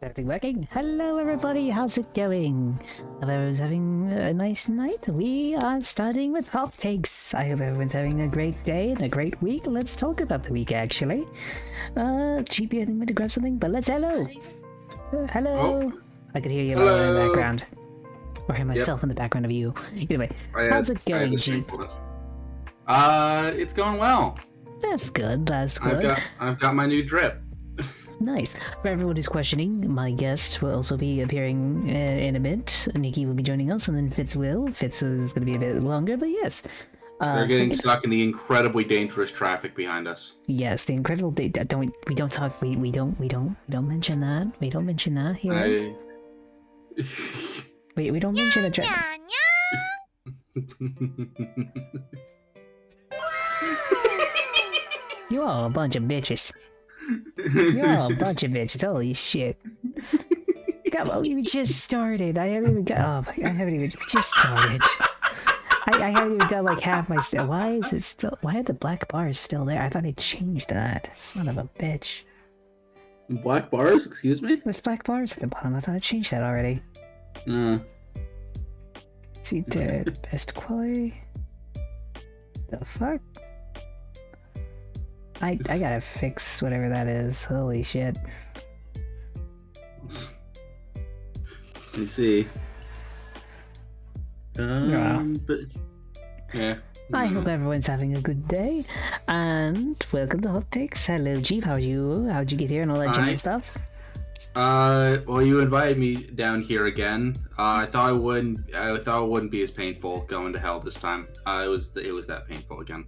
Everything working? Hello everybody, how's it going? Hope everyone's having a nice night. We are starting with hot takes. I hope everyone's having a great day and a great week. Let's talk about the week actually. GP I think went to grab something, but let's hello. Hello. Oh. I could hear you in the background. Or hear myself in the background of you. Either way, how's it going, G? It's going well. That's good, that's good. I've got my new drip. Nice. For everyone who's questioning, my guest will also be appearing in a bit. Nikki will be joining us, and then Fitz will. Fitz is going to be a bit longer, but yes. They're getting stuck in the incredibly dangerous traffic behind us. Yes, the incredible. We don't mention that. We don't mention that here. We don't mention the traffic. You all a bunch of bitches. You're all a bunch of bitches. Holy shit. God, well, we just started. I haven't even got. Oh my, I haven't even. We just started. I haven't even done like half my stuff. Why is it still? Why are the black bars still there? I thought they changed that. Son of a bitch. Black bars? Excuse me? There's black bars at the bottom. I thought I changed that already. Let's see, dude. Best quality. The fuck? I gotta fix whatever that is. Holy shit. Let me see. But yeah. I hope everyone's having a good day, and welcome to Hot Takes. Hello, Jeep. How are you? How'd you get here and all that junk stuff? Well, you invited me down here again. I thought it wouldn't be as painful going to hell this time. It was that painful again.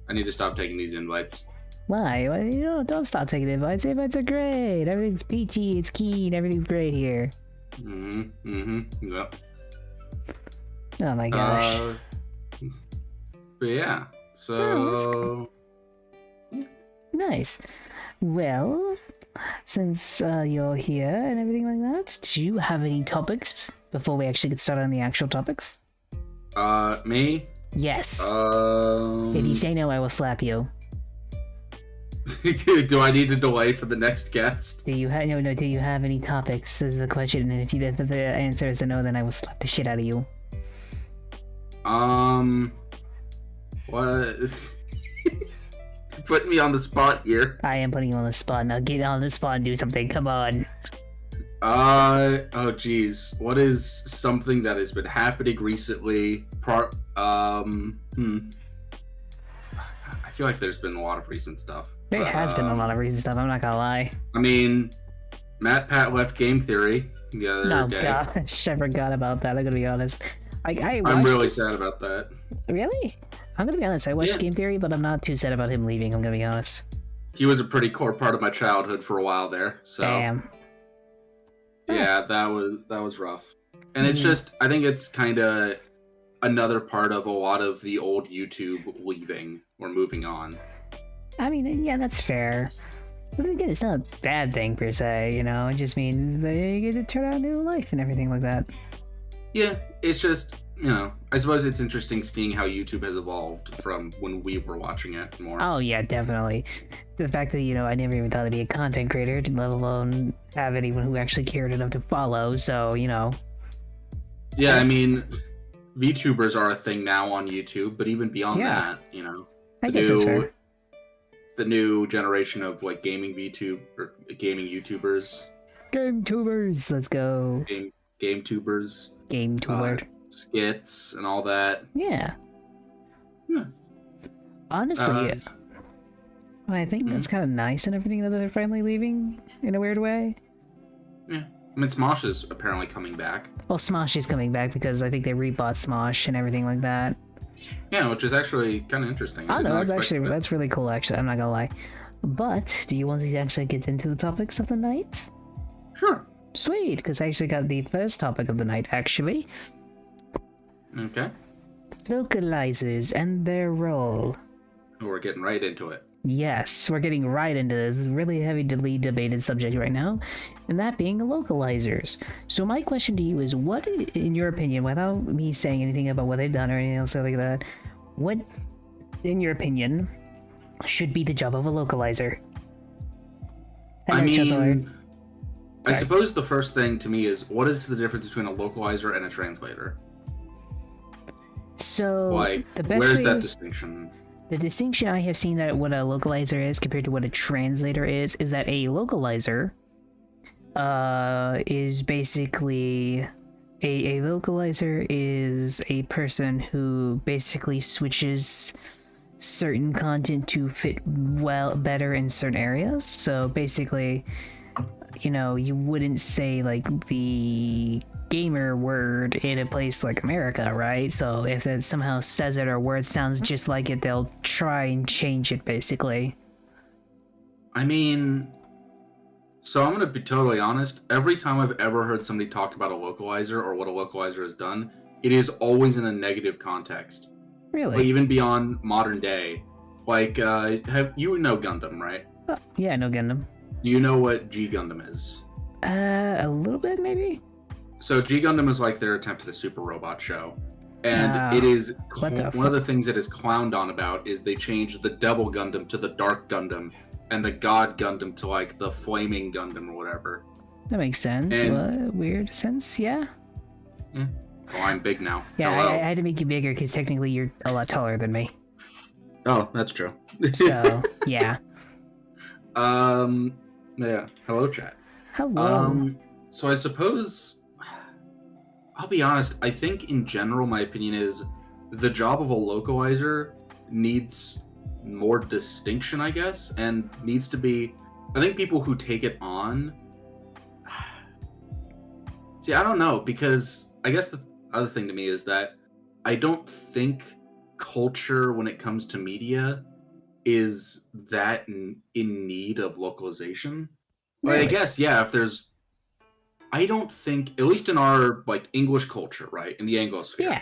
I need to stop taking these invites. Why? Well, you know, don't stop taking the invites. The invites are great. Everything's peachy. It's keen. Everything's great here. Yep. Oh my gosh. But yeah. So. Oh, nice. Well, since you're here and everything like that, do you have any topics before we actually get started on the actual topics? Me? Yes. If you say no, I will slap you. Do I need to delay for the next guest? Do you have no? Do you have any topics? Is the question, and if the answer is a no, then I will slap the shit out of you. What? Put me on the spot here. I am putting you on the spot. Now get on the spot and do something. Come on. Oh geez. What is something that has been happening recently? I feel like there's been a lot of recent stuff. There has been a lot of recent stuff, I'm not gonna lie. I mean, Pat left Game Theory the other day. Oh gosh, I forgot about that, I'm gonna be honest. I'm really sad about that. Really? I'm gonna be honest, I watched Game Theory, but I'm not too sad about him leaving, I'm gonna be honest. He was a pretty core part of my childhood for a while there, so... Damn. Yeah, that was rough. And it's just, I think it's kind of another part of a lot of the old YouTube leaving or moving on. I mean, yeah, that's fair. But again, it's not a bad thing per se, you know? It just means they get to turn out a new life and everything like that. Yeah, it's just, you know, I suppose it's interesting seeing how YouTube has evolved from when we were watching it more. Oh, yeah, definitely. The fact that, you know, I never even thought to be a content creator, let alone have anyone who actually cared enough to follow, so, you know. Yeah, I mean, VTubers are a thing now on YouTube, but even beyond that, you know. I guess that's fair. The new generation of, like, gaming YouTubers. Game-tubers, let's go. Game-tubers. Game-tuber. Skits and all that. Yeah. Honestly, I think that's kind of nice and everything that they're finally leaving in a weird way. Yeah. I mean, Smosh is apparently coming back. Well, Smosh is coming back because I think they rebought Smosh and everything like that. Yeah, which is actually kind of interesting. I know, that's really cool, actually. I'm not gonna lie. But, do you want to actually get into the topics of the night? Sure. Sweet, because I actually got the first topic of the night, actually. Okay. Localizers and their role. Oh, we're getting right into it. Yes, we're getting right into this really heavily debated subject right now, and that being localizers. So my question to you is, what, in your opinion, without me saying anything about what they've done or anything else like that, what, in your opinion, should be the job of a localizer? I mean, I suppose the first thing to me is, what is the difference between a localizer and a translator? So, Like, the best where's way, that distinction? the distinction I have seen that what a localizer is compared to what a translator is that a localizer is basically a localizer is a person who basically switches certain content to fit better in certain areas. So basically, you know, you wouldn't say like the gamer word in a place like America, right? So if it somehow says it or word sounds just like it, they'll try and change it basically. I mean, so I'm gonna be totally honest. Every time I've ever heard somebody talk about a localizer or what a localizer has done, it is always in a negative context. Really? Like, even beyond modern day. Like, have you know Gundam, right? Yeah, I know Gundam. Do you know what G Gundam is? A little bit maybe. So G Gundam is like their attempt at a super robot show, and it is one of the things that is clowned on about is they changed the Devil Gundam to the Dark Gundam, and the God Gundam to like the Flaming Gundam or whatever. That makes sense. Weird sense, yeah. Yeah. Well, I'm big now. Yeah, I had to make you bigger because technically you're a lot taller than me. Oh, that's true. So yeah. Yeah. Hello, chat. Hello. So I suppose, I'll be honest, I think in general my opinion is the job of a localizer needs more distinction, I guess, and needs to be, I think people who take it on, see, I don't know, because I guess the other thing to me is that I don't think culture when it comes to media is that in need of localization. Really? Like, I guess, yeah, if there's, I don't think, at least in our like English culture, right, in the Anglosphere, yeah,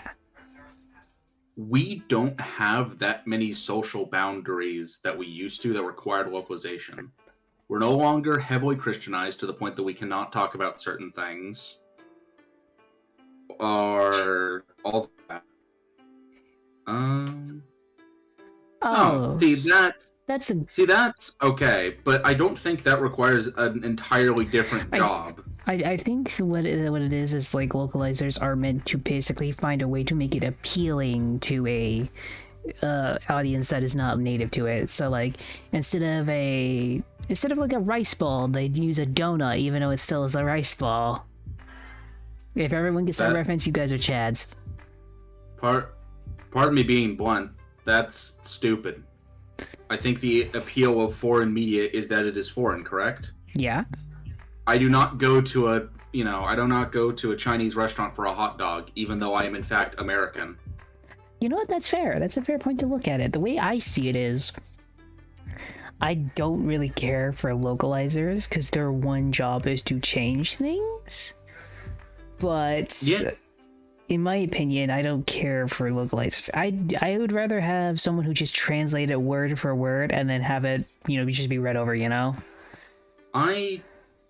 we don't have that many social boundaries that we used to that required localization. We're no longer heavily Christianized to the point that we cannot talk about certain things or all that. That's okay, but I don't think that requires an entirely different job. I think what it is like localizers are meant to basically find a way to make it appealing to a audience that is not native to it. So like instead of like a rice ball, they'd use a donut, even though it still is a rice ball. If everyone gets that reference, you guys are Chads. Pardon me being blunt, that's stupid. I think the appeal of foreign media is that it is foreign, correct? Yeah. I do not go to a Chinese restaurant for a hot dog, even though I am in fact American. You know what? That's fair. That's a fair point to look at it. The way I see it is, I don't really care for localizers because their one job is to change things. But yeah, in my opinion, I don't care for localizers. I would rather have someone who just translate it word for word and then have it, just be read over, I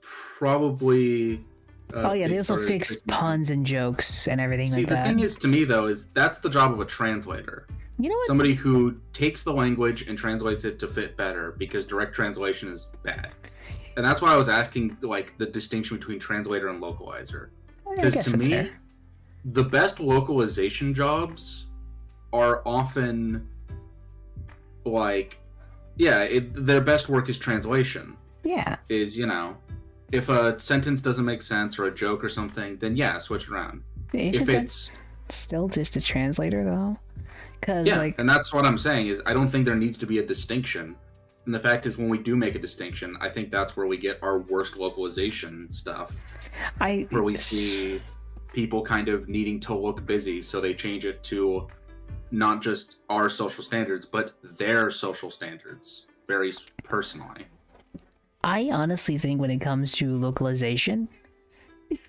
probably... they also fix puns and jokes and everything like that. See, the thing is, to me, though, is that's the job of a translator. You know what? Somebody who takes the language and translates it to fit better, because direct translation is bad. And that's why I was asking, like, the distinction between translator and localizer. Because to me, fair. The best localization jobs are often, like, their best work is translation. Yeah. Is, if a sentence doesn't make sense or a joke or something, then switch it around. Isn't if it's still just a translator, though? And that's what I'm saying is I don't think there needs to be a distinction. And the fact is, when we do make a distinction, I think that's where we get our worst localization stuff. Where we see people kind of needing to look busy, so they change it to not just our social standards, but their social standards, very personally. I honestly think when it comes to localization,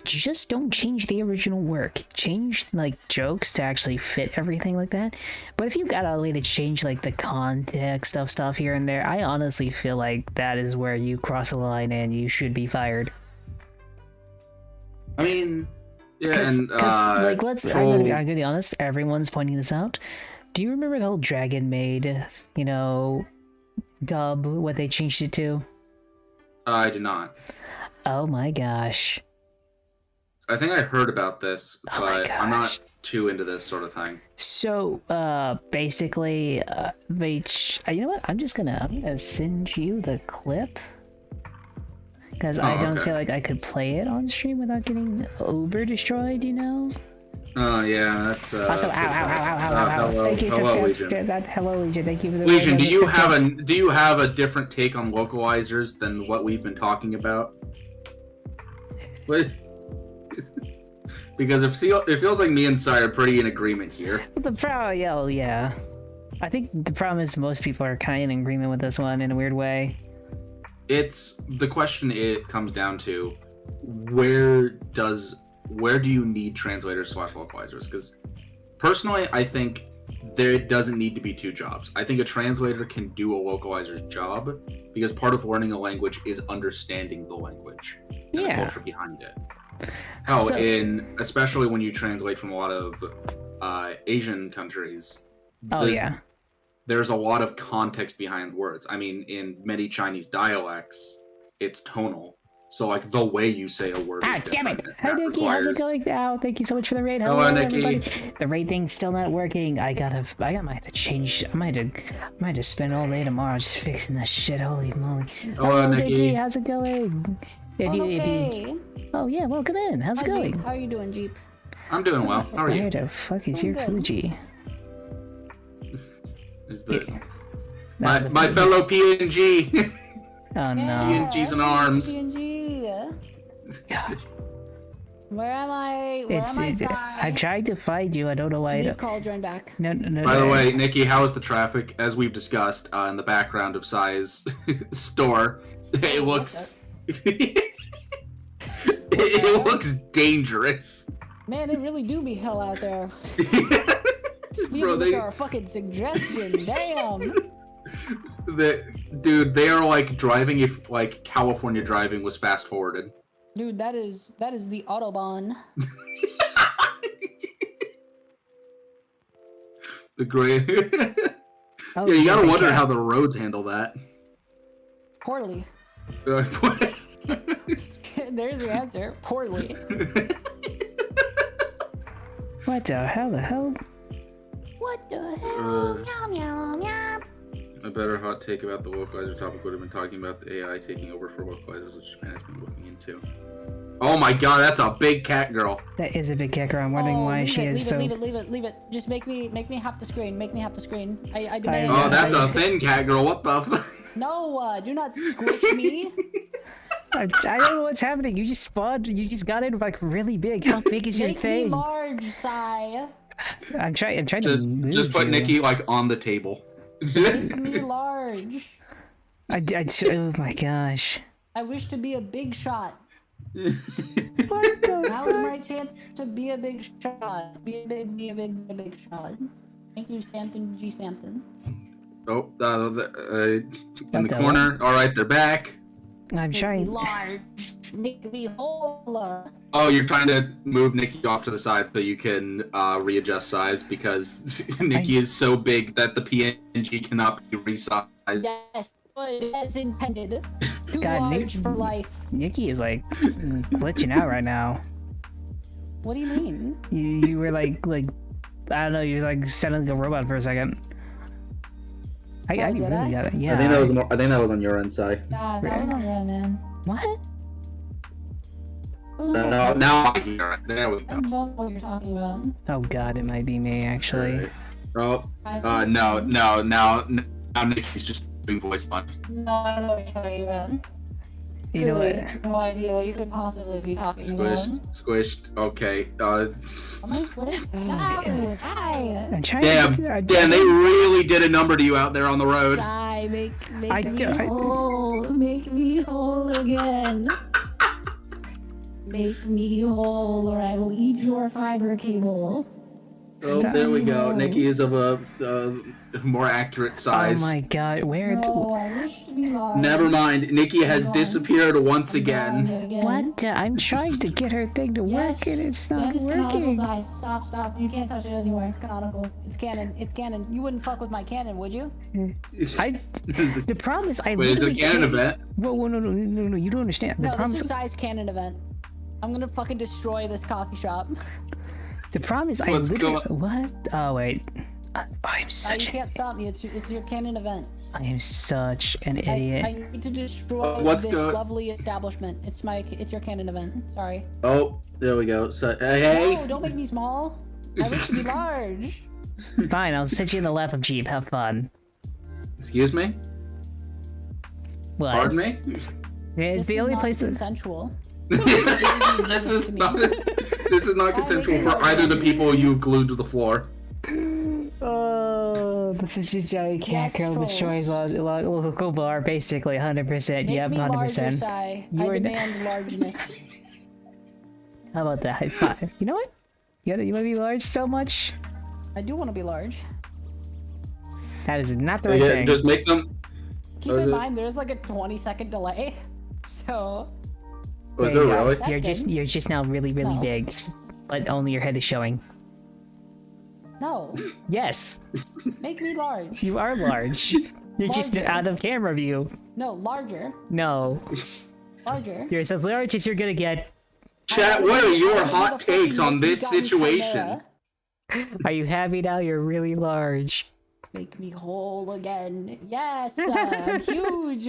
just don't change the original work. Change like jokes to actually fit everything like that. But if you got a way to change like the context of stuff here and there, I honestly feel like that is where you cross the line and you should be fired. I mean, because I'm gonna be honest, everyone's pointing this out. Do you remember the whole Dragon Maid, dub, what they changed it to? I do not. Oh my gosh. I think I heard about this, Oh my but I'm gosh. not too into this sort of thing. So, basically, you know what? I'm gonna send you the clip. Because I don't feel like I could play it on stream without getting uber destroyed, you know? Oh, yeah, that's, Also, ow. hello, Thank you, hello, Legion. subscribe. Hello, Legion. Thank you for the Legion, do you have a different take on localizers than what we've been talking about? What? Because it feels like me and Sai are pretty in agreement here. The problem, yeah. I think the problem is most people are kind of in agreement with this one in a weird way. It's the question. It comes down to where do you need translators / localizers? Because personally, I think there doesn't need to be two jobs. I think a translator can do a localizer's job because part of learning a language is understanding the language and the culture behind it. Hell, especially when you translate from a lot of Asian countries. There's a lot of context behind words. I mean, in many Chinese dialects, it's tonal. So, like, the way you say a word is different. Damn it! Hi, Nikki. How's it going? Oh, thank you so much for the raid. Hello, Nikki. Everybody. The raid thing's still not working. I might have to change. I might have to spend all day tomorrow just fixing that shit. Holy moly. Hello, Nikki. How's it going? If you... Oh, yeah, welcome in. How's it going? Jeep. How are you doing, Jeep? I'm doing well. How are you? Where the fuck is your Fuji? Is my fellow PNG. Oh no. PNG's in arms. PNG. God. Where am I? I'm trying to find you. I don't know why. Leave call, join back. No. By the way, Nikki, how is the traffic? As we've discussed in the background of Sai's store, it looks it looks dangerous. Man, it really do be hell out there. Bro, they are a fucking suggestion. Damn. They are like driving if like California driving was fast forwarded. Dude, that is the Autobahn. The great. Oh, yeah, you gotta wonder how the roads handle that. Poorly. There's your answer. Poorly. What the hell? What the hell? Meow, meow, meow. A better hot take about the localizer topic would have been talking about the AI taking over for localizers, which Japan has been looking into. Oh my god, that's a big cat girl. That is a big cat girl. I'm wondering why she is so... Leave it. Just make me half the screen. Make me half the screen. I demand. Oh, that's a thin cat girl. What the fuck? No, do not squish me. I don't know what's happening. You just spawned. You just got in like really big. How big is your Make thing? me large, Sai. I'm trying to just put Nikki like on the table. Make me large. Oh my gosh. I wish to be a big shot. What the Now's my chance to be a big shot. Be a big shot. Thank you, Stampton G. Stampton. Oh, in the corner. All right, they're back. I'm trying. Make me large. Make me whole. Oh, you're trying to move Nikki off to the side so you can readjust size because Nikki is so big that the PNG cannot be resized. Yes, as intended. Too God, large for life. Nikki is like glitching out right now. What do you mean? You were like I don't know. You were like sounding like a robot for a second. I really got it. Yeah. I think that was on your end side. Nah, that was on your end, man. What? No, now I hear it. There we I go. don't know what you're talking about. Oh god, it might be me actually. Right. Oh, no. Now Nikki's just doing voice punch. No, I don't know what you're talking about. You know what? No idea what you could possibly be talking about. Squished. Okay. Am I squished? No, Sai. I'm trying. Damn, they really did a number to you out there on the road. Sai, make me whole. Make me whole again. Make me whole, or I will eat your fiber cable. Oh, there we go. Nikki is of a more accurate size. Oh my god, where? No, I wish to be large. Never mind. Nikki has disappeared once again. What? I'm trying to get her thing to work and it's not working. Stop. You can't touch it anywhere. It's canonical. It's canon. It's canon. You wouldn't fuck with my canon, would you? The problem is I Wait, is it a literally canon can't- event? Whoa, no, you don't understand. The No, problem this is is size canon event. I'm gonna fucking destroy this coffee shop. the problem is I What's literally going- what? Oh wait. I'm You such can't stop me. It's your canon event. I am such an idiot. I need to destroy What's this going- lovely establishment. It's your canon event. Sorry. Oh, there we go. So, hey. No, don't make me small. I wish to be large. Fine, I'll sit you in the lap of Jeep. Have fun. Excuse me? What? Pardon me? Yeah, it's This the is only not place that. consensual. This is not consensual for either the people you glued to the floor. Oh, this is just Joey Catgirl trolls. destroys local bar, basically 100%. Make Yep, me larger, 100%. Sai. You I are demand largeness. How about that? High five. You know what? You want to be large so much? I do want to be large. That is not the right thing. Just make them. Keep in mind, there's like a 20-second delay. So, Was There there you go. really? That's You're just now really No. big, but only your head is showing. no. Yes, Make me large. you are large. You're just Larger. out of camera view. No, larger. No, Larger. you're as large as you're gonna get. Chat, what are your I'm hot the takes fucking on this most begotten situation? chimera. Are you happy now? You're really large. Make me whole again. Yes, I'm huge.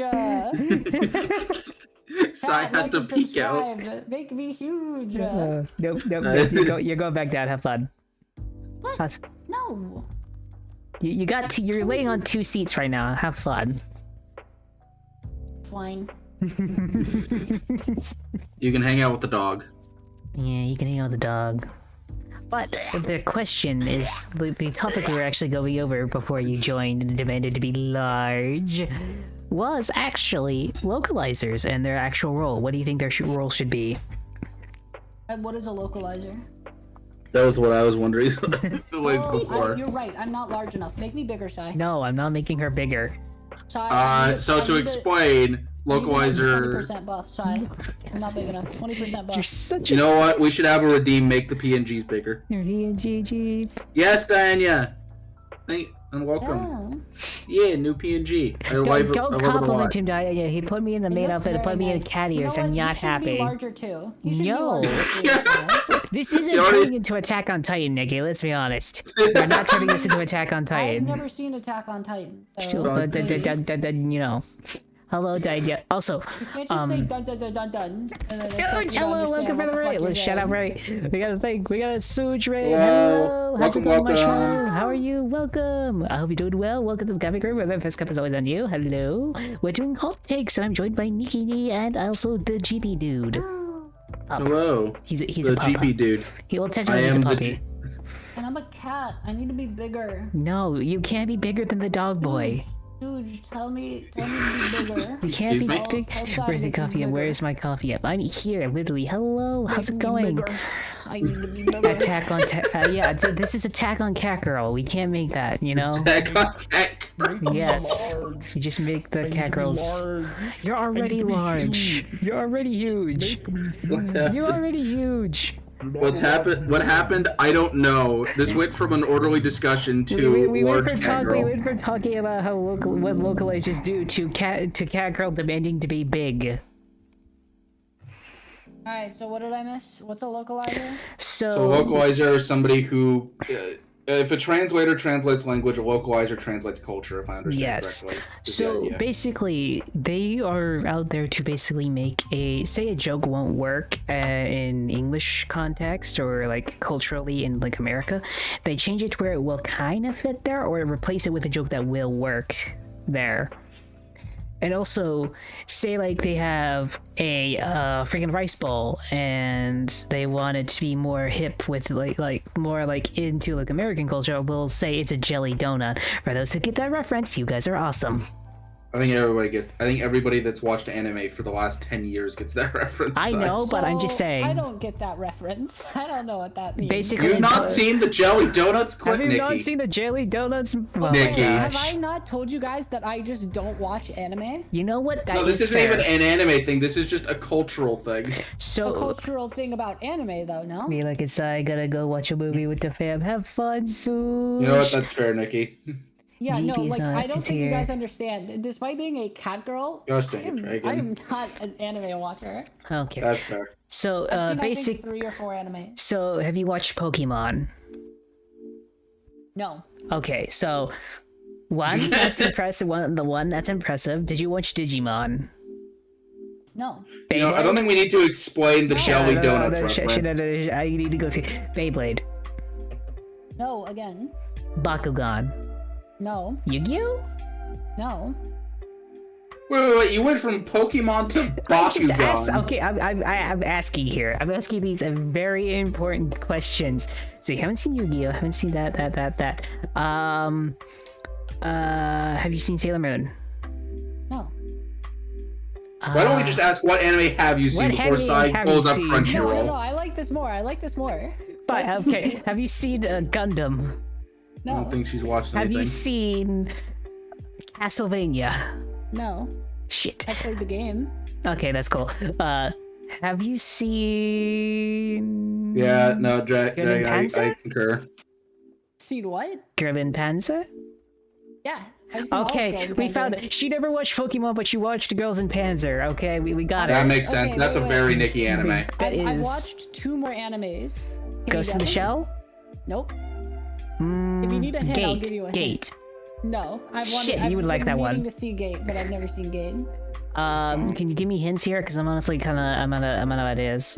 Sai has to peek out. Make me huge. Nope. You're going back down. Have fun. What? How's- No. You got two, you're laying on 2 seats right now. Have fun. Fine. You can hang out with the dog. Yeah, you can hang out with the dog. But the question is, the topic we were actually going over before you joined and demanded to be large was actually localizers and their actual role. What do you think their role should be? And what is a localizer? That was what I was wondering like Oh, before. you're right. I'm not large enough. Make me bigger, Sai. No, I'm not making her bigger. Sai, So to explain, localizer. 20% buff, Sai. I'm not big enough. 20% You're buff. such You a know what? We should have a redeem. Make the PNGs bigger. VNG. Yes, Diana. Thank and welcome. Oh. Yeah, new PNG. I love Don't it a compliment lot. him, Dia. He put me in the main It looks outfit and very put me in nice. cat You know ears. what? I'm You not should be happy. larger too. You should No. be larger too. This isn't You already- turning into Attack on Titan, Nikki. Let's be honest. We're not turning this into Attack on I've Titan. never seen Attack on Titan. So Sure, you know. Hello, Dia. Also, you can't just say dun dun dun dun dun. hello, welcome for the raid. Let's shut up, right? We got a thing. We got a sewage raid. Hello. Hello. How's it Welcome, going, welcome. Mushroom? How are you? Welcome. I hope you're doing well. Welcome to the comic room where the first cup is always on you. Hello. We're doing hot takes, and I'm joined by Nikki and also the GP dude. Hello. He's The a pup. GP dude. He will I technically he's a am the puppy. And I'm a cat. I need to be bigger. No, you can't be bigger than the dog boy. Dude, tell me to be bigger. You can't be Excuse me? big. Outside Where's the make me coffee? bigger. Where's my coffee up? I'm here, literally. Hello, how's it Make me going? bigger. I need to be bigger. Attack on yeah, this is Attack on Cat Girl. We can't make that, you know? Tech on tech. Yes. You just make the cat girls. You're already large. You're already huge. You're already huge. What happened? I don't know. This went from an orderly discussion to We large went cat from girl. talking about how what localizers do to cat girl demanding to be big. Alright, so what did I miss? What's a localizer? So localizer is somebody who, if a translator translates language, a localizer translates culture. If I understand Yes. correctly. is the So idea. basically, they are out there to basically make a joke won't work in English context or like culturally in like America. They change it to where it will kind of fit there, or replace it with a joke that will work there. And also, say like they have a freaking rice bowl, and they want it to be more hip with like more like into like American culture. They'll say it's a jelly donut. For those who get that reference, you guys are awesome. I think everybody that's watched anime for the last 10 years gets that reference. I know, but I'm just saying. I don't get that reference. I don't know what that means. Basically, You've not seen the jelly donuts? Quit, have you Nikki. not seen the jelly donuts? Oh, Nikki. Have I not told you guys that I just don't watch anime? You know what? That No, this is isn't fair. even an anime thing. This is just a cultural thing. So, A cultural thing about anime, though, no? be like, it's I gotta go watch a movie with the fam. Have fun soon. You know what? That's fair, Nikki. Yeah, no, GP is like, not- I don't it's think you here. guys understand. Despite being a cat girl, Gosh I dang it, am Dragon. not an anime watcher. Okay. That's fair. So, I've seen, I basic. think, 3 or 4 animes. So, have you watched Pokemon? No. Okay, so one that's impressive. The one that's impressive. Did you watch Digimon? No. You know, I don't think we need to explain the jelly donuts No, reference. I need to go to Beyblade, No, again. Bakugan, No. Yu-Gi-Oh. No. Wait. You went from Pokemon to I just asked. Bakugan. Okay, I'm asking here. I'm asking these very important questions. So you haven't seen Yu-Gi-Oh, haven't seen that. Have you seen Sailor Moon? No. Why don't we just ask what anime have you seen what before anime Sai have pulls you up seen? No, Crunchyroll? I like this more. I like this more. But Let's- okay, have you seen Gundam? I No. don't think she's watched Have anything. you seen Castlevania? No. Shit. I played the game. Okay, that's cool. Have you seen? Yeah, no, Dragon, I Panzer? concur. Seen what? Gurren Panzer? Yeah. I've seen all of Okay, Golden we Panzer. found it. She never watched Pokemon, but she watched Girls in Panzer. Okay, we got That it. makes sense. Okay, That's a wait. very Nikki anime. That I've is watched 2 more animes. Can Ghost you in the guess Shell. Nope. Mm, If you need a hint, Gate. I'll give you a hint. Gate. No. Shit, I've you would like been that one. meaning to see Gate, but I've never seen Gate. Can you give me hints here? Because I'm honestly I'm out of ideas.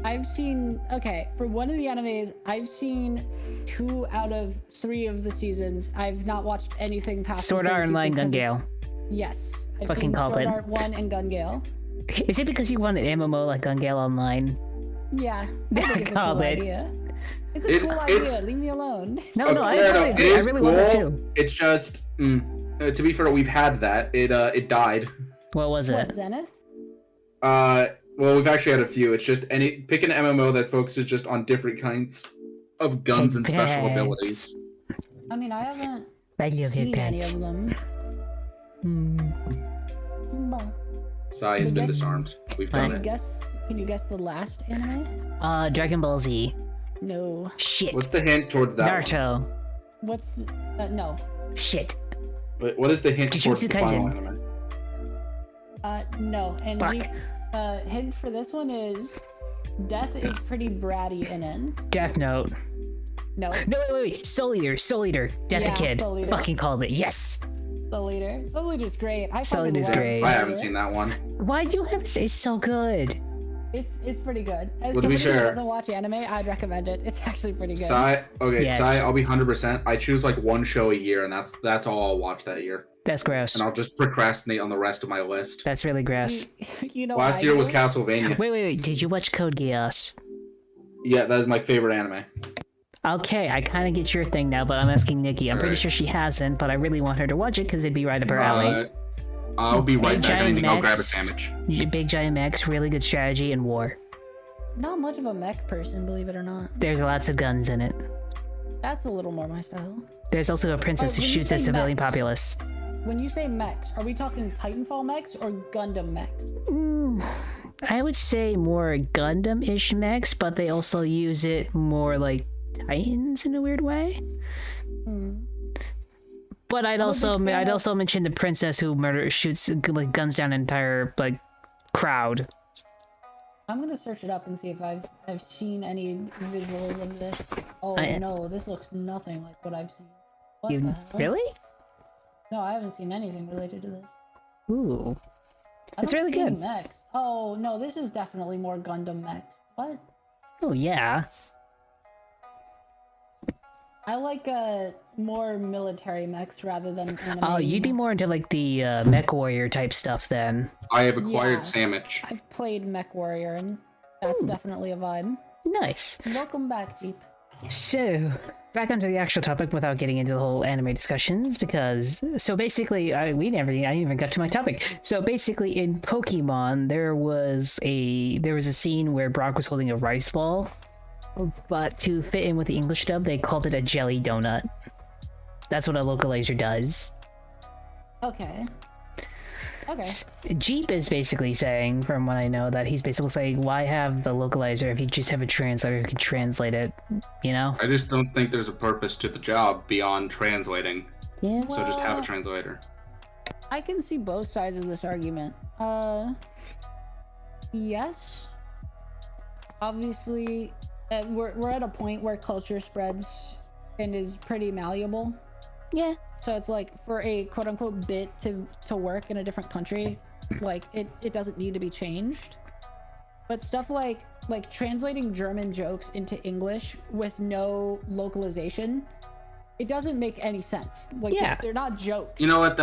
I've seen, okay, for one of the animes, I've seen 2 out of 3 of the seasons. I've not watched anything past Sword the Art third Online season 'cause Gun Gale. Yes. I've Fucking seen called Sword it. Art 1 and Gun Gale. Is it because you want an MMO like Gun Gale Online? Yeah. I think it's a Called cool it. idea. It's a cool it's- idea. Leave me alone. No, Okay, no, I really it agree. I is really want that cool. too. It's just, to be fair, we've had that. It died. What was What, it? Zenith? Well, we've actually had a few. It's just pick an MMO that focuses just on different kinds of guns and special Pets. abilities. I mean, I haven't I love your seen any pets. of them. But Sai has been disarmed. We've done Can you it. guess? Can you guess the last anime? Dragon Ball Z. No. Shit. What's the hint towards that? Naruto. What's? No. Shit. Wait, what is the hint Jujutsu towards the final Kaisen. anime? No. And Fuck. hint for this one is, Death is pretty bratty in it. Death Note. No. No, wait. Soul Eater. Death Yeah, the Kid. Soul Eater. Fucking called it. Yes. Soul Eater. Soul Eater's great. I Soul fucking Eater's love great. Soul I haven't Eater. seen that one. Why do you have to say it's so good? It's pretty good. As Well, to be somebody who fair- doesn't watch anime, I'd recommend it. It's actually pretty good. Sai, okay, Yes. Sai, I'll be 100%. I choose like one show a year, and that's all I'll watch that year. That's gross. And I'll just procrastinate on the rest of my list. That's really gross. You know what Last I year was do? Castlevania. Wait. Did you watch Code Geass? Yeah, that is my favorite anime. Okay, I kind of get your thing now, but I'm asking Nikki. I'm pretty Alright. sure she hasn't, but I really want her to watch it because it'd be right up her alley. I'll be right Big back. I giant need to go grab a mechs. sandwich. Big Giant Mechs, really good strategy and war. Not much of a mech person, believe it or not. There's lots of guns in it. That's a little more my style. There's also a princess who when you shoots at say civilian mechs- populace. When you say mechs, are we talking Titanfall mechs or Gundam mechs? I would say more Gundam-ish mechs, but they also use it more like Titans in a weird way. But I'd a also big fan I'd of- also mention the princess who shoots like guns down an entire like crowd. I'm gonna search it up and see if I've seen any visuals of this. Oh no, this looks nothing like what I've seen. What the You hell? really? No, I haven't seen anything related to this. Ooh, I It's don't really see any good. Mechs. Oh no, this is definitely more Gundam mechs. What? oh yeah. I like more military mechs rather than anime. Oh, you'd be more into like the mech warrior type stuff then. I have acquired Yeah. sandwich. I've played Mech Warrior, and that's definitely a vibe. Nice. Welcome back, Deep. So, back onto the actual topic without getting into the whole anime discussions, because so basically, I even got to my topic. So basically, in Pokemon, there was a scene where Brock was holding a rice ball, but to fit in with the English dub, they called it a jelly donut. That's what a localizer does. Okay. Okay. Jeep is basically saying, from what I know, that he's basically saying, why have the localizer if you just have a translator who can translate it, you know? I just don't think there's a purpose to the job beyond translating. Yeah. So just have a translator. I can see both sides of this argument. Yes. Obviously, we're at a point where culture spreads and is pretty malleable. Yeah. So it's like, for a quote-unquote bit to work in a different country, like, it doesn't need to be changed. But stuff like translating German jokes into English with no localization, it doesn't make any sense. Like, yeah. they're not jokes. You know what?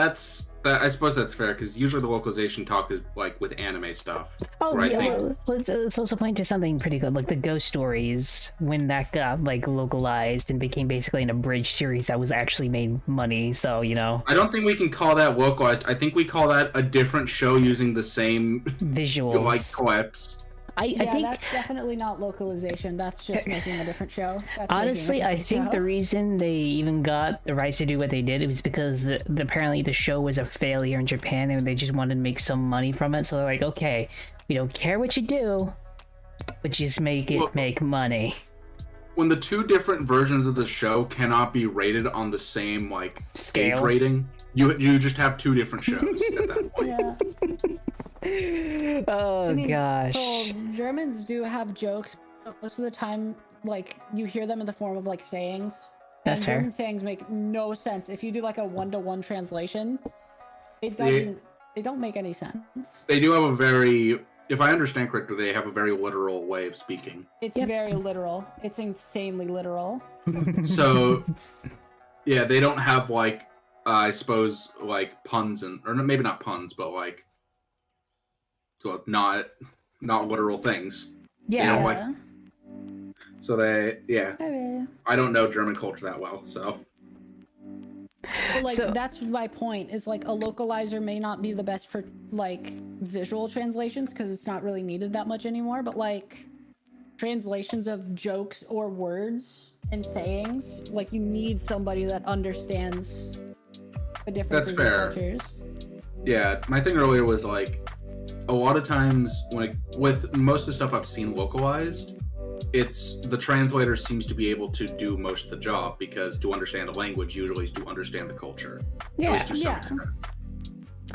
I suppose that's fair, because usually the localization talk is like with anime stuff. Oh, where yeah. I think... Well, let's also point to something pretty good, like the Ghost Stories, when that got like localized and became basically an abridged series that was actually made money. So, you know. I don't think we can call that localized. I think we call that a different show using the same visuals, like clips. I think that's definitely not localization. That's just making a different show. Honestly, I think the reason they even got the rights to do what they did, it was because apparently the show was a failure in Japan and they just wanted to make some money from it. So they're like, okay, we don't care what you do, but just make money. When the two different versions of the show cannot be rated on the same like scale age rating, you just have two different shows at that point. Yeah. Oh, gosh. So Germans do have jokes, but most of the time, like, you hear them in the form of like sayings. That's fair. German sayings make no sense. If you do like a 1-to-1 translation, it doesn't. They don't make any sense. They do have a very, if I understand correctly, they have a very literal way of speaking. It's very literal. It's insanely literal. So, yeah, they don't have like, I suppose, like puns or maybe not puns, but like, well, not literal things. Yeah. You know, like, so I don't know German culture that well, so. But, like, that's my point, is like a localizer may not be the best for like visual translations because it's not really needed that much anymore, but like translations of jokes or words and sayings, like, you need somebody that understands the differences in cultures. Yeah, my thing earlier was like, a lot of times with most of the stuff I've seen localized, it's the translator seems to be able to do most of the job, because to understand a language usually is to understand the culture. Yeah. At least to some extent.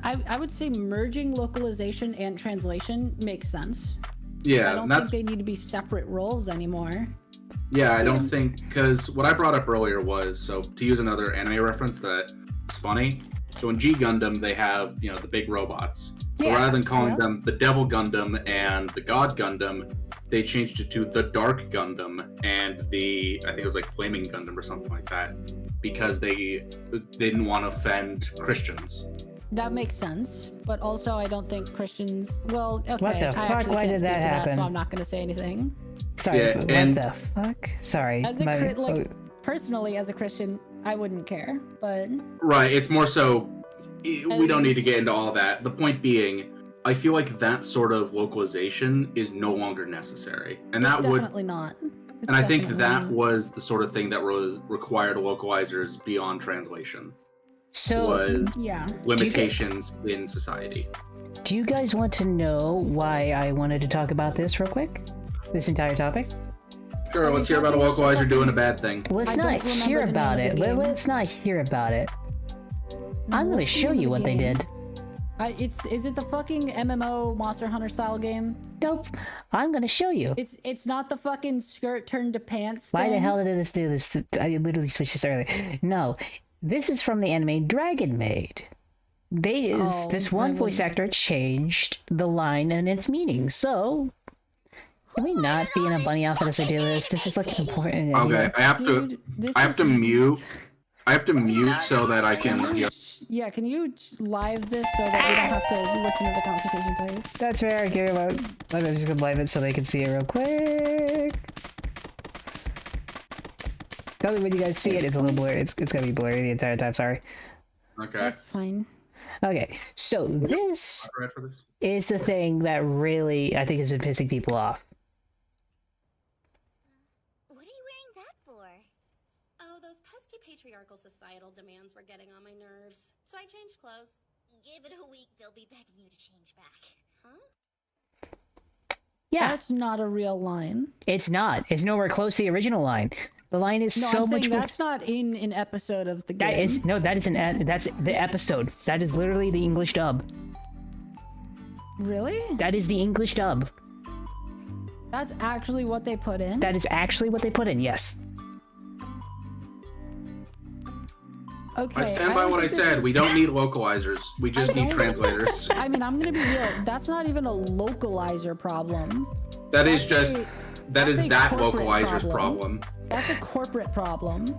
I would say merging localization and translation makes sense. Yeah, I don't think they need to be separate roles anymore. Yeah, I don't think, because what I brought up earlier was, so to use another anime reference that's funny, so in G Gundam they have, the big robots. So rather than calling them the Devil Gundam and the God Gundam, they changed it to the Dark Gundam and I think it was like Flaming Gundam or something like that, because they didn't want to offend Christians. That makes sense, but also I don't think Christians. Well, okay, What the fuck? Why did that happen? So I'm not going to say anything. Sorry, yeah, what the fuck? Sorry. Personally, as a Christian, I wouldn't care, but right, it's more so. We don't need to get into all that. The point being, I feel like that sort of localization is no longer necessary, and that would definitely not. And I think that was the sort of thing that was required localizers beyond translation. So was limitations in society. Do you guys want to know why I wanted to talk about this real quick? This entire topic? Sure, let's hear about a localizer doing a bad thing. Let's not hear about it. Let's not hear about it. I'm going to show you what they did. Is it the fucking MMO Monster Hunter style game? Nope. I'm going to show you. It's not the fucking skirt turned to pants Why thing? the hell did this do this? I literally switched this earlier. No, this is from the anime Dragon Maid. This one voice actor changed the line and its meaning. So, can we not be in a bunny outfit as I do this? This is like important. Okay, I have to mute. I have to mute so that I can. Yeah, can you live this so that we don't have to listen to the conversation, please? That's fair. Give I'm just gonna live it so they can see it real quick. Probably when you guys see it, it's a little blurry. It's gonna be blurry the entire time. Sorry. Okay. That's fine. Okay, so this is the thing that really I think has been pissing people off. What are you wearing that for? Oh, those pesky patriarchal societal demands were getting on my nerves. So I changed clothes. Give it a week, they'll be begging you to change back. Huh? Yeah. That's not a real line. It's not. It's nowhere close to the original line. The line is No, so I'm much saying more. that's not in an episode of the game. That is no. That is that's the episode. That is literally the English dub. Really? That is the English dub. That's actually what they put in? That is actually what they put in. Yes. Okay. I stand by what I said. We don't need localizers. We just need translators. I mean, I'm gonna be real. That's not even a localizer problem. That is That's just a- that is that's a that corporate localizer's problem. That's a corporate problem.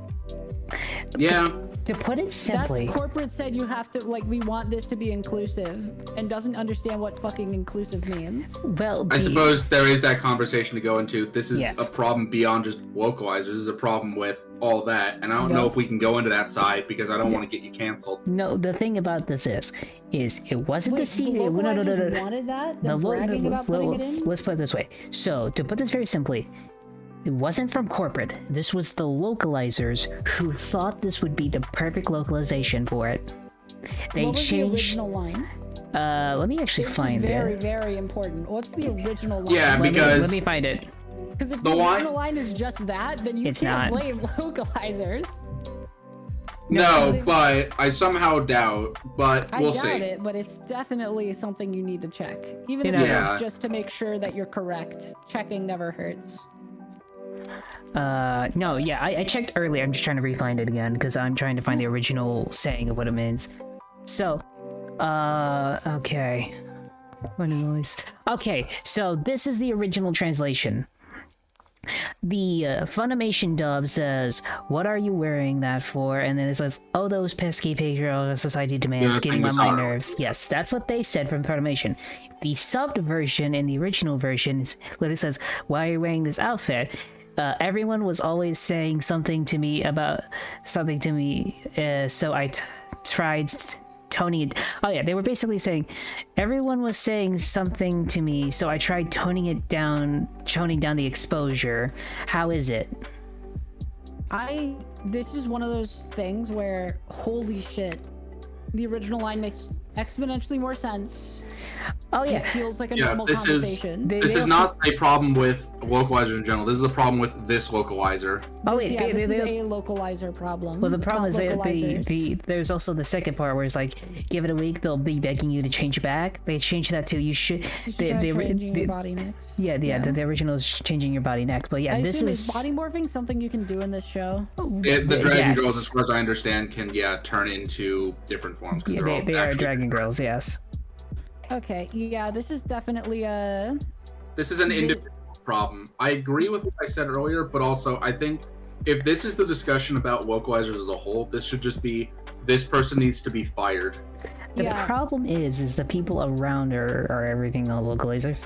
Yeah. To put it simply, That's corporate said you have to, like, we want this to be inclusive, and doesn't understand what fucking inclusive means. well, I suppose there is that conversation to go into. This is Yes. a problem beyond just localizers. This is a problem with all that, and I don't know if we can go into that side because I don't want to get you canceled. no. The thing about this is it wasn't Wait, the CD. the No, no, no, localizers no. wanted that? No, They're bragging about putting it in? Let's put it this way. So, to put this very simply, it wasn't from corporate. This was the localizers who thought this would be the perfect localization for it. They What was the changed. original line? Let me actually This find is very, it. very important. What's the original line? Yeah, Let me- because let me find it. Because if the the line- original line is just that, then you It's can't not. blame localizers. no, but I somehow doubt. But I we'll doubt see. it, but it's definitely something you need to check. Even You if know- it Yeah. is just to make sure that you're correct. Checking never hurts. No, yeah, I checked earlier. I'm just trying to re-find it again because I'm trying to find the original saying of what it means. So, okay. What noise? Okay, so this is the original translation. The Funimation dub says, "What are you wearing that for?" And then it says, "Oh, those pesky patriarchal society demands Yeah, getting on thing my is nerves." Yes, that's what they said from Funimation. The subbed version in the original version is what it says, "Why are you wearing this outfit?" Everyone was always saying something to me about something to me, so I tried toning it. Oh yeah, they were basically saying everyone was saying something to me, so I tried toning down the exposure. How is it? This is one of those things where, holy shit, the original line makes exponentially more sense. Oh and yeah, it feels like a Yeah, normal this is conversation. They- this they is also- not a problem with localizers in general. This is a problem with this localizer. oh wait, Yeah, this is they- a localizer problem. well the problem not is that localizers. there's also the second part where it's like, give it a week, they'll be begging you to change it back. They changed that to you should. You should They, try they, changing they- your body next. yeah, the original is changing your body next, but yeah, I this assume is body morphing something you can do in this show. The dragon yes. girls, as far as I understand, can turn into different forms because Yeah, they're all they are actually- dragon girls, yes. Okay, yeah, this is definitely a. This is an individual problem. I agree with what I said earlier, but also I think if this is the discussion about localizers as a whole, this should just be this person needs to be fired. The Yeah. problem is the people around are everything the localizers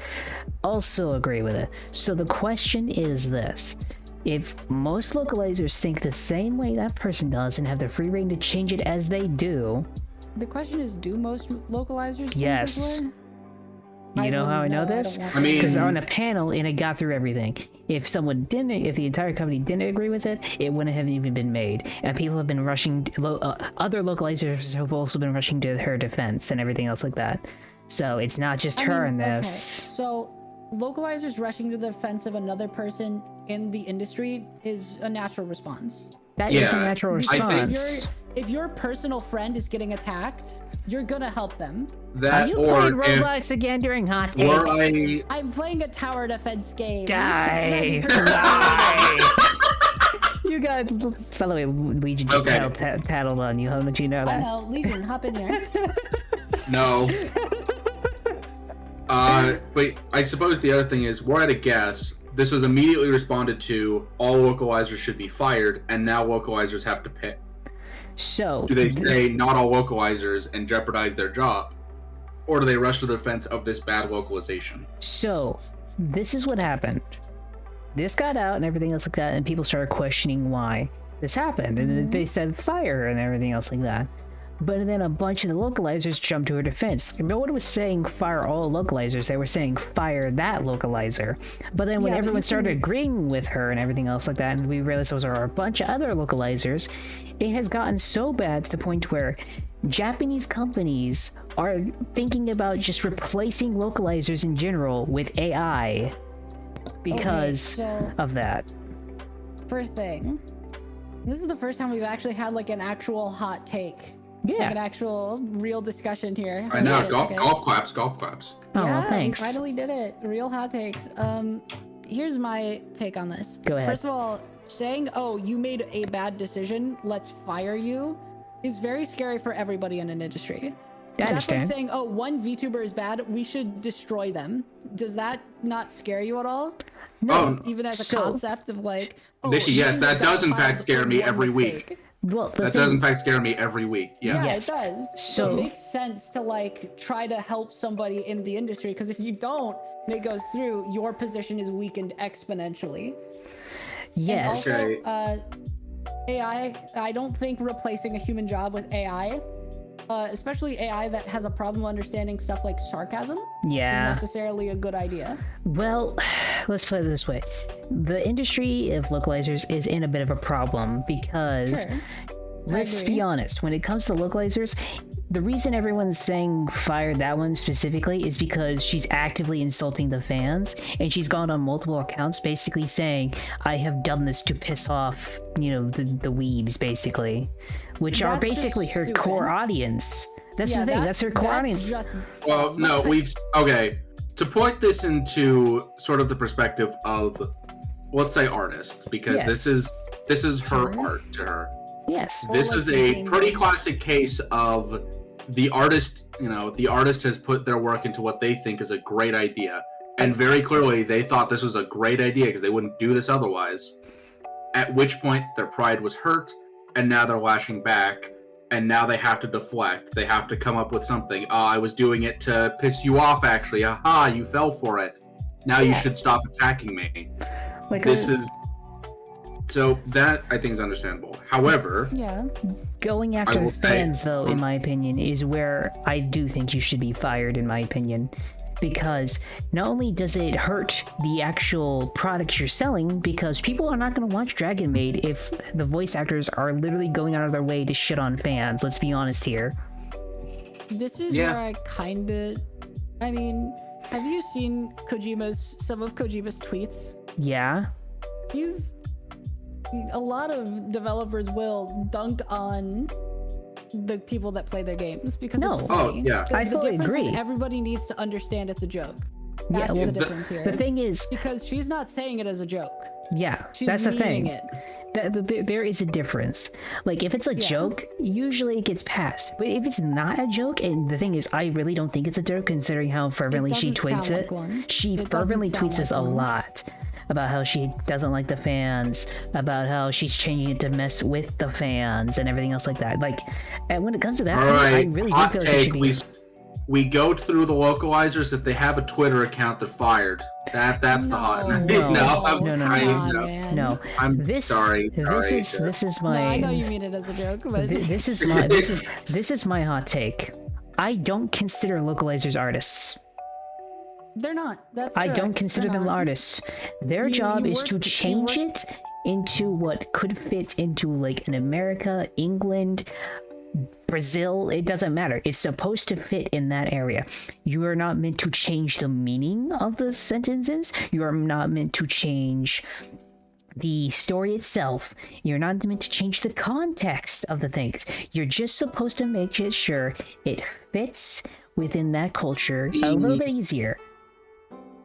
also agree with it. So the question is this: if most localizers think the same way that person does and have the free reign to change it as they do, The question is, do most localizers think Yes. this way? you know how I wouldn't know I this? don't want I mean- Because they're on a panel and it got through everything. If someone didn't, if the entire company didn't agree with it, it wouldn't have even been made. And people have been rushing, other localizers have also been rushing to her defense and everything else like that. So it's not just her in this. Okay, so localizers rushing to the defense of another person in the industry is a natural response. That is a Yeah, natural I think- response. If your personal friend is getting attacked, you're gonna help them. Are That you or playing if Roblox again during hot or takes? I'm playing a tower defense game. Die! 90% Die! You got. By the way, Legion just Okay. tattled on you. How much you know I that? know, Legion, hop in here. no. But I suppose the other thing is we're at a guess. This was immediately responded to. All localizers should be fired, and now localizers have to pay. So Do they say not all localizers and jeopardize their job, or do they rush to the defense of this bad localization? So this is what happened. This got out and everything else like that, and people started questioning why. this happened, and they said fire and everything else like that. But then a bunch of the localizers jumped to her defense. No one was saying fire all localizers, they were saying fire that localizer. But then when everyone started agreeing with her and everything else like that, and we realized those are a bunch of other localizers, it has gotten so bad to the point where Japanese companies are thinking about just replacing localizers in general with AI because of that. First thing, this is the first time we've actually had like an actual hot take. Yeah. Like an actual real discussion here. I know, golf claps. Oh, yeah, well, thanks. We finally did it. Real hot takes. Here's my take on this. Go ahead. First of all, saying, oh, you made a bad decision, let's fire you, is very scary for everybody in an industry. I understand. That's like saying, oh, one VTuber is bad, we should destroy them. Does that not scare you at all? No. Even as a concept of like, oh, Nikki, yes, that does in fact scare me every week. Well, that does in fact scare me every week. Yeah, Yes. it does. So it makes sense to like try to help somebody in the industry, because if you don't and it goes through, your position is weakened exponentially. Yes. And also, AI, I don't think replacing a human job with AI, especially AI that has a problem understanding stuff like sarcasm, is necessarily a good idea. Well, let's put it this way. The industry of localizers is in a bit of a problem because, let's be honest, when it comes to localizers, the reason everyone's saying fire that one specifically is because she's actively insulting the fans, and she's gone on multiple accounts basically saying, I have done this to piss off, you know, the weebs, basically, which are basically her core audience. That's the thing, that's her core audience. Well, no, okay, to put this into sort of the perspective of, let's say, artists, because this is her art to her. Yes. This is a pretty classic case of the artist, you know, the artist has put their work into what they think is a great idea. And very clearly they thought this was a great idea because they wouldn't do this otherwise. At which point their pride was hurt, and now they're lashing back, and now they have to deflect. They have to come up with something. Oh, I was doing it to piss you off, actually. Aha, you fell for it. Now you should stop attacking me. Like So that, I think, is understandable. However, going after the fans, though, in my opinion, is where I do think you should be fired, in my opinion. Because not only does it hurt the actual products you're selling, because people are not going to watch Dragon Maid if the voice actors are literally going out of their way to shit on fans. Let's be honest here. This is where I kind of... I mean, have you seen some of Kojima's tweets? Yeah. A lot of developers will dunk on the people that play their games because it's funny. I fully agree. Is everybody needs to understand it's a joke. That's the difference here. The thing is, because she's not saying it as a joke. Yeah, she's that's the thing. It. There is a difference. Like, if it's a joke, usually it gets passed. But if it's not a joke, and the thing is, I really don't think it's a joke considering how fervently she tweets it. She fervently tweets this a lot. About how she doesn't like the fans, about how she's changing it to mess with the fans and everything else like that. Like, and when it comes to that, I really do feel like it should be... We go through the localizers. If they have a Twitter account, they're fired. That's the hot. No, I'm sorry. This is my. No, I know you mean it as a joke, but this is my hot take. I don't consider localizers artists. They're not. That's I correct. don't consider them artists. Their job is to change it into what could fit into like an America, England, Brazil. It doesn't matter. It's supposed to fit in that area. You are not meant to change the meaning of the sentences. You are not meant to change the story itself. You're not meant to change the context of the things. You're just supposed to make sure it fits within that culture a little bit easier.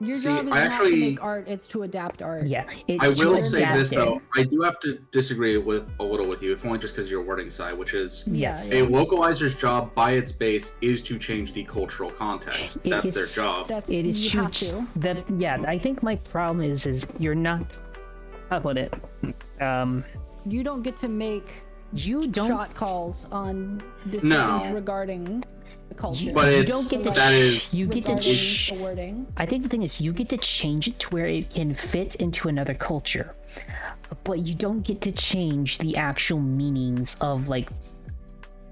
Your job is not to make art, it's to adapt art. Yeah, I will say this though, I do have to disagree a little with you, if only just because you're wording side, which is a localizer's job by its base is to change the cultural context. That's their job. It is have to. I think my problem is you're not. How about it? You don't get to make shot calls on decisions regarding the culture. But you don't get to. You get to. The wording. I think the thing is, you get to change it to where it can fit into another culture. but you don't get to change the actual meanings of like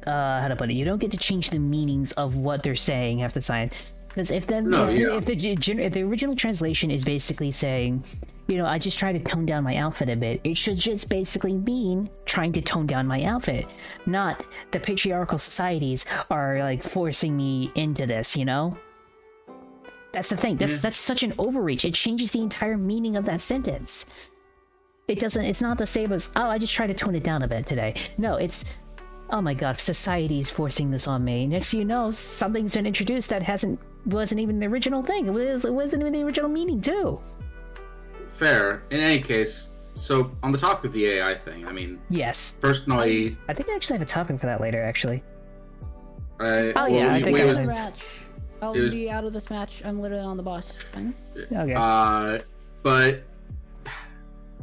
how to put it. You don't get to change the meanings of what they're saying half the time. Because if the original translation is basically saying, you know, I just try to tone down my outfit a bit, it should just basically mean trying to tone down my outfit, not the patriarchal societies are like forcing me into this, you know? That's the thing. That's such an overreach. It changes the entire meaning of that sentence. It's not the same as, oh, I just try to tone it down a bit today. No, it's, oh my god, society is forcing this on me. Next thing you know, something's been introduced that wasn't even the original thing. It wasn't even the original meaning too. Fair. In any case, so on the topic of the AI thing, I mean, yes. Personally, I think I actually have a topic for that later. Actually. I'll be out of this match. I'm literally on the boss. Fine. Okay. But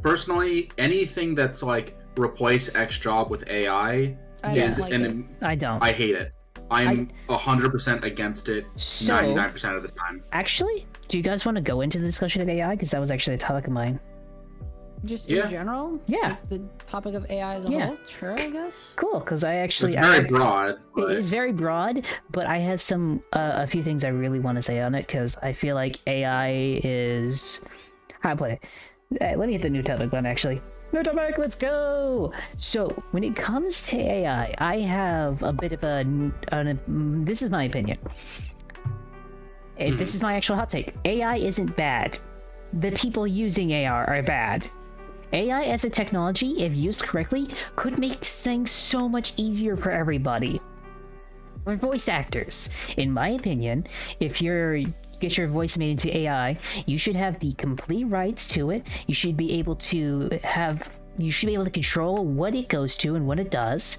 personally, anything that's like replace X job with AI I don't. I hate it. I'm 100% against it 99% of the time. Actually, do you guys want to go into the discussion of AI? Because that was actually a topic of mine. Just in general? Yeah. Like the topic of AI as a whole? Sure, I guess. Cool, because it's very broad. It is very broad, but I have a few things I really want to say on it, because I feel like AI is... How do I put it? Let me hit the new topic button, actually. New topic, let's go! So, when it comes to AI, I have a bit of this is my opinion. This is my actual hot take. AI isn't bad. The people using AI are bad. AI as a technology, if used correctly, could make things so much easier for everybody. For voice actors, in my opinion, if you get your voice made into AI, you should have the complete rights to it. You should be able to control what it goes to and what it does.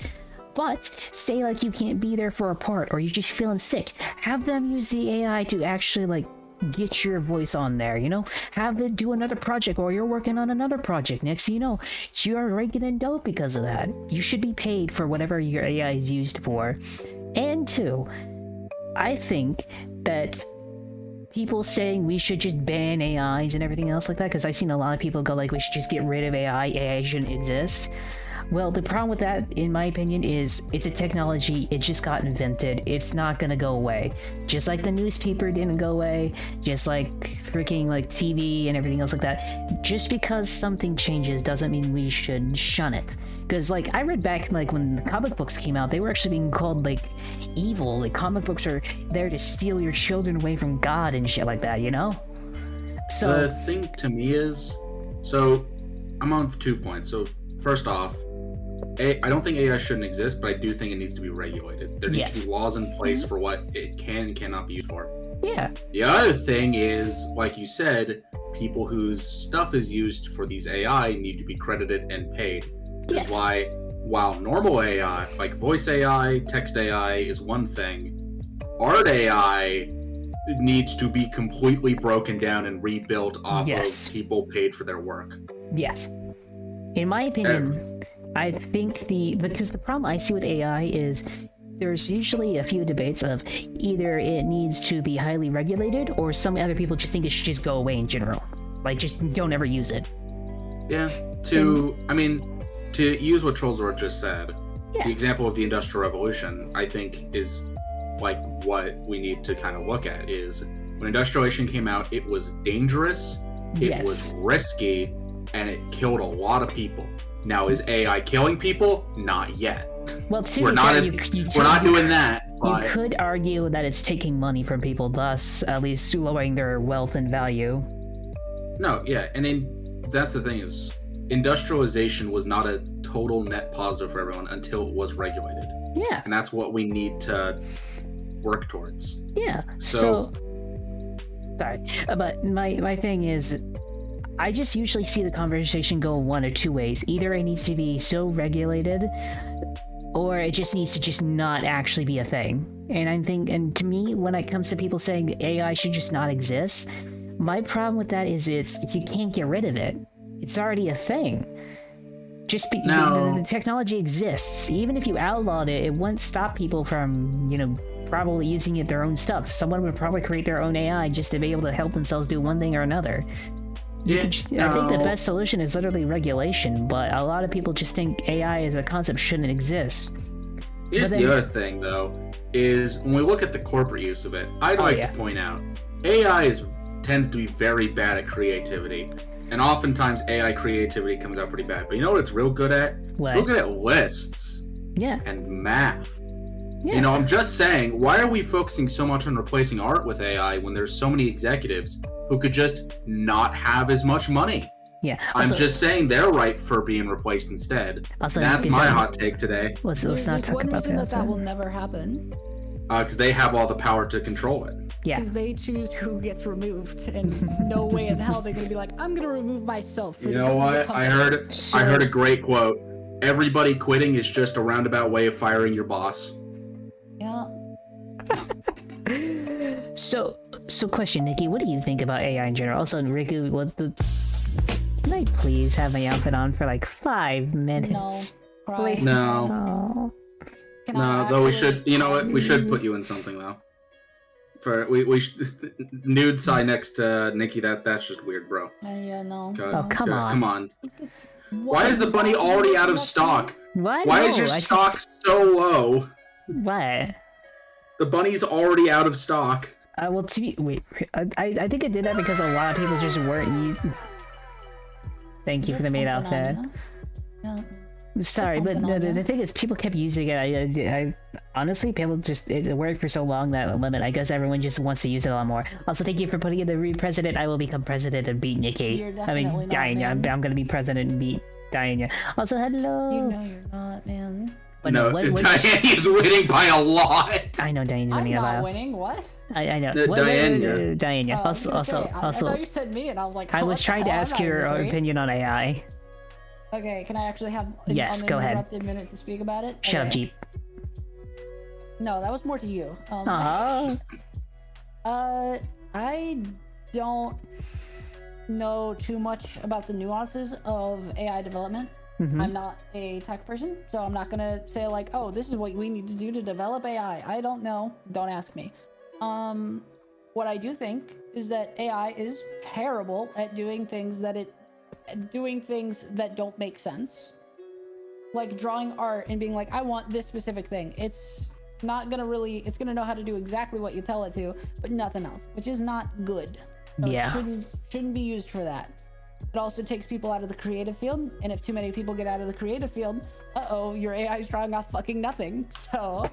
But say like you can't be there for a part, or you're just feeling sick, have them use the AI to actually like get your voice on there, you know? Have it do another project, or you're working on another project. Next thing you know, you're raking in dough because of that. You should be paid for whatever your AI is used for. And two, I think that people saying we should just ban AIs and everything else like that, because I've seen a lot of people go like we should just get rid of AI shouldn't exist. Well, the problem with that, in my opinion, is it's a technology, it just got invented, it's not gonna go away. Just like the newspaper didn't go away, just like freaking like TV and everything else like that. Just because something changes doesn't mean we should shun it. Because like I read back like when the comic books came out, they were actually being called like evil. Like comic books are there to steal your children away from God and shit like that, you know? So the thing to me is, so I'm on 2 points. So first off, I don't think AI shouldn't exist, but I do think it needs to be regulated. There needs to be laws in place for what it can and cannot be used for. Yeah. The other thing is, like you said, people whose stuff is used for these AI need to be credited and paid. That's why, while normal AI, like voice AI, text AI is one thing, art AI needs to be completely broken down and rebuilt off of people paid for their work. Yes. In my opinion, I think because the problem I see with AI is there's usually a few debates of either it needs to be highly regulated, or some other people just think it should just go away in general. Like, just don't ever use it. Yeah. To use what Trollzord just said, the example of the Industrial Revolution, I think, is like what we need to kind of look at is when industrialization came out, it was dangerous, it was risky, and it killed a lot of people. Now, is AI killing people? Not yet. Well, we're not doing that. But... You could argue that it's taking money from people, thus at least lowering their wealth and value. No, yeah, and then that's the thing is, industrialization was not a total net positive for everyone until it was regulated. Yeah. And that's what we need to work towards. Yeah. So sorry, but my thing is, I just usually see the conversation go one or two ways. Either it needs to be so regulated, or it just needs to just not actually be a thing. And to me, when it comes to people saying AI should just not exist, my problem with that is you can't get rid of it. It's already a thing. The technology exists. Even if you outlawed it, it wouldn't stop people from, probably using it their own stuff. Someone would probably create their own AI just to be able to help themselves do one thing or another. I think the best solution is literally regulation, but a lot of people just think AI as a concept shouldn't exist. Here's the other thing, though, is when we look at the corporate use of it, I'd like to point out, AI tends to be very bad at creativity. And oftentimes AI creativity comes out pretty bad. But you know what it's real good at? What? Real good at lists. Yeah. And math. Yeah. You know, I'm just saying, why are we focusing so much on replacing art with AI when there's so many executives who could just not have as much money? Yeah. Also, I'm just saying they're ripe for being replaced instead. Also, that's my hot take today. Let's not talk about that will never happen. Because they have all the power to control it. Yeah. Because they choose who gets removed, and no way in hell they're gonna be like, I'm gonna remove myself. You know what? I heard a great quote. Everybody quitting is just a roundabout way of firing your boss. Yeah. So question, Nikki, what do you think about AI in general? Also, Riku, can I please have my outfit on for like 5 minutes? No. Cry. No. No, though we should. You know what? We should put you in something though. For nude sigh next to Nikki. That's just weird, bro. Yeah, no. Oh, come on. Come on. Why is the bunny already out of stock? What? Why is your stock so low? What? The bunny's already out of stock. Well, wait. I think it did that because a lot of people just weren't using. Thank you for the maid outfit. Yeah. Sorry, but the thing is, people kept using it. I honestly, people it worked for so long that limit. I guess everyone just wants to use it a lot more. Also, thank you for putting in the president. I will become president and beat Nikki. Diana. I'm gonna be president and beat Diana. Also, hello. You know you're not, man. But no, Diana's winning by a lot. I know Diana's winning a lot. I'm not winning. What? I know. Diana. Also. I thought you said me, and I was like, I was trying to ask your opinion on AI. Okay, can I actually have an go ahead. Minute to speak about it? Shut up, Jeep. No, that was more to you. I don't know too much about the nuances of AI development. I'm not a tech person, so I'm not gonna say like, oh, this is what we need to do to develop AI. I don't know. Don't ask me. What I do think is that AI is terrible at doing things that don't make sense, like drawing art and being like, I want this specific thing. It's gonna know how to do exactly what you tell it to, but nothing else, which is not good. So yeah, it shouldn't be used for that. It also takes people out of the creative field, and if too many people get out of the creative field, your AI is drawing off fucking nothing. So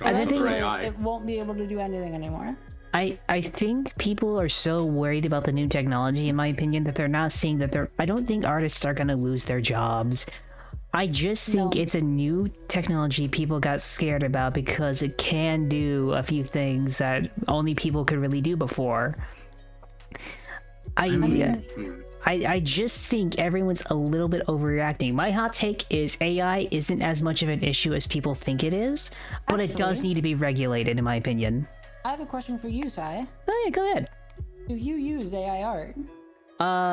I think it won't be able to do anything anymore. I think people are so worried about the new technology, in my opinion, that they're not seeing that I don't think artists are gonna lose their jobs. I just think it's a new technology people got scared about because it can do a few things that only people could really do before. I just think everyone's a little bit overreacting. My hot take is AI isn't as much of an issue as people think it is, but it does need to be regulated, in my opinion. I have a question for you, Sai. Oh yeah, go ahead. Do you use AI art?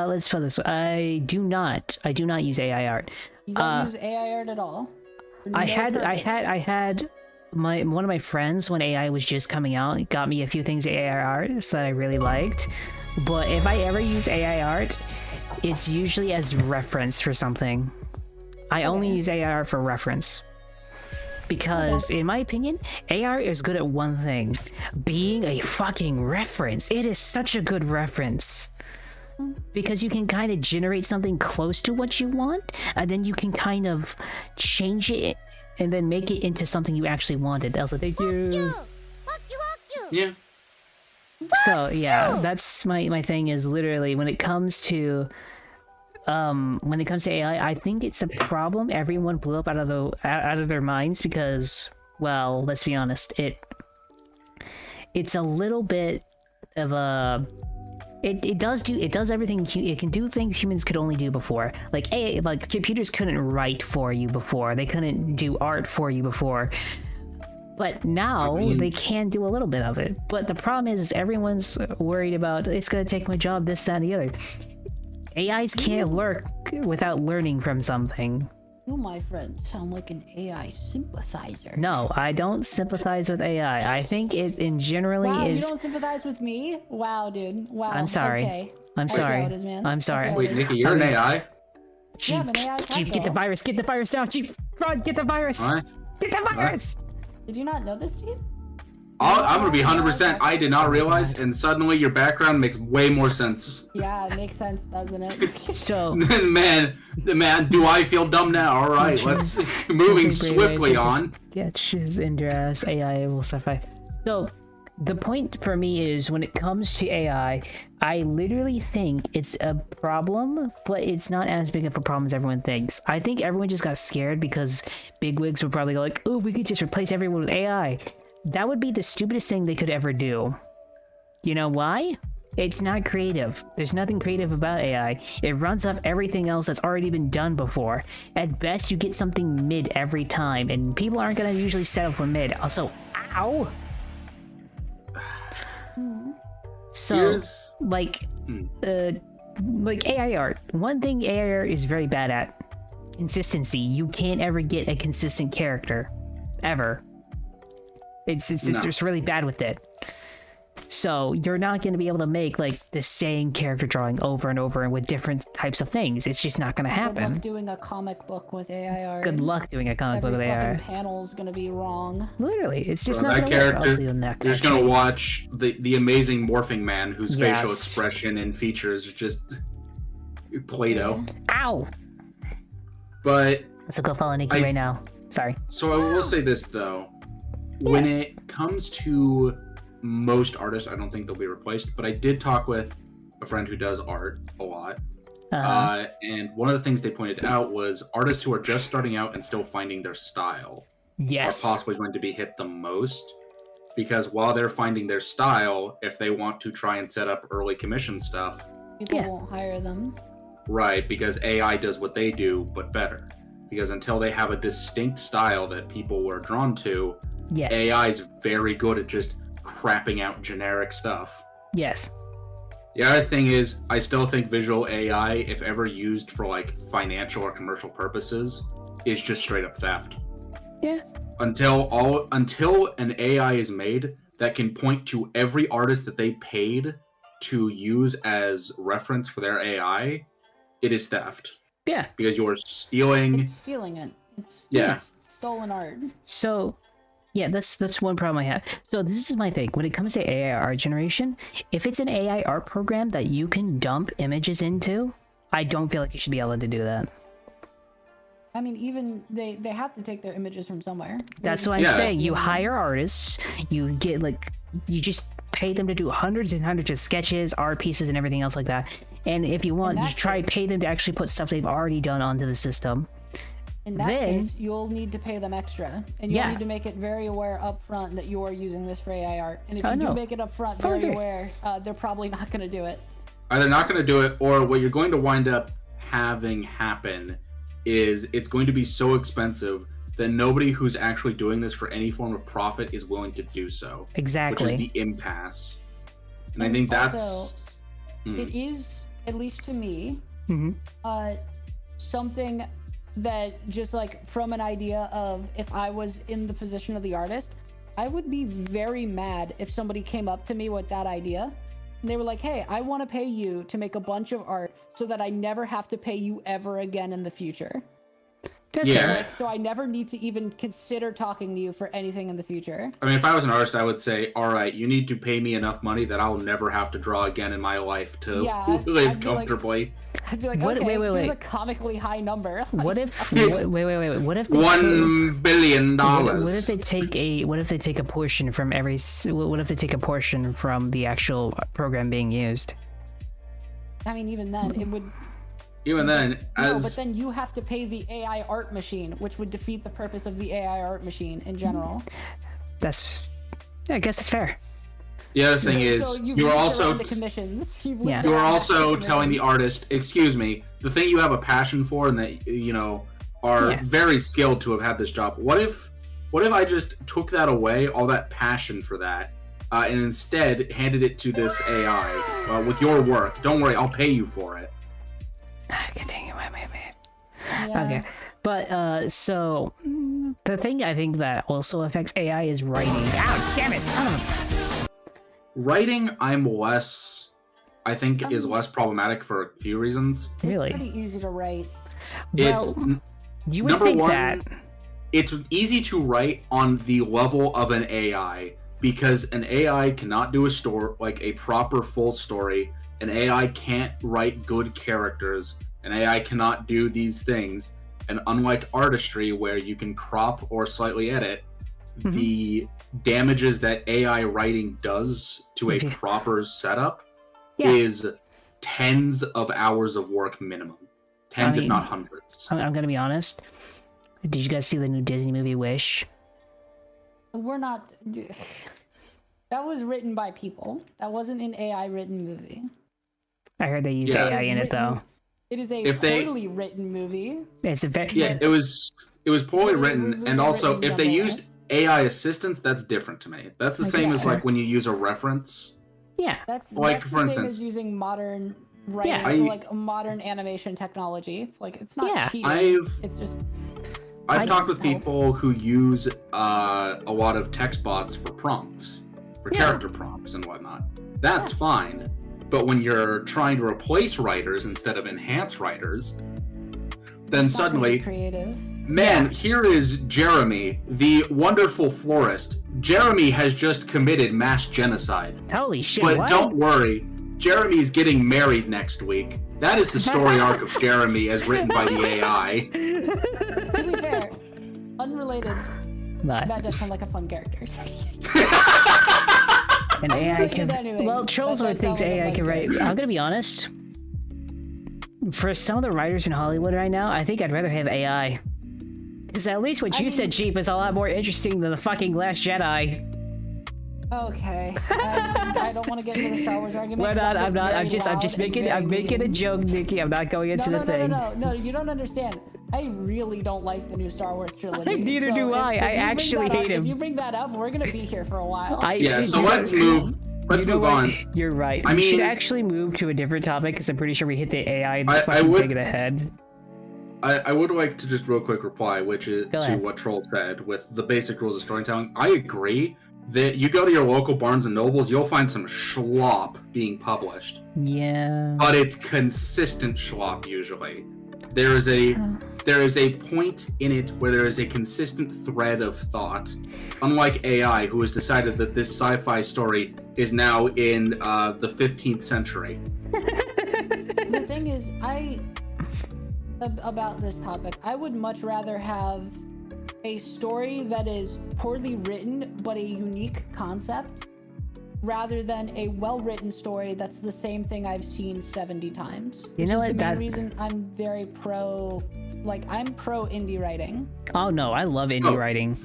Let's put this. I do not use AI art. You don't use AI art at all? I had one of my friends when AI was just coming out got me a few things AI art that I really liked. But if I ever use AI art, it's usually as reference for something. I only use AI art for reference. Because, in my opinion, AI is good at one thing. Being a fucking reference. It is such a good reference. Because you can kind of generate something close to what you want, and then you can kind of change it, and then make it into something you actually wanted. Elsa, thank you. Yeah. So, yeah, that's my thing is literally when it comes to AI, I think it's a problem everyone blew up out of their minds because, well, let's be honest, it's a little bit of a it does everything. It can do things humans could only do before. Like computers couldn't write for you before. They couldn't do art for you before. But now they can do a little bit of it. But the problem is everyone's worried about it's gonna take my job, this, that, and the other. AIs can't work without learning from something. You, my friend, sound like an AI sympathizer. No, I don't sympathize with AI. I think it in generally wow, is. You don't sympathize with me? Wow, dude. Wow. I'm sorry. Okay. I'm That's how sorry. it is, man. I'm sorry. That's how Wait, it is. Nikki, you're an AI? Chief, I'm an AI Chief, get the capsule. virus. Get the virus down, Chief. Run, get the virus. Alright. Get the virus. Did you not know this, Chief? I'm gonna be 100%. I did not realize, and suddenly your background makes way more sense. Yeah, it makes sense, doesn't it? So, man, do I feel dumb now? All right, let's moving swiftly on. Yeah, she's in your ass. AI will suffice. So, the point for me is when it comes to AI, I literally think it's a problem, but it's not as big of a problem as everyone thinks. I think everyone just got scared because bigwigs were probably like, oh, we could just replace everyone with AI. That would be the stupidest thing they could ever do. You know why? It's not creative. There's nothing creative about AI. It runs off everything else that's already been done before. At best, you get something mid every time, and people aren't gonna usually settle for mid. Also, ow! So, like AI art. One thing AI art is very bad at: consistency. You can't ever get a consistent character, ever. It's really bad with it. So you're not going to be able to make like the same character drawing over and over and with different types of things. It's just not going to happen. Good luck doing a comic book with AI art. Good luck doing a comic book with AI art. Every fucking panel's gonna be wrong. Literally, it's just Bro, not that going to work. character, Also, you're just gonna watch the amazing morphing man whose facial Yes. expression and features is just Play-Doh. Ow! But Let's go follow Nikki right now. Sorry. so I will say this though, when it comes to most artists, I don't think they'll be replaced. But I did talk with a friend who does art a lot, and one of the things they pointed out was artists who are just starting out and still finding their style Yes. are possibly going to be hit the most, because while they're finding their style, if they want to try and set up early commission stuff, People won't hire them. right, because AI does what they do but better. Because until they have a distinct style that people were drawn to, Yes. AI is very good at just crapping out generic stuff. Yes. The other thing is, I still think visual AI, if ever used for like financial or commercial purposes, is just straight up theft. Yeah. Until an AI is made that can point to every artist that they paid to use as reference for their AI, it is theft. Yeah. Because you're stealing. It's stealing it. It's stolen art. So, yeah, that's one problem I have. So this is my thing. When it comes to AI art generation, if it's an AI art program that you can dump images into, I don't feel like you should be able to do that. I mean, even they have to take their images from somewhere. That's what I'm saying. You hire artists, you get you just pay them to do hundreds and hundreds of sketches, art pieces, and everything else like that. And if you want, you try pay them to actually put stuff they've already done onto the system. In that case, you'll need to pay them extra, and you'll need to make it very aware up front that you are using this for AI art. And if you do make it up front very aware, they're probably not going to do it. Either not going to do it, or what you're going to wind up having happen is it's going to be so expensive that nobody who's actually doing this for any form of profit is willing to do so. Exactly. Which is the impasse. And I think that's... It is, at least to me, something that just like from an idea of if I was in the position of the artist, I would be very mad if somebody came up to me with that idea and they were like, hey, I want to pay you to make a bunch of art so that I never have to pay you ever again in the future. So I never need to even consider talking to you for anything in the future. I mean, if I was an artist, I would say, all right, you need to pay me enough money that I'll never have to draw again in my life to live comfortably. I'd be like, here's a comically high number. What if wait. What if $1 billion? What if they take a portion from what if they take a portion from the actual program being used? I mean, even then, it would. Even then, but then you have to pay the AI art machine, which would defeat the purpose of the AI art machine in general. I guess it's fair. The other thing is, you are also telling the artist, excuse me, the thing you have a passion for and that are very skilled to have had this job. What if I just took that away, all that passion for that, and instead handed it to this AI with your work? Don't worry, I'll pay you for it. Continue. Okay, but so the thing I think that also affects AI is writing. Ah, damn it, son of a... Writing, I I think is less problematic for a few reasons. Really? It's pretty easy to write. Well, you would think that. It's easy to write on the level of an AI because an AI cannot do a story, like a proper full story. An AI can't write good characters. An AI cannot do these things. And unlike artistry, where you can crop or slightly edit, the damages that AI writing does to a proper setup is tens of hours of work minimum. Tens, if not hundreds. I'm going to be honest. Did you guys see the new Disney movie Wish? We're not... That was written by people. That wasn't an AI written movie. I heard they used AI in it, though. It is a poorly written movie. It's a very... Yeah, it was poorly written, and also, if they used AI assistance, that's different to me. That's the same as, like, when you use a reference. Yeah. That's like, the for same instance... as using modern writing, like modern animation technology. It's like, it's not cheating. It's just... I've talked with people who use a lot of text bots for prompts, for character prompts and whatnot. That's fine. But when you're trying to replace writers instead of enhance writers, then suddenly, man, here is Jeremy, the wonderful florist. Jeremy has just committed mass genocide. Holy shit, But don't worry, Jeremy's getting married next week. That is the story arc of Jeremy as written by the AI. To be fair, unrelated, that does sound like a fun character. An AI can... Anyway. Well, Trollsworth thinks AI can write... I'm gonna be honest. For some of the writers in Hollywood right now, I think I'd rather have AI. Because at least what you said, Jeep, is a lot more interesting than the fucking Last Jedi. Okay. I don't want to get into the Star Wars argument. We're not, I'm not, I'm just making a joke, Nikki. I'm not going into the thing. No, you don't understand. I really don't like the new Star Wars trilogy. Neither do I. I actually hate him. If you bring that up, we're gonna be here for a while. So let's move. Let's move on. You're right. We should actually move to a different topic because I'm pretty sure we hit the AI thing ahead. I would like to just real quick reply, which is to what Troll said with the basic rules of storytelling. I agree that you go to your local Barnes and Nobles, you'll find some schlop being published. Yeah. But it's consistent schlop usually. There is a point in it where there is a consistent thread of thought. Unlike AI, who has decided that this sci-fi story is now in the 15th century. The thing is, about this topic, I would much rather have a story that is poorly written but a unique concept rather than a well-written story that's the same thing I've seen 70 times. You know what? That's the main reason I'm very I'm pro indie writing. Oh no, I love indie writing.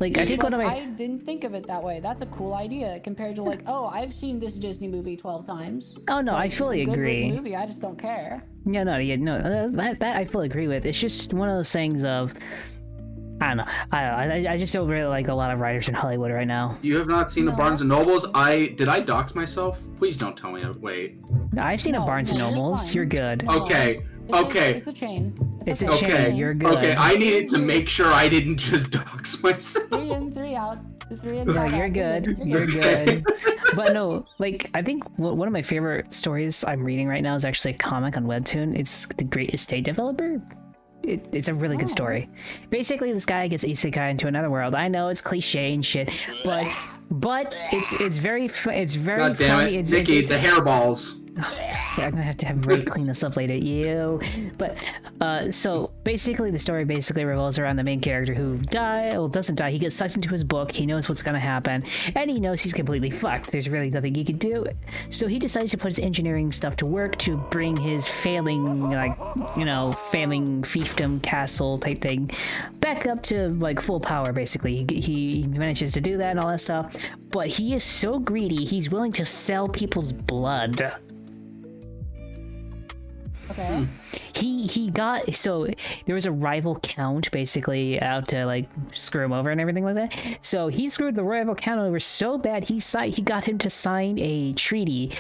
Like, I think I didn't think of it that way. That's a cool idea compared to like, oh, I've seen this Disney movie 12 times. Oh no, I fully agree. It's a good movie, I just don't care. No, that I fully agree with. It's just one of those things of, I don't know. I just don't really like a lot of writers in Hollywood right now. You have not seen the Barnes and Nobles? Did I dox myself? Please don't tell me. Wait. I've seen a Barnes and Nobles. You're good. Okay. It's a chain. It's a chain. You're good. Okay, I needed to make sure I didn't just dox myself. 3 in, 3 out. 3 in, no, you're good. You're good. But no, like, I think one of my favorite stories I'm reading right now is actually a comic on Webtoon. It's The Great Estate Developer. It's a really good story. Basically, this guy gets isekai into another world. I know it's cliche and shit, but it's very funny. God damn it, Nikki, it's the hairballs. Yeah, I'm gonna have to have Ray clean this up later. But so basically the story revolves around the main character who doesn't die. He gets sucked into his book. He knows what's gonna happen, and he knows he's completely fucked. There's really nothing he can do. So he decides to put his engineering stuff to work to bring his failing fiefdom castle type thing back up to like full power. Basically, he manages to do that and all that stuff. But he is so greedy, he's willing to sell people's blood. Okay. So there was a rival count basically out to like screw him over and everything like that. So he screwed the rival count over so bad he got him to sign a treaty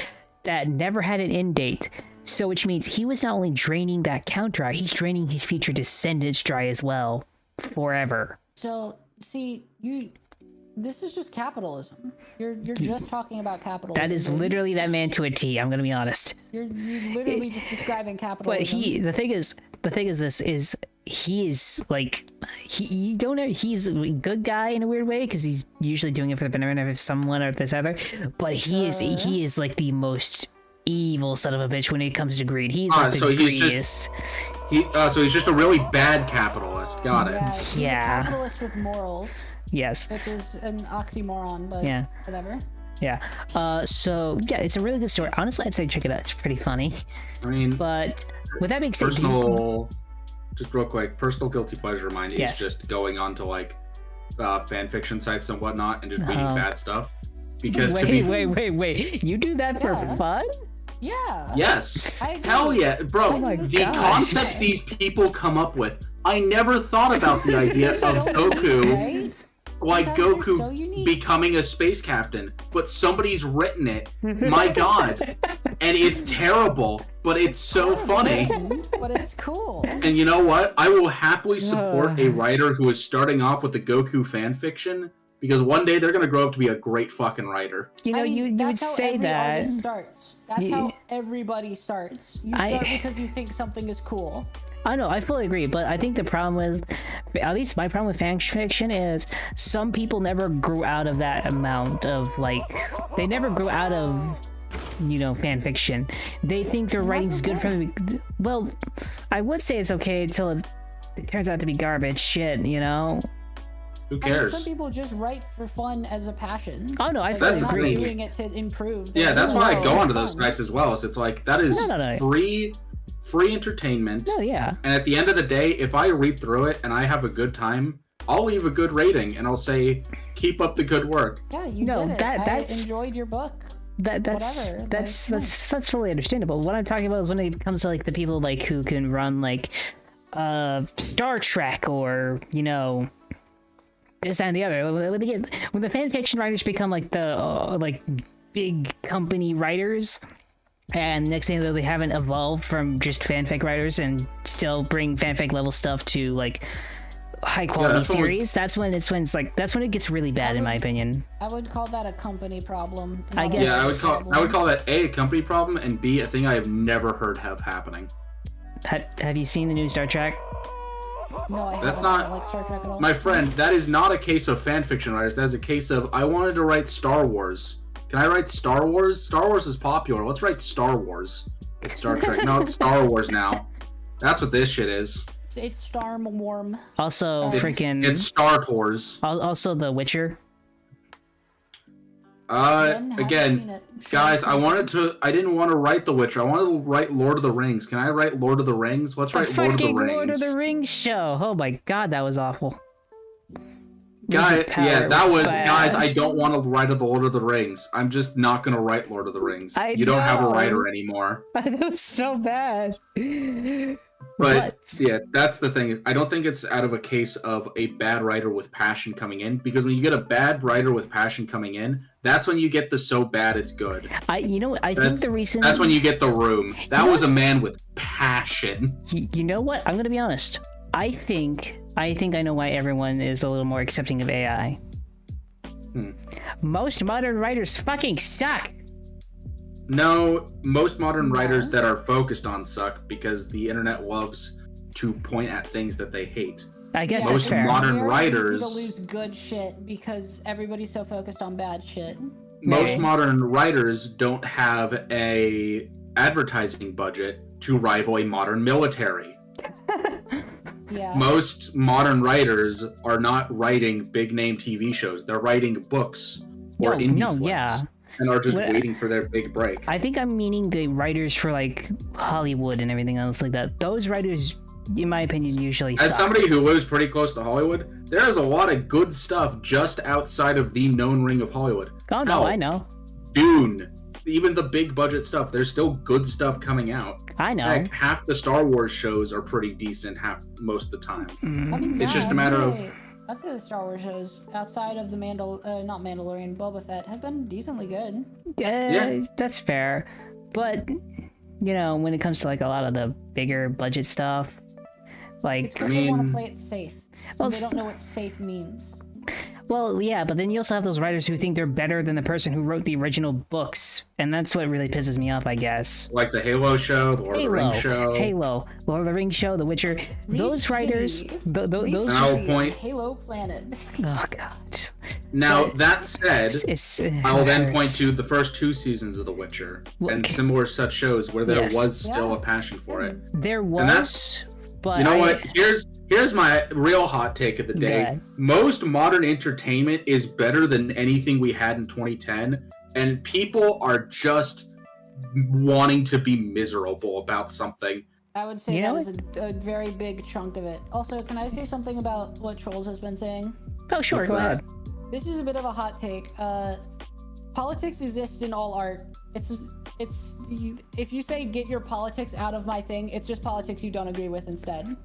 that never had an end date. So which means he was not only draining that count dry, he's draining his future descendants dry as well, forever. So see, This is just capitalism. You're just talking about capitalism. That is literally that man to a T. I'm gonna be honest. You're literally just describing capitalism. But the thing is, he is like he's a good guy in a weird way because he's usually doing it for the benefit of someone or this other. But he is like the most evil son of a bitch when it comes to greed. He's like the greediest. So he's just a really bad capitalist. Got it. Yeah. He's a capitalist with morals. Yes. Which is an oxymoron, but whatever. Yeah. So yeah, it's a really good story. Honestly, I'd say check it out. It's pretty funny. I mean, but with that being said, just real quick, personal guilty pleasure of mine is just going on to like fan fiction sites and whatnot and just reading bad stuff. Because wait, you do that for fun? Yeah. Yes. Hell yeah, bro. The concept these people come up with, I never thought about the idea of Goku. Like Goku so becoming a space captain, but somebody's written it. My God, and it's terrible, but it's so funny. But it's cool. And you know what? I will happily support a writer who is starting off with the Goku fan fiction because one day they're gonna grow up to be a great fucking writer. You know, you would say that. Starts. That's how everybody starts. You start because you think something is cool. I know, I fully agree, but I think the problem with, at least my problem with fan fiction is some people never grew out of that amount of, like, they never grew out of, you know, fan fiction. They think their writing's good from, well, I would say it's okay until it turns out to be garbage shit, you know? Who cares? Some people just write for fun as a passion. Oh no, I fully agree. Doing it to improve. Yeah, that's why I go onto those sites as well. So it's like, that is free entertainment. Oh yeah. And at the end of the day, if I read through it and I have a good time, I'll leave a good rating and I'll say, keep up the good work. Yeah, you did it. I enjoyed your book. That's fully understandable. What I'm talking about is when it comes to like the people like who can run like Star Trek or, you know, this and the other. When the fan fiction writers become like the like big company writers, and next thing they haven't evolved from just fanfic writers and still bring fanfic level stuff to like high quality series. That's when it gets really bad, in my opinion. I would call that a company problem. I guess. Yeah, I would call that a company problem and B, a thing I have never heard have happening. Have you seen the new Star Trek? No, I That's haven't. not, I don't like Star Trek at all. my friend. That is not a case of fanfiction writers. That is a case of I wanted to write Star Wars. Can I write Star Wars? Star Wars is popular. Let's write Star Wars. It's Star Trek. No, it's Star Wars now. That's what this shit is. It's Star Warm. Also, it's Star Tours. Also, The Witcher. Again, guys, I didn't want to write The Witcher. I wanted to write Lord of the Rings. Can I write Lord of the Rings? Let's write Lord of the Rings. Lord of the Rings show. Oh my God, that was awful. Guys, I don't want to write the Lord of the Rings. I'm just not gonna write Lord of the Rings. You don't have a writer anymore. That was so bad. But yeah, that's the thing. I don't think it's out of a case of a bad writer with passion coming in, because when you get a bad writer with passion coming in, that's when you get the so bad it's good. I think the reason that's when you get The Room. That was a man with passion. You know what? I'm gonna be honest. I think I know why everyone is a little more accepting of AI. Most modern writers fucking suck. No, most modern writers that are focused on suck because the internet loves to point at things that they hate. I guess most modern writers to lose good shit because everybody's so focused on bad shit. Most modern writers don't have a advertising budget to rival a modern military. Yeah. Most modern writers are not writing big name TV shows. They're writing books or indie flicks. And are just waiting for their big break. I think I'm meaning the writers for like Hollywood and everything else like that. Those writers, in my opinion, usually suck. As somebody who lives pretty close to Hollywood, there's a lot of good stuff just outside of the known ring of Hollywood. Oh no, I know. Dune. Even the big budget stuff, there's still good stuff coming out. I know. Like, half the Star Wars shows are pretty decent most of the time. I mean, it's just a matter of... I'd say the Star Wars shows outside of the not Mandalorian, Boba Fett have been decently good. Yeah, that's fair. But, you know, when it comes to like a lot of the bigger budget stuff, like... It's because they want to play it safe. So they don't know what safe means. Well, yeah, but then you also have those writers who think they're better than the person who wrote the original books, and that's what really pisses me off, I guess. Like the Halo show, the Lord of the Rings show. Halo, Lord of the Rings show, The Witcher. Those writers, those. Point. Halo Planet. Oh god. Now that said, I will then point to the first 2 seasons of The Witcher and similar such shows where there was still a passion for it. There was, but you know what? Here's my real hot take of the day. Most modern entertainment is better than anything we had in 2010, and people are just wanting to be miserable about something. I would say that is a very big chunk of it. Also, can I say something about what Trolls has been saying? Oh, sure, go ahead. This is a bit of a hot take. Politics exists in all art. If you say get your politics out of my thing, it's just politics you don't agree with instead.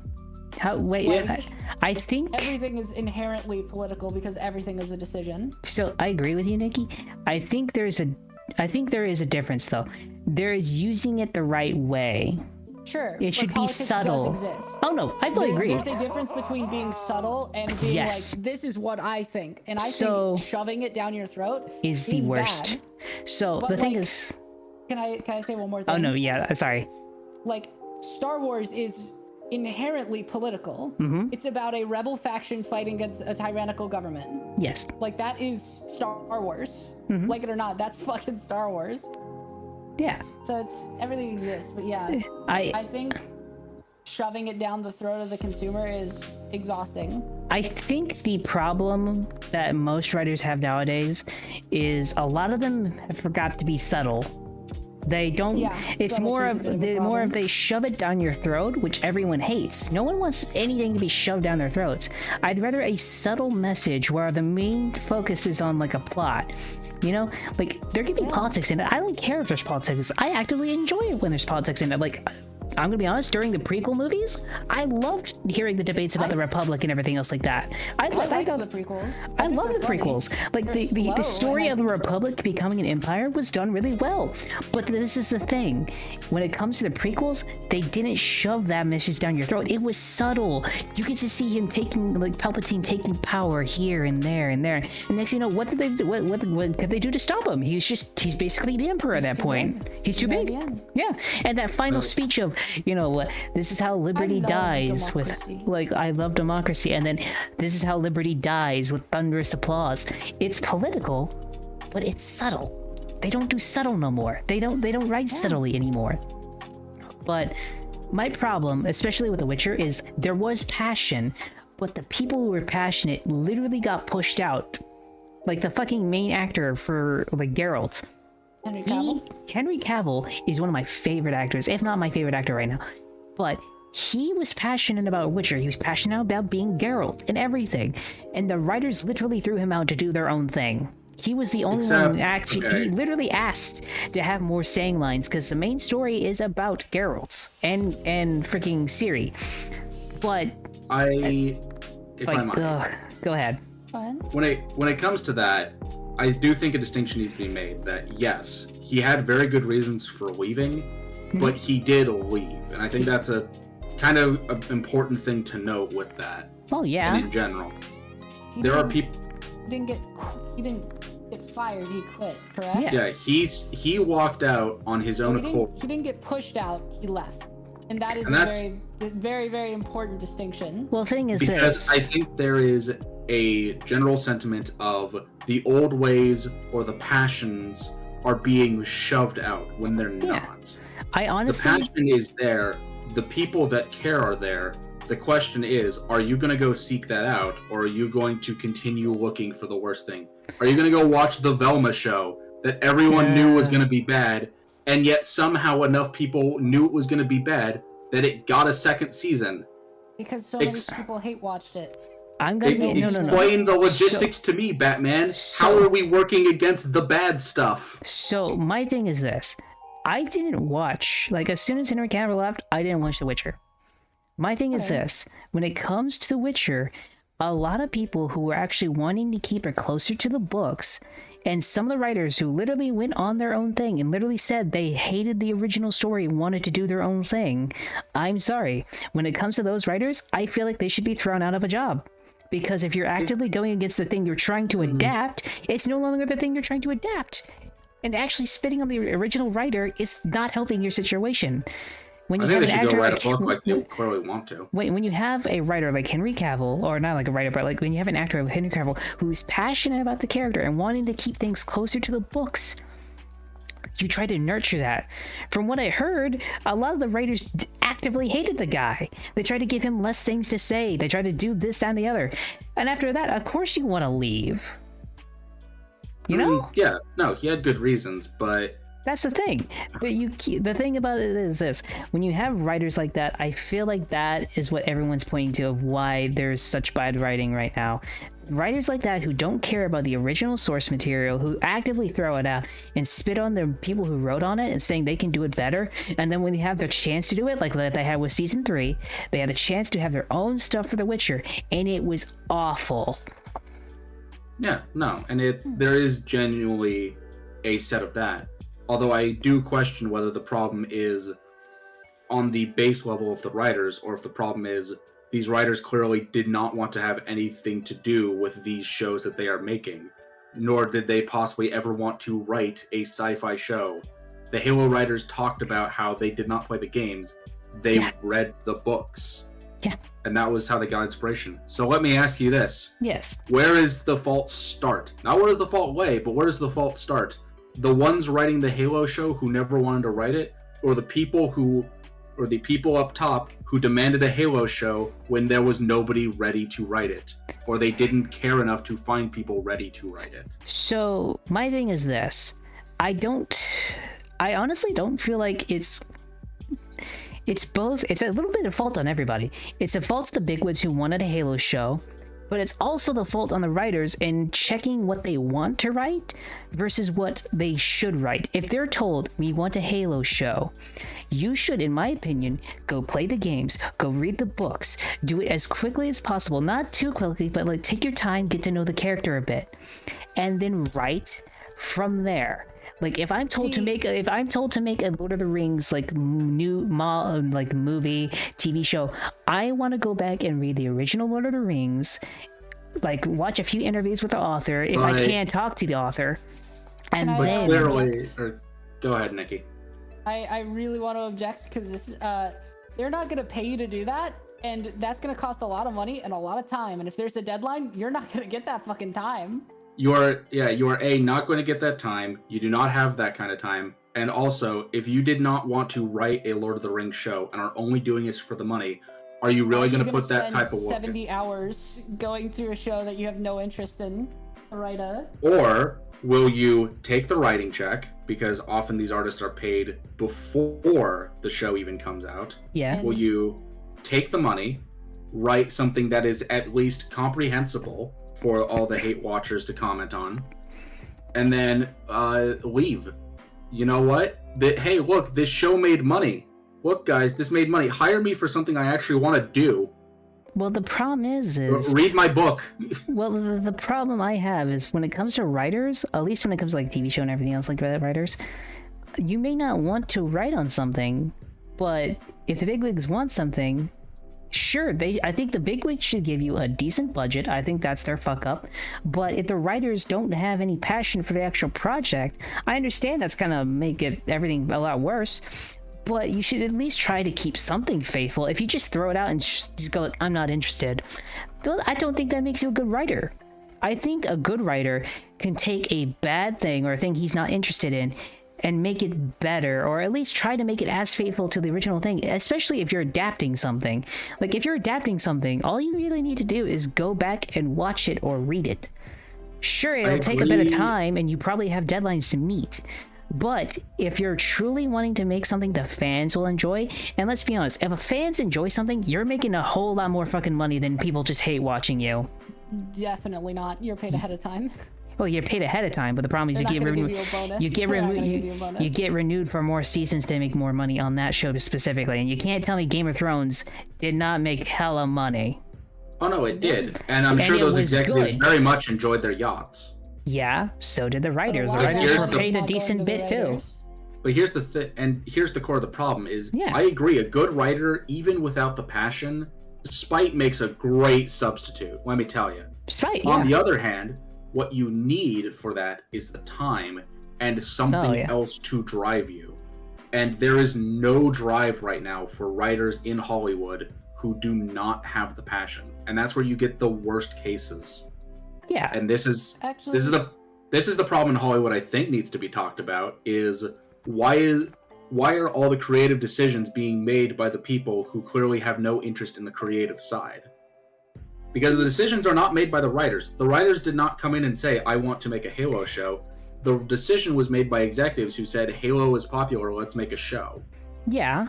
I think everything is inherently political because everything is a decision. So I agree with you, Nikki. I think there is a difference though. There is using it the right way. Sure. It should be subtle. Oh no, I fully agree. There's a difference between being subtle and being like, this is what I think. And I think shoving it down your throat is the worst. Bad. So the thing is, can I say one more thing? Oh no, yeah, sorry. Like Star Wars is inherently political. It's about a rebel faction fighting against a tyrannical government. Yes. Like that is Star Wars. Like it or not, that's fucking Star Wars. Yeah. So everything exists, but yeah, I think shoving it down the throat of the consumer is exhausting. I think the problem that most writers have nowadays is a lot of them have forgot to be subtle. They don't. Yeah, it's more of they shove it down your throat, which everyone hates. No one wants anything to be shoved down their throats. I'd rather a subtle message where the main focus is on like a plot. You know, like there could be politics in it. I don't care if there's politics. I actively enjoy it when there's politics in it. Like, I'm gonna be honest, during the prequel movies, I loved hearing the debates about the Republic and everything else like that. I love the prequels. I love the prequels. Like the story of the Republic becoming an empire was done really well. But this is the thing. When it comes to the prequels, they didn't shove that message down your throat. It was subtle. You get to see him taking, like Palpatine taking power here and there and there. And next thing you know, what did they do? What could they do to stop him? He's basically the emperor at that point. He's too big. Yeah. And that final speech of, you know, this is how liberty dies with, like, I love democracy, and then this is how liberty dies with thunderous applause. It's political, but it's subtle. They don't do subtle no more. They don't write subtly anymore. But my problem, especially with The Witcher, is there was passion, but the people who were passionate literally got pushed out. Like the fucking main actor for like Geralt. Henry Cavill is one of my favorite actors, if not my favorite actor right now. But he was passionate about Witcher. He was passionate about being Geralt and everything. And the writers literally threw him out to do their own thing. He was the only one actually. He literally asked to have more saying lines because the main story is about Geralt and freaking Ciri. But go ahead. When it comes to that, I do think a distinction needs to be made that yes, he had very good reasons for leaving, but he did leave, and I think that's a kind of an important thing to note with that. Well, yeah. And in general, there are people. He didn't get fired. He quit. Correct. Yeah. He walked out on his own accord. He didn't get pushed out. He left, and that is a very, very important distinction. Well, the thing is because I think there is a general sentiment of the old ways or the passions are being shoved out when they're not. I honestly, the passion is there. The people that care are there. The question is, are you going to go seek that out, or are you going to continue looking for the worst thing? Are you going to go watch the Velma show that everyone knew was going to be bad, and yet somehow enough people knew it was going to be bad that it got a second season? Because so many people hate watched it. I'm gonna explain the logistics to me, Batman. How are we working against the bad stuff? So my thing is this: I didn't watch, like, as soon as Henry Cavill left, I didn't watch The Witcher. My thing is this: when it comes to The Witcher, a lot of people who were actually wanting to keep it closer to the books, and some of the writers who literally went on their own thing and literally said they hated the original story and wanted to do their own thing. I'm sorry. When it comes to those writers, I feel like they should be thrown out of a job. Because if you're actively going against the thing you're trying to adapt, it's no longer the thing you're trying to adapt. And actually spitting on the original writer is not helping your situation. When you I think have they an should actor go write a book like they clearly want to. when you have a writer like Henry Cavill, or not like a writer, but like when you have an actor like Henry Cavill who's passionate about the character and wanting to keep things closer to the books, you try to nurture that. From what I heard, a lot of the writers actively hated the guy. They tried to give him less things to say. They tried to do this, that, and the other. And after that, of course you want to leave. You know? Yeah, no, he had good reasons, but That's the thing. The thing about it is this: when you have writers like that, I feel like that is what everyone's pointing to of why there's such bad writing right now. Writers like that who don't care about the original source material, who actively throw it out and spit on the people who wrote on it and saying they can do it better, and then when they have their chance to do it, like they had with season 3, they had a chance to have their own stuff for The Witcher, and it was awful. yeah, no, and there is genuinely a set of that. Although I do question whether the problem is on the base level of the writers, or if the problem is these writers clearly did not want to have anything to do with these shows that they are making, nor did they possibly ever want to write a sci-fi show. The Halo writers talked about how they did not play the games, they read the books. Yeah. And that was how they got inspiration. So let me ask you this. Yes. Where is the fault start? Not where does the fault lay, but where does the fault start? The ones writing the Halo show who never wanted to write it, or the people up top who demanded a Halo show when there was nobody ready to write it, or they didn't care enough to find people ready to write it? So my thing is this: I honestly don't feel like it's both. It's a little bit of fault on everybody. It's a fault to the bigwigs who wanted a Halo show, but it's also the fault on the writers in checking what they want to write versus what they should write. If they're told, we want a Halo show, you should, in my opinion, go play the games, go read the books, do it as quickly as possible, not too quickly, but like take your time, get to know the character a bit, and then write from there. Like if I'm told to make a Lord of the Rings like like movie, TV show, I want to go back and read the original Lord of the Rings, like watch a few interviews with the author if I can talk to the author, and then clearly, go ahead, Nikki. I really want to object because this they're not going to pay you to do that, and that's going to cost a lot of money and a lot of time. And if there's a deadline, you're not going to get that fucking time. You are not going to get that time. You do not have that kind of time. And also, if you did not want to write a Lord of the Rings show and are only doing this for the money, are you really going to put that type of work 70 hours going through a show that you have no interest in? Right? Or will you take the writing check, because often these artists are paid before the show even comes out? Yeah. Will you take the money, write something that is at least comprehensible for all the hate watchers to comment on, and then leave? You know what? Hey, look, this show made money. Look, guys, this made money. Hire me for something I actually want to do. Well, the problem is read my book. Well, the problem I have is when it comes to writers, at least when it comes to like TV show and everything else like that, writers, you may not want to write on something, but if the bigwigs want something, sure, I think the bigwigs should give you a decent budget. I think that's their fuck up. But if the writers don't have any passion for the actual project, I understand that's gonna make everything a lot worse. But you should at least try to keep something faithful. If you just throw it out and just go like, I'm not interested, I don't think that makes you a good writer. I think a good writer can take a bad thing or a thing he's not interested in and make it better, or at least try to make it as faithful to the original thing, especially if you're adapting something. Like if you're adapting something, all you really need to do is go back and watch it or read it. Sure, it'll take a bit of time and you probably have deadlines to meet. But if you're truly wanting to make something the fans will enjoy, and let's be honest, if fans enjoy something, you're making a whole lot more fucking money than people just hate watching you. Definitely not. You're paid ahead of time. Well, you're paid ahead of time, but the problem is you get renewed for more seasons to make more money on that show specifically, and you can't tell me Game of Thrones did not make hella money. Oh no, it did, and I'm sure those executives very much enjoyed their yachts. Yeah, so did the writers. The writers were paid a decent bit too. But here's the thing, and here's the core of the problem is, I agree, a good writer, even without the passion, spite makes a great substitute, let me tell you. Spite, On the other hand, what you need for that is the time and something else to drive you. And there is no drive right now for writers in Hollywood who do not have the passion. And that's where you get the worst cases. Yeah. And this is the problem in Hollywood I think needs to be talked about is why are all the creative decisions being made by the people who clearly have no interest in the creative side? Because the decisions are not made by the writers. The writers did not come in and say, I want to make a Halo show. The decision was made by executives who said, Halo is popular, let's make a show. Yeah.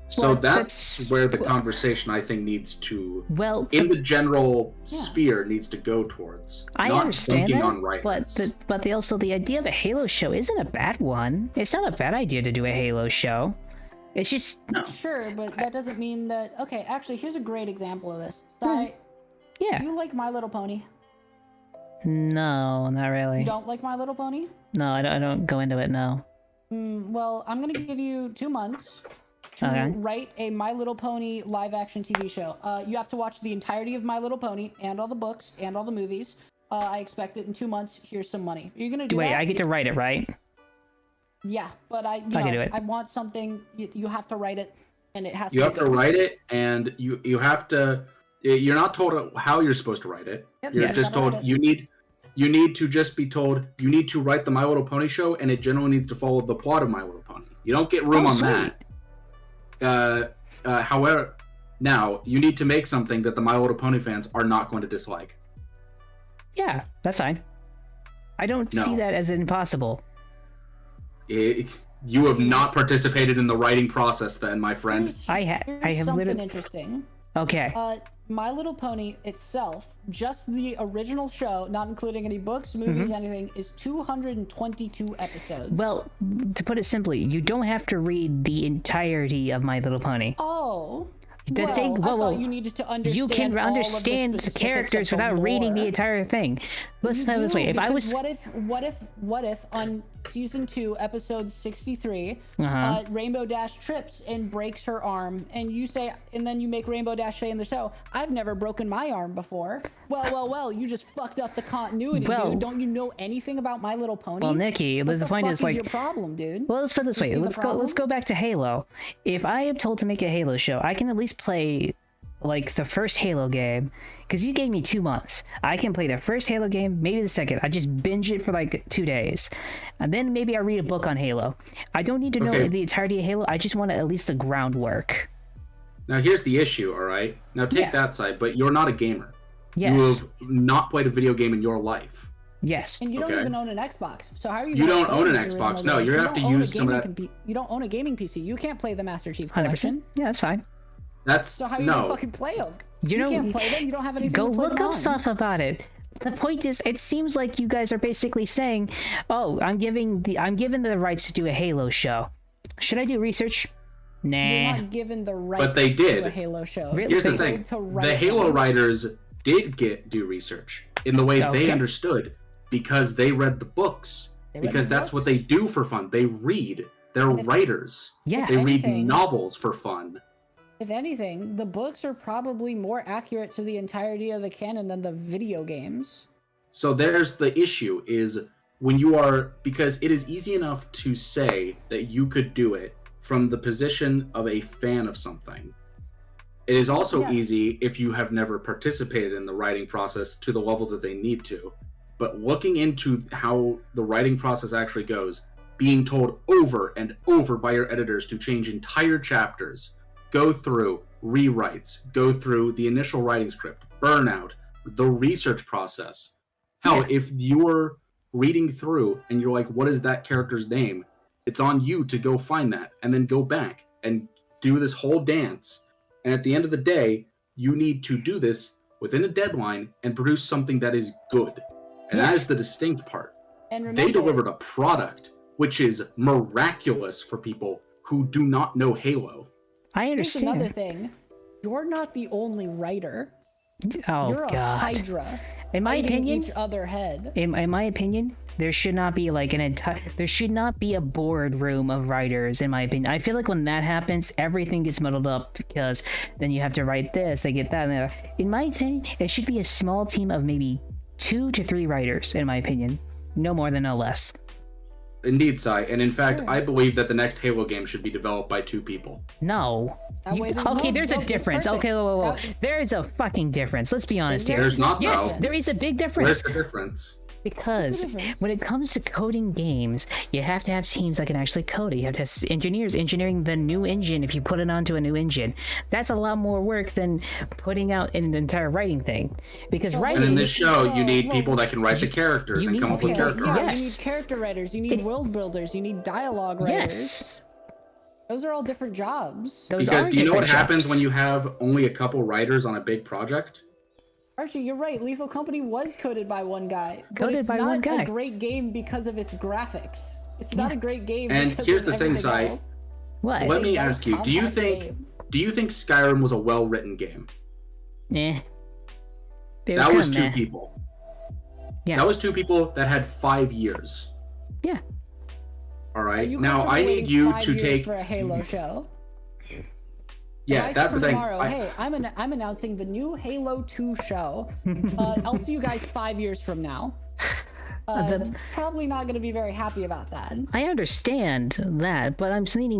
So well, that's where the conversation, I think, needs to, in the general sphere, needs to go towards. I not understand that, on writers. but the idea of a Halo show isn't a bad one. It's not a bad idea to do a Halo show. It's just... No. Sure, but that doesn't mean that... Okay, actually, here's a great example of this. Yeah. Do you like My Little Pony? No, not really. You don't like My Little Pony? No, I don't go into it, no. Well, I'm going to give you 2 months to write a My Little Pony live-action TV show. You have to watch the entirety of My Little Pony and all the books and all the movies. I expect it in 2 months. Here's some money. Are you going to do that? Wait, I get to write it, right? Yeah, but I can do it. I want something. You have to write it, and it has to. You have to write it, and you have to. You're not told how you're supposed to write it. Yep, you're just told you need to just be told you need to write the My Little Pony show, and it generally needs to follow the plot of My Little Pony. You don't get room on that. However, now you need to make something that the My Little Pony fans are not going to dislike. Yeah, that's fine. I don't see that as impossible. You have not participated in the writing process, then, my friend. I have something literally... interesting. Okay. My Little Pony itself, just the original show, not including any books, movies, anything, is 222 episodes. Well, to put it simply, you don't have to read the entirety of My Little Pony. Oh. I thought you needed to understand. You can understand the characters without reading the entire thing. Let's put it this way: if I was, what if on season 2, episode 63, Rainbow Dash trips and breaks her arm, and you say, and then you make Rainbow Dash say in the show, "I've never broken my arm before." Well, you just fucked up the continuity, dude. Don't you know anything about My Little Pony? Well, Nikki, the point is like, your problem, dude? Well, let's put it this way: let's go back to Halo. If I am told to make a Halo show, I can at least play like the first Halo game, because you gave me 2 months. I can play the first Halo game, maybe the second. I just binge it for like 2 days, and then maybe I read a book on Halo. I don't need to know the entirety of Halo. I just want at least the groundwork. Now here's the issue, all right? Now take that side, but you're not a gamer. Yes. You have not played a video game in your life. Yes. And you don't even own an Xbox. So how are you? You don't own an Xbox. No, you have to use some of that. You don't own a gaming PC. You can't play the Master Chief Collection. 100%. Yeah, that's fine. So how are you gonna fucking play them? You can't play them. You don't have anything. Go to play look them up on. stuff about it. The point is, it seems like you guys are basically saying, "Oh, I'm given the rights to do a Halo show. Should I do research?" Nah. You're not given the rights but they did. to a Halo show. Here's the thing: the Halo writers did do research in the way they understood, because they read the books. Because that's what they do for fun. They read. They're writers. Yeah. They read novels for fun. If anything, the books are probably more accurate to the entirety of the canon than the video games. So there's the issue is when you are, because it is easy enough to say that you could do it from the position of a fan of something. It is also easy if you have never participated in the writing process to the level that they need to. But looking into how the writing process actually goes, being told over and over by your editors to change entire chapters, go through rewrites, go through the initial writing script, burnout, the research process. Hell, if you're reading through and you're like, what is that character's name? It's on you to go find that and then go back and do this whole dance. And at the end of the day, you need to do this within a deadline and produce something that is good. And that is the distinct part. And remember, they delivered a product which is miraculous for people who do not know Halo. I understand. Here's another thing. You're not the only writer. Oh, You're a God. Hydra. in my opinion, each other head. In my opinion, there should not be like there should not be a boardroom of writers, in my opinion. I feel like when that happens, everything gets muddled up because then you have to write this, they get that, and that. In my opinion, it should be a small team of maybe 2 to 3 writers, in my opinion. No more than no less. Indeed, Sai. And in fact, I believe that the next Halo game should be developed by 2 people. No. Okay, there's a difference. Okay, whoa. There is a fucking difference. Let's be honest here. There's not, though. Yes, there is a big difference. Where's the difference? Because when it comes to coding games, you have to have teams that can actually code it. You have to have engineers engineering the new engine if you put it onto a new engine. That's a lot more work than putting out an entire writing thing. Because writing... And in this show, you need people that can write the characters and come up with character arcs. You need character writers, you need world builders, you need dialogue writers. Yes. Those are all different jobs. Because do you know what happens when you have only a couple writers on a big project? Archie, you're right. Lethal Company was coded by one guy. Coded by one guy. It's not a great game because of its graphics. It's not a great game. And because here's of the thing, Sai. else. What? Let me ask you: Do you think Skyrim was a well-written game? That was 2 people. Yeah. That was 2 people that had 5 years. Yeah. All right. Now I need you to take for a Halo show. Yeah, that's the thing. Hey, I'm announcing the new Halo 2 show. I'll see you guys 5 years from now. Probably not going to be very happy about that. I understand that, but I'm saying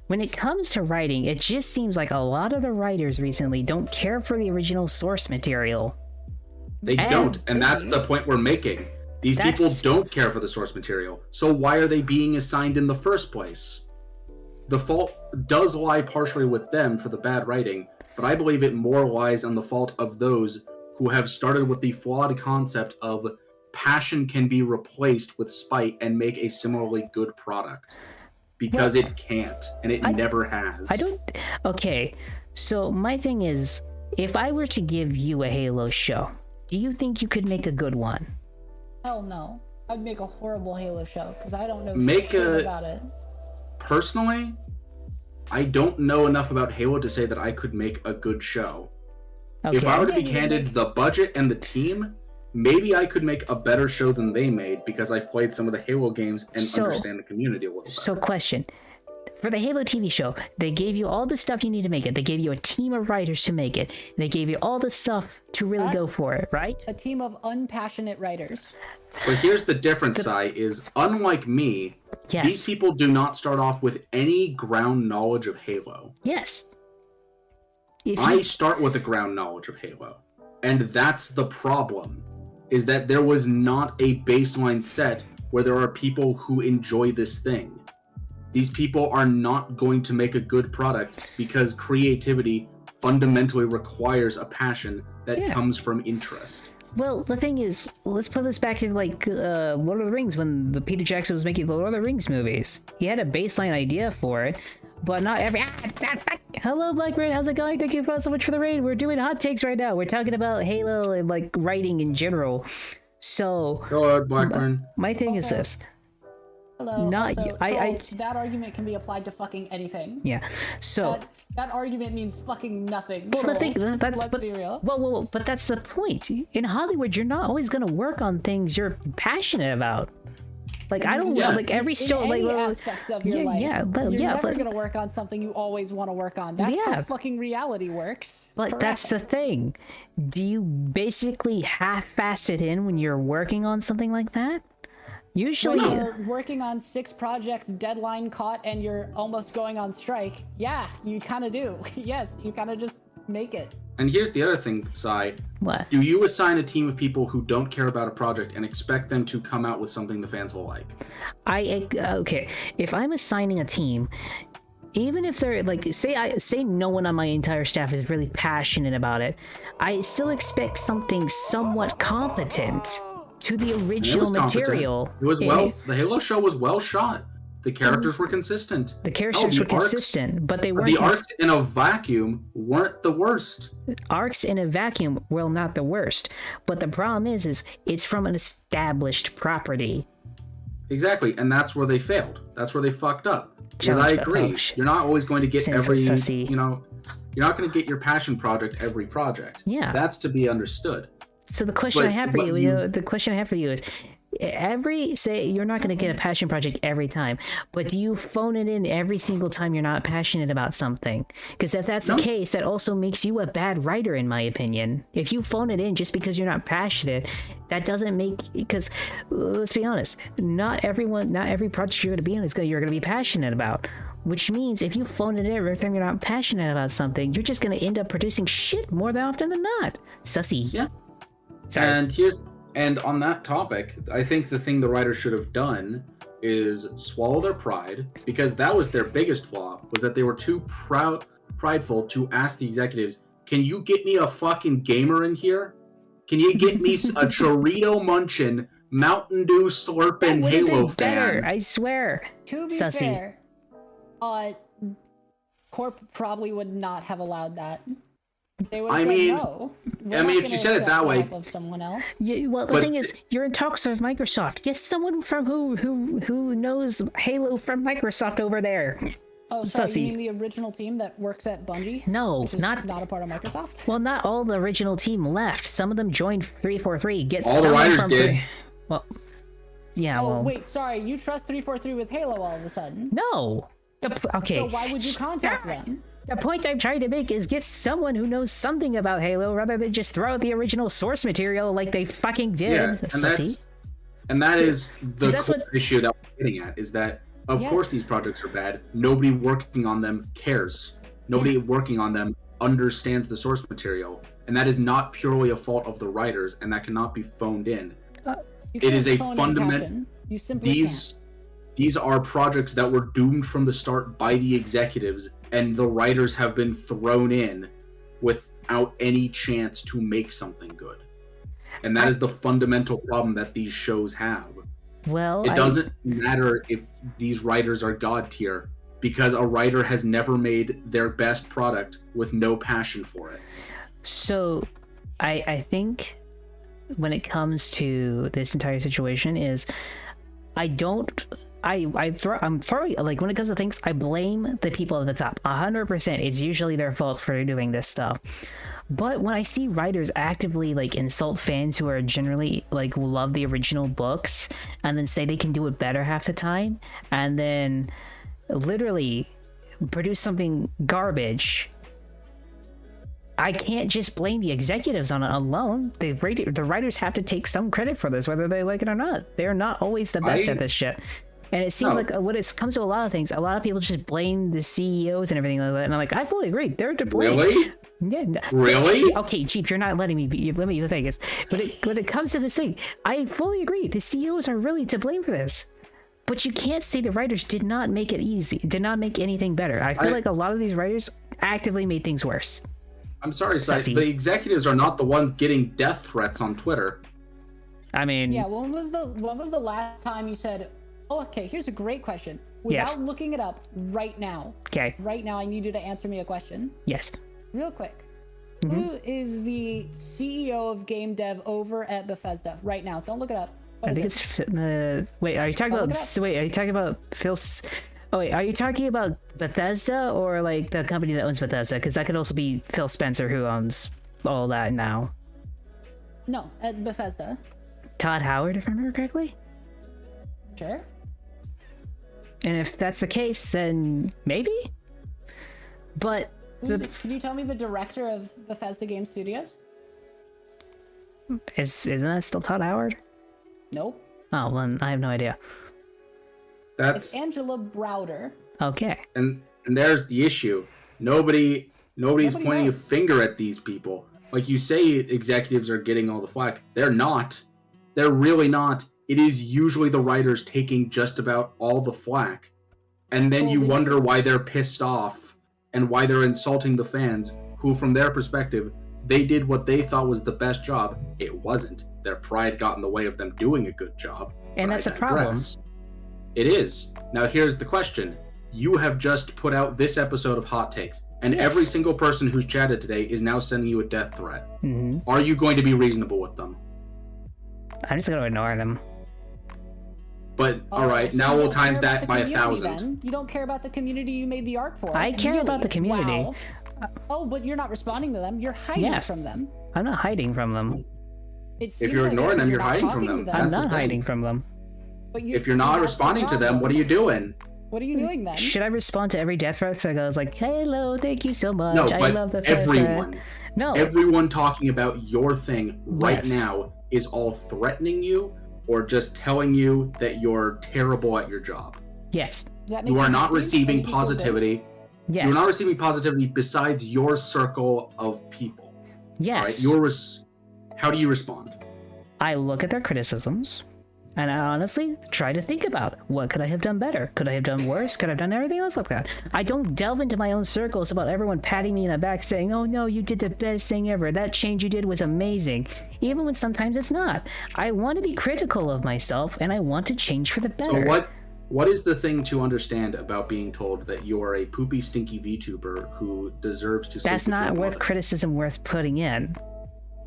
when it comes to writing, it just seems like a lot of the writers recently don't care for the original source material. They don't, and that's the point we're making. These people don't care for the source material, so why are they being assigned in the first place? The fault does lie partially with them for the bad writing, but I believe it more lies on the fault of those who have started with the flawed concept of passion can be replaced with spite and make a similarly good product. Because it can't, and it never has. Okay, so my thing is, if I were to give you a Halo show, do you think you could make a good one? Hell no. I'd make a horrible Halo show, because I don't know shit about it. Personally, I don't know enough about Halo to say that I could make a good show. Okay. If I were to be candid, the budget and the team, maybe I could make a better show than they made because I've played some of the Halo games and understand the community a little better. So question. For the Halo TV show, they gave you all the stuff you need to make it. They gave you a team of writers to make it. They gave you all the stuff to really go for it, right? A team of unpassionate writers. But here's the difference, Sai, is unlike me, these people do not start off with any ground knowledge of Halo. Yes. I start with a ground knowledge of Halo. And that's the problem, is that there was not a baseline set where there are people who enjoy this thing. These people are not going to make a good product because creativity fundamentally requires a passion that comes from interest. Well, the thing is, let's put this back to like Lord of the Rings when the Peter Jackson was making the Lord of the Rings movies. He had a baseline idea for it, but not every... Hello, Blackbird, how's it going? Thank you so much for the raid. We're doing hot takes right now. We're talking about Halo and like writing in general. So... Go ahead, Blackburn. My thing is this. Hello. That argument can be applied to fucking anything. Yeah. So that argument means fucking nothing. Well, Trolls. Let's be real. Well, but that's the point. In Hollywood, you're not always gonna work on things you're passionate about. Like I don't like every story. Like aspect of your life. You're never gonna work on something you always want to work on. That's how fucking reality works. But that's the thing. Do you basically half-ass it in when you're working on something like that? Usually, when you're working on 6 projects, deadline caught, and you're almost going on strike. Yeah, you kind of do. Yes, you kind of just make it. And here's the other thing, Sai. What? Do you assign a team of people who don't care about a project and expect them to come out with something the fans will like? Okay. If I'm assigning a team, even if they're like, say no one on my entire staff is really passionate about it, I still expect something somewhat competent to the original material. It was the Halo show was well shot. The characters were consistent. The characters were consistent, but they weren't. The arcs in a vacuum weren't the worst. Arcs in a vacuum were not the worst, but the problem is it's from an established property. Exactly, and that's where they failed. That's where they fucked up. Because I agree, you're not always going to get you're not going to get your passion project every project. Yeah, that's to be understood. So the question I have for you is, say you're not going to get a passion project every time, but do you phone it in every single time you're not passionate about something? Because if that's the case, that also makes you a bad writer, in my opinion. If you phone it in just because you're not passionate, that doesn't make, because let's be honest, not every project you're going to be in is you're going to be passionate about. Which means if you phone it in every time you're not passionate about something, you're just going to end up producing shit more than often than not. Sussy. Yeah. Sorry. And on that topic, I think the thing the writers should have done is swallow their pride, because that was their biggest flaw, was that they were too prideful to ask the executives, can you get me a fucking gamer in here? Can you get me a Chorito munchin, Mountain Dew slurping Halo fan? Better, I swear. To be Sussy. fair, Corp probably would not have allowed that. They would have said no. If you said it that way, of someone else. Yeah, well, the thing is, you're in talks with Microsoft. Get someone from who knows Halo from Microsoft over there. Oh, sorry, Sussy. you mean the original team that works at Bungie? No, which is not a part of Microsoft. Well, not all the original team left. Some of them joined 343. Get all the someone writers from did. Well, yeah. Oh, well, wait, sorry. You trust 343 with Halo all of a sudden? no. Okay. So why would you contact them? The point I'm trying to make is get someone who knows something about Halo rather than just throw out the original source material like they fucking did. Yeah, Sussy. and that is the what issue that we're getting at, is that of course these projects are bad. Nobody working on them cares. Nobody working on them understands the source material, and that is not purely a fault of the writers, and that cannot be phoned in. It is a fundamental. You simply can't. These are projects that were doomed from the start by the executives, and the writers have been thrown in without any chance to make something good. And that is the fundamental problem that these shows have. Well, it doesn't matter if these writers are god tier, because a writer has never made their best product with no passion for it. So I think when it comes to this entire situation is I'm throwing, like, when it comes to things, I blame the people at the top 100%. It's usually their fault for doing this stuff. But when I see writers actively like insult fans who are generally like love the original books and then say they can do it better half the time and then literally produce something garbage, I can't just blame the executives on it alone. The writers have to take some credit for this, whether they like it or not. They're not always the best at this shit. And it seems like when it comes to a lot of things, a lot of people just blame the CEOs and everything like that. And I'm like, I fully agree. They're to blame. Really? Yeah. Really? Okay, Chief, you're not letting me let me the thing is, when it comes to this thing, I fully agree. The CEOs are really to blame for this. But you can't say the writers did not make it easy, did not make anything better. I feel like a lot of these writers actively made things worse. I'm sorry, Sai, the executives are not the ones getting death threats on Twitter. I mean, yeah. When was the last time you said, "Oh, okay, here's a great question," without looking it up right now? Okay. Right now, I need you to answer me a question. Yes. Real quick. Mm-hmm. Who is the CEO of game dev over at Bethesda right now? Don't look it up. I think it's wait. Are you talking about? Wait, are you talking about Phil? Oh wait, are you talking about Bethesda or like the company that owns Bethesda? Because that could also be Phil Spencer, who owns all that now. No, at Bethesda. Todd Howard, if I remember correctly. Sure. And if that's the case, then maybe. But can you tell me the director of Bethesda Game Studios? Isn't that still Todd Howard? Nope. Oh, well, I have no idea. It's Angela Browder. Okay. And there's the issue. Nobody's pointing a finger at these people. Like you say, executives are getting all the flack. They're not. They're really not. It is usually the writers taking just about all the flack. And then you wonder why they're pissed off and why they're insulting the fans, who from their perspective, they did what they thought was the best job. It wasn't. Their pride got in the way of them doing a good job. And that's a problem. It is. Now here's the question. You have just put out this episode of Hot Takes, and every single person who's chatted today is now sending you a death threat. Mm-hmm. Are you going to be reasonable with them? I'm just going to ignore them. But, alright, now we'll times that by 1,000. Then. You don't care about the community you made the art for. I care about the community. Wow. Oh, but you're not responding to them. You're hiding from them. I'm not hiding from them. If you're ignoring them, you're hiding from them. I'm not hiding from them. But if you're not responding to them, what are you doing? What are you doing then? Should I respond to every death threat that goes like, hello, thank you so much, No, I but love the everyone. threat. No. Everyone talking about your thing right Yes. now is all threatening you or just telling you that you're terrible at your job. Yes. You are not receiving positivity. Yes. You're not receiving positivity besides your circle of people. Yes. Right? How do you respond? I look at their criticisms, and I honestly try to think about what could I have done better? Could I have done worse? Could I have done everything else like that? I don't delve into my own circles about everyone patting me in the back saying, oh no, you did the best thing ever. That change you did was amazing. Even when sometimes it's not. I want to be critical of myself, and I want to change for the better. So what is the thing to understand about being told that you are a poopy, stinky VTuber who deserves to... That's not worth criticism worth putting in.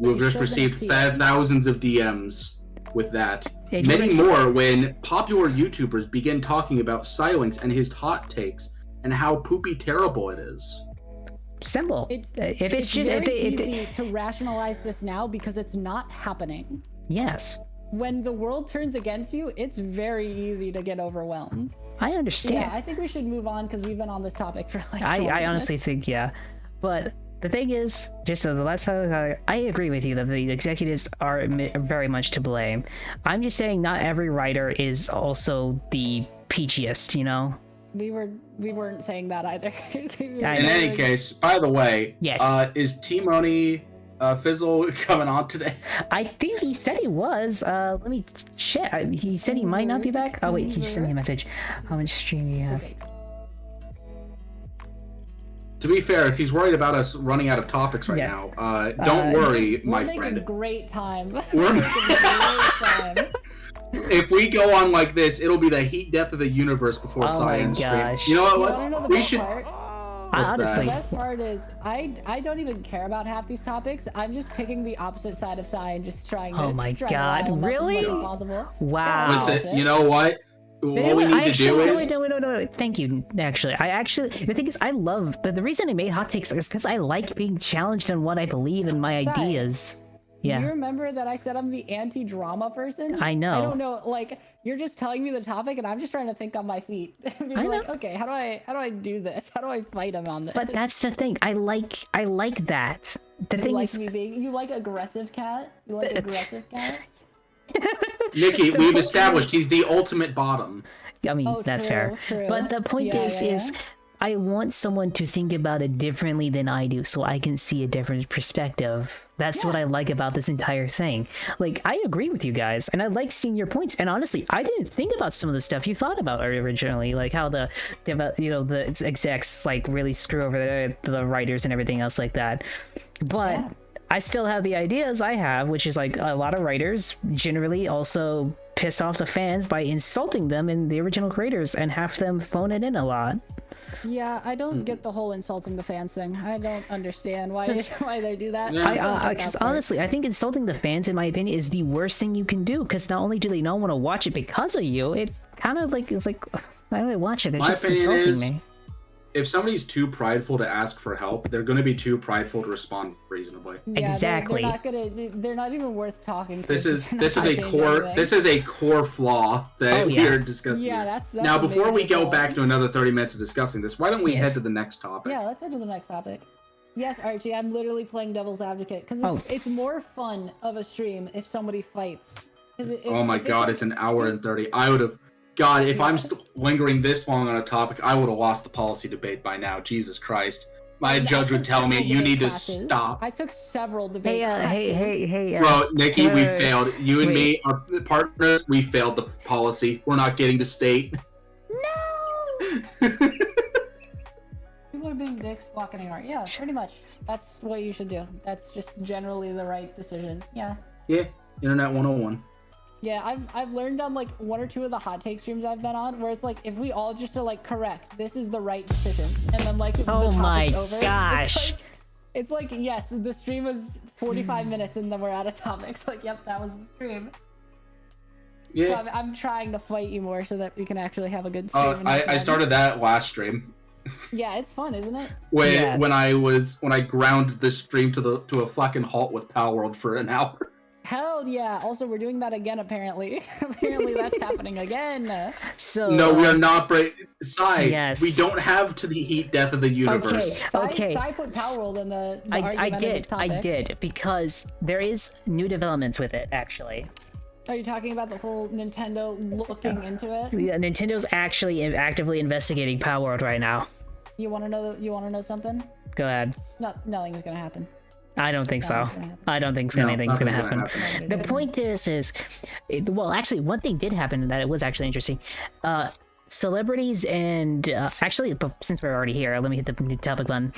We've just received thousands of DMs with that. If Many more when popular YouTubers begin talking about Silence and his hot takes and how poopy terrible it is. Simple. It's easy to rationalize this now because it's not happening. Yes. When the world turns against you, it's very easy to get overwhelmed. I understand. Yeah, I think we should move on because we've been on this topic for like 20 I honestly think, yeah. But the thing is, just as the last time, I agree with you that the executives are very much to blame. I'm just saying not every writer is also the peachiest, you know? We weren't saying that either. In any case, by the way, yes. Is T-Money Fizzle coming on today? I think he said he was. Let me check. He said he might not be back. Oh wait, he just sent me a message. How much stream do you have? Okay. To be fair, if he's worried about us running out of topics right now, don't worry, my friend. We're making great time. We're making great time. If we go on like this, it'll be the heat death of the universe before Science stream. You know what? We should. Honestly, the best part is I don't even care about half these topics. I'm just picking the opposite side of Sci and just trying to. Oh my god! Really? Wow. Listen, you know what? What we need to do is... No. Thank you, actually. The thing is, I love... The reason I made hot takes is because I like being challenged on what I believe in my ideas. Yeah. Do you remember that I said I'm the anti-drama person? I know. I don't know, like, you're just telling me the topic and I'm just trying to think on my feet. Being like, okay, how do I do this? How do I fight him on this? But that's the thing. I like that. The thing is... You like aggressive cat? You like aggressive cat? Nikki, we've established he's the ultimate bottom. I mean, that's fair. True. But the point is I want someone to think about it differently than I do so I can see a different perspective. That's what I like about this entire thing. Like, I agree with you guys, and I like seeing your points. And honestly, I didn't think about some of the stuff you thought about originally, like how the execs like really screw over the writers and everything else like that. But I still have the ideas I have, which is like a lot of writers generally also piss off the fans by insulting them and the original creators and have them phone it in a lot. Yeah, I don't get the whole insulting the fans thing. I don't understand why they do that. Because honestly, I think insulting the fans, in my opinion, is the worst thing you can do, because not only do they not want to watch it because of you, it kind of like is like, why do they watch it? They're just insulting me. If somebody's too prideful to ask for help, they're going to be too prideful to respond reasonably. Yeah, exactly. They're not even worth talking to. This is a core flaw that we're discussing. Yeah, that's now before we go back to another 30 minutes of discussing this, why don't we head to the next topic? Yeah, let's head to the next topic. Yes, Archie, I'm literally playing devil's advocate because it's more fun of a stream if somebody fights. Oh my god, it's an hour and 30. I would have. God, if I'm still lingering this long on a topic, I would have lost the policy debate by now. Jesus Christ. My judge would tell me, you need to stop. I took several debate classes. Hey. Bro, Nikki, we failed. You and me, our partners, we failed the policy. We're not getting to state. No! People are being dicks, blocking art. Yeah, pretty much. That's what you should do. That's just generally the right decision. Yeah. Yeah, Internet 101. Yeah, I've learned on like one or two of the hot take streams I've been on where it's like if we all just are like correct, this is the right decision, and then like the topic's over, gosh, it's like yes, the stream was 45 minutes and then we're out of topics. Like yep, that was the stream. Yeah, so I'm trying to fight you more so that we can actually have a good stream. I started that last stream. Yeah, it's fun, isn't it? When I ground the stream to a fucking halt with Pal World for an hour. Hell yeah. Also, we're doing that again, apparently. Apparently, that's happening again. So No, we are not Sai, yes. we don't have to the heat death of the universe. Okay. Sai put Power World in the I argumentative did, because there is new developments with it, actually. Are you talking about the whole Nintendo looking into it? Yeah, Nintendo's actually actively investigating Power World right now. You want to know? You want to know something? Go ahead. Nothing's gonna happen. I don't think so. I don't think anything's gonna happen. The point is, well, actually, one thing did happen that it was actually interesting. Celebrities and actually, since we're already here, let me hit the new topic button.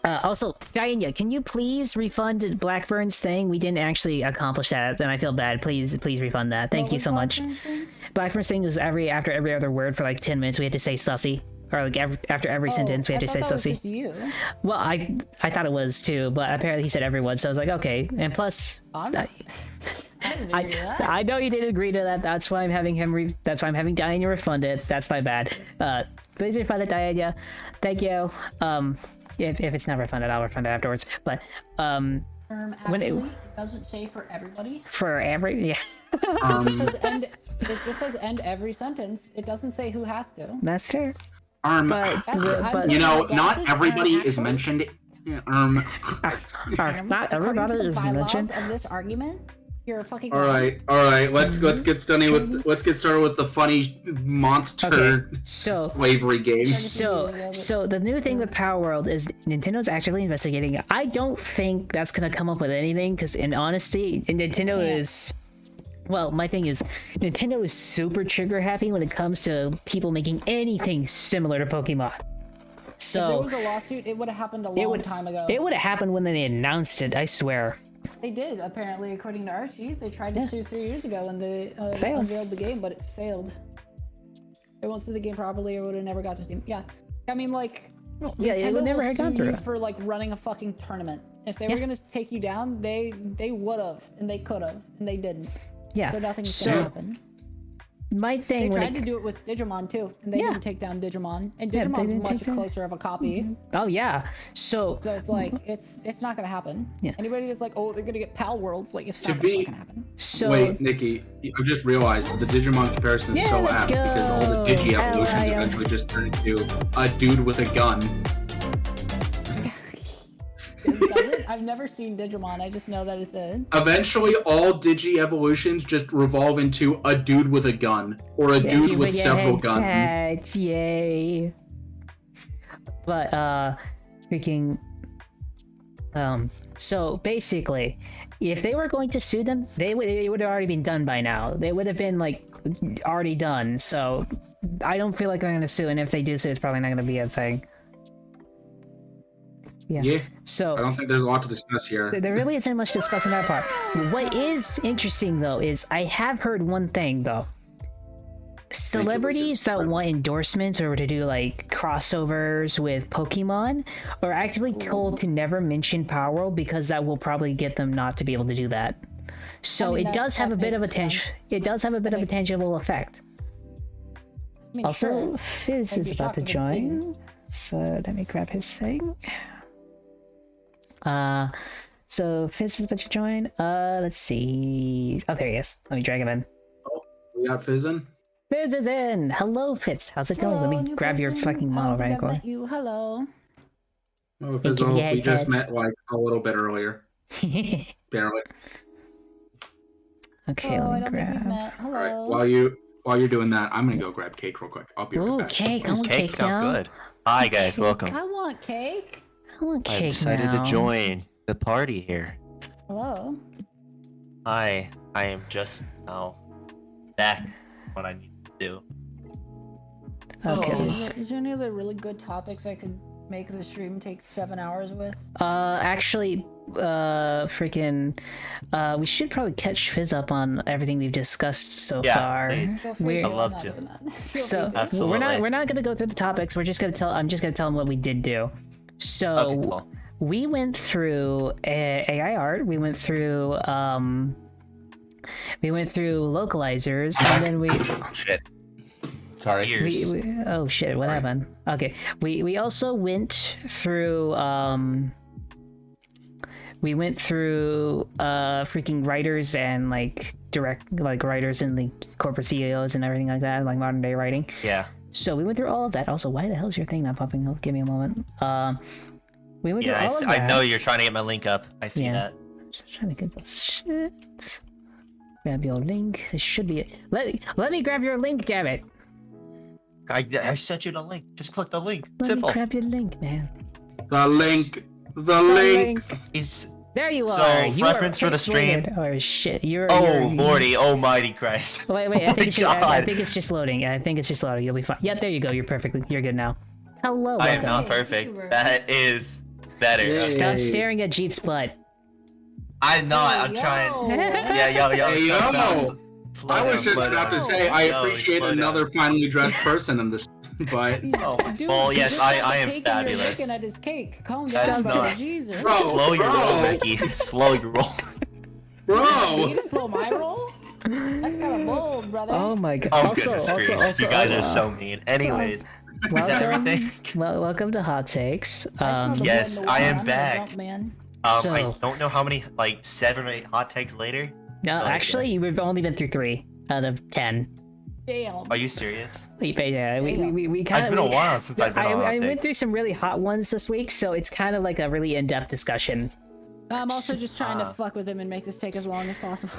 Also, Diana, can you please refund Blackburn's thing? We didn't actually accomplish that, and I feel bad. Please refund that. Thank you so much. Blackburn's thing was after every other word for like 10 minutes, we had to say sussy. Or like after every sentence, we had to say sussy. Was just you. Well, I thought it was too, but apparently he said everyone, so I was like, okay. And plus, I didn't agree to that. I know you didn't agree to that. That's why I'm having him. That's why I'm having Diana refund it. That's my bad. Please refund it, Diana. Thank you. If it's not refunded, I'll refund it afterwards. But when it doesn't say for everybody. For every It just says end every sentence. It doesn't say who has to. That's fair. But you know, not everybody is mentioned. Not everybody is mentioned. Of this argument, you're a fucking. All right. Let's get started with the funny monster slavery game. So the new thing with Power World is Nintendo's actively investigating. I don't think that's gonna come up with anything because, in honesty, Nintendo is. Well, my thing is, Nintendo is super trigger happy when it comes to people making anything similar to Pokemon. So if there was a lawsuit, it would have happened a long time ago. It would have happened when they announced it, I swear. They did, apparently, according to Archie. They tried to sue 3 years ago when they unveiled the game, but it failed. They won't sue the game properly or would have never got to Steam. Yeah. I mean, like... Yeah, it would never have gone through. For, like, running a fucking tournament. If they were going to take you down, they would have, and they could have, and they didn't. Yeah. So nothing's gonna happen. My thing. They tried to do it with Digimon too, and they didn't take down Digimon. And Digimon's much closer of a copy. Oh yeah. So it's like it's not gonna happen. Yeah. Anybody that's like, oh, they're gonna get PAL Worlds, like it's not gonna happen. So wait, Nikki, I just realized the Digimon comparison is so apt because all the Digi evolutions eventually just turn into a dude with a gun. Does it? I've never seen Digimon. I just know that it's a. Eventually, all Digi evolutions just revolve into a dude with a gun or a dude with several guns. Pets, yay! But freaking. So basically, if they were going to sue them, it would have already been done by now. They would have been like already done. So I don't feel like I'm gonna sue, and if they do sue, it's probably not gonna be a thing. Yeah. So I don't think there's a lot to discuss here. There really isn't much to discuss in that part. What is interesting though is I have heard one thing though. Celebrities that want endorsements or to do like crossovers with Pokemon are actively told to never mention Power World because that will probably get them not to be able to do that. So it does have a bit of a tangible effect. Also, Fizz is about to join. So let me grab his thing. So Fizz is about to join. Let's see. Oh, there he is. Let me drag him in. Oh, we got Fizz in? Fizz is in! Hello, Fizz. How's it going? Let me grab your fucking model right quick. Hello. Oh, Fizz, we just met like a little bit earlier. Barely. Okay, let me grab. Hello. All right, while you're doing that, I'm gonna go grab cake real quick. I'll be right back. Cake. I want cake sounds now. good. Hi guys, welcome. I want cake. I want cake I decided now. to join the party here. Hello. Hi, I am just now back. What I need to do. Okay. Is there any other really good topics I could make the stream take 7 hours with? Actually, freaking, we should probably catch Fizz up on everything we've discussed so far. Please. I'd love to. So Absolutely. we're not gonna go through the topics. I'm just gonna tell them what we did do. So Okay, cool. we went through AI art. We went through localizers, and then we. Shit. Sorry. Oh shit! What happened? Okay, we also went through we went through freaking writers and like writers and the corporate CEOs and everything like that, like modern day writing. Yeah. So we went through all of that. Also, why the hell is your thing not popping up? Give me a moment. We went through all of that. I know you're trying to get my link up. I see that. Just trying to get this shit. Grab your link. This should be it. Let me grab your link, damn it. I sent you the link. Just click the link. Let me grab your link, man. The link. There you So, are. You reference for the stream. Or shit. Lordy, almighty Christ. Wait. I think it's just loading. You'll be fine. Yep, there you go. You're good now. Hello. I am not perfect. That is better. Stop staring at Jeep's butt. I'm not. I'm trying. Yeah, yo. Hey, I was just about to say I appreciate another finely dressed person in this, but well, yes, I am fabulous. Looking at his cake. Calm That's down, not- Jesus. Slow your roll, Becky. Slow your roll. You need to slow my roll? That's kind of bold, brother. Oh my god. Oh, goodness grief. You guys are so mean. Anyways, is that everything? Welcome to Hot Takes. Yes, I am back. So- I don't know how many, like 7 or 8 hot takes later. No, actually, we've only been through 3 out of 10. Damn. Are you serious? Yeah, we kind It's of. been a while since I've been on hot I went takes. through some really hot ones this week, so it's kind of like a really in-depth discussion. I'm also just trying to fuck with him and make this take as long as possible.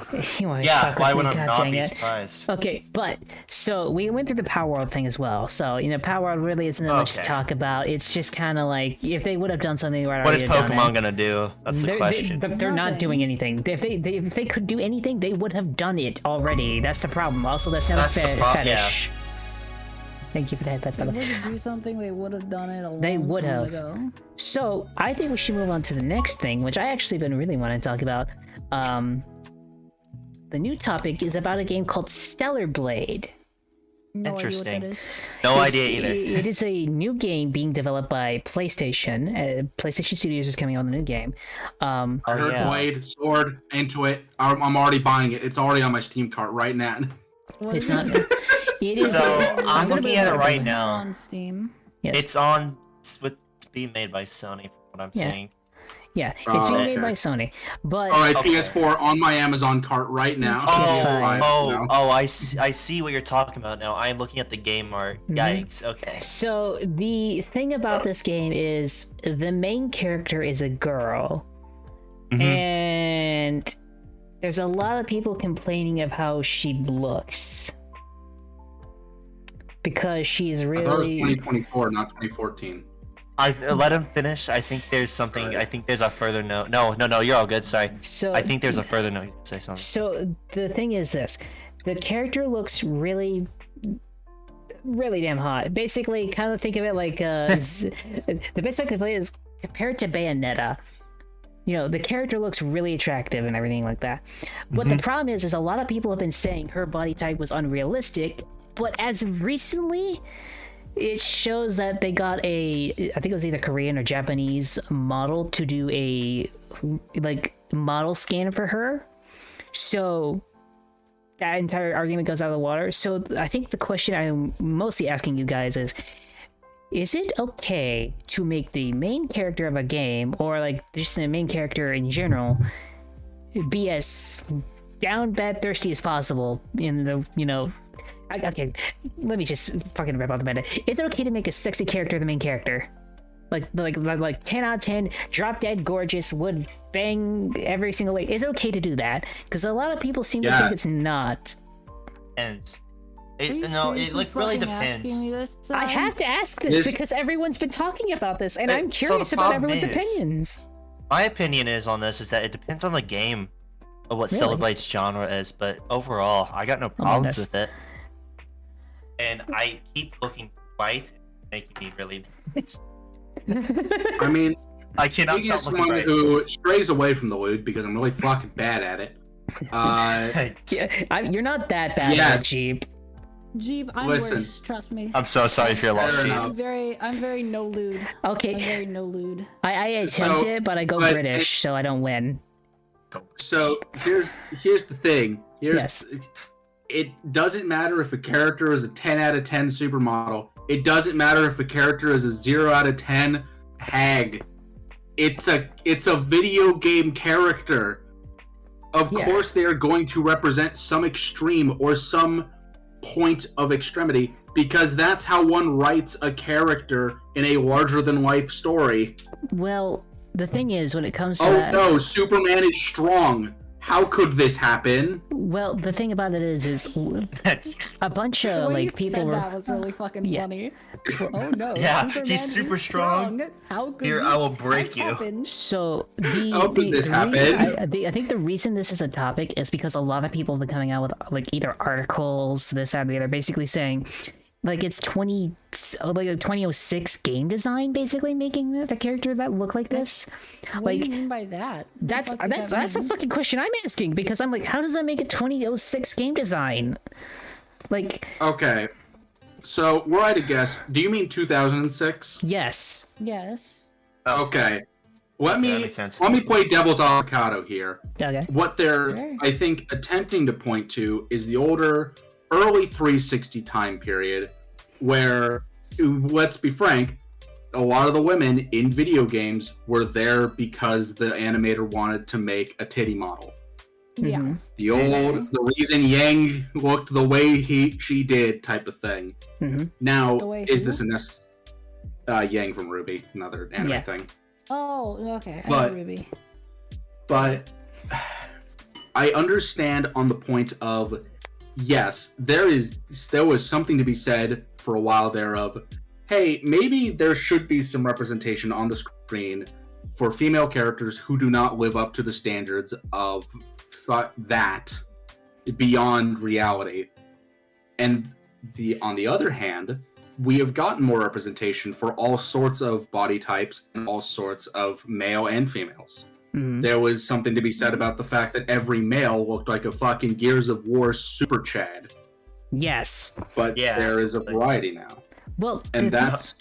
Yeah, why would I God not dang be it. surprised? Okay, but so we went through the Power World thing as well. So Power World really isn't that much to talk about. It's just kind of like if they would have done something right. What is Pokemon gonna do? That's the question. They're not doing anything. If they could do anything, they would have done it already. That's the problem. Also, that's not a fetish. Yeah. Thank you for the headpats, by the way. If they would do something, they would have done it a long They would time have. ago. So I think we should move on to the next thing, which I actually been really wanting to talk about. The new topic is about a game called Stellar Blade. No Interesting. idea what that is. No idea either. It is a new game being developed by PlayStation. PlayStation Studios is coming out with a new game. I heard Blade, Sword, into it. I'm already buying it. It's already on my Steam cart right now. It's not. It is. So I'm looking at it right On now. Steam. Yes. It's being made by Sony, from what I'm seeing. Yeah, it's being made okay. by Sony. But All right, PS4 on my Amazon cart right now. PS5. I see what you're talking about now. I am looking at the game art. Yikes. Okay. So the thing about this game is the main character is a girl, and there's a lot of people complaining of how she looks because she's really. I thought it was 2024, not 2014. I let him finish. I think there's something. Sorry. I think there's a further note. No, you're all good. Sorry. So I think there's a further note. You can say something. So the thing is this: the character looks really damn hot. Basically, kind of think of it like the best way to play is compared to Bayonetta. The character looks really attractive and everything like that. But the problem is a lot of people have been saying her body type was unrealistic. But as of recently, it shows that they got I think it was either Korean or Japanese model to do a model scan for her. So that entire argument goes out of the water. So I think the question I'm mostly asking you guys is it okay to make the main character of a game, or just the main character in general, be as down bad thirsty as possible in the, okay, let me just fucking rip out the band. Is it okay to make a sexy character the main character? Like 10 out of 10, drop dead gorgeous, would bang every single way. Is it okay to do that? Because a lot of people seem to think it's not. And it really depends. I have to ask this because everyone's been talking about this, and I'm curious about everyone's opinions. My opinion on this is that it depends on the game, of what Stellar Blade's genre is. But overall, I got no problems with it. And I keep looking right, making me really. I mean, I cannot stop looking someone right. who strays away from the loot because I'm really fucking bad at it. You're not that bad at Jeep. Jeep, I'm Listen. worse. Trust me. I'm so sorry if you're lost, Jeep. I'm very no lewd. Okay. I'm very no lewd. I attempt it, but I go British, so I don't win. So here's the thing. It doesn't matter if a character is a 10 out of 10 supermodel. It doesn't matter if a character is a 0 out of 10 hag. it's a video game character. Of course they are going to represent some extreme or some point of extremity, because that's how one writes a character in a larger-than-life story. Well, the thing is, when it comes to that... Oh no, Superman is strong. How could this happen? Well, the thing about it is a bunch of like people were. That was really fucking funny. Oh no! Yeah, Superman he's super strong. How could Here, I will break you. Happen? So how could this happen? I think the reason this is a topic is because a lot of people have been coming out with like either articles, this, that, and the other, basically saying. Like it's 2006 game design, basically making the character that look like this. What do you mean by that? That's the fucking question I'm asking, because I'm like, how does that make it 2006 game design? Like, okay, so were I to guess, do you mean 2006? Yes. Yes. Okay, let me play devil's avocado here. Okay. What they're, I think, attempting to point to is the older. Early 360 time period where, let's be frank, a lot of the women in video games were there because the animator wanted to make a titty model. Yeah. The reason Yang looked the way she did type of thing. Mm-hmm. Now, is this in this Yang from Ruby, another anime thing. Oh, okay. I know Ruby. But I understand on the point of yes, there was something to be said for a while there of, hey, maybe there should be some representation on the screen for female characters who do not live up to the standards of that beyond reality. And on the other hand, we have gotten more representation for all sorts of body types and all sorts of male and females. Mm-hmm. There was something to be said about the fact that every male looked like a fucking Gears of War Super Chad. Yes. But there is a variety now. Well, and that's...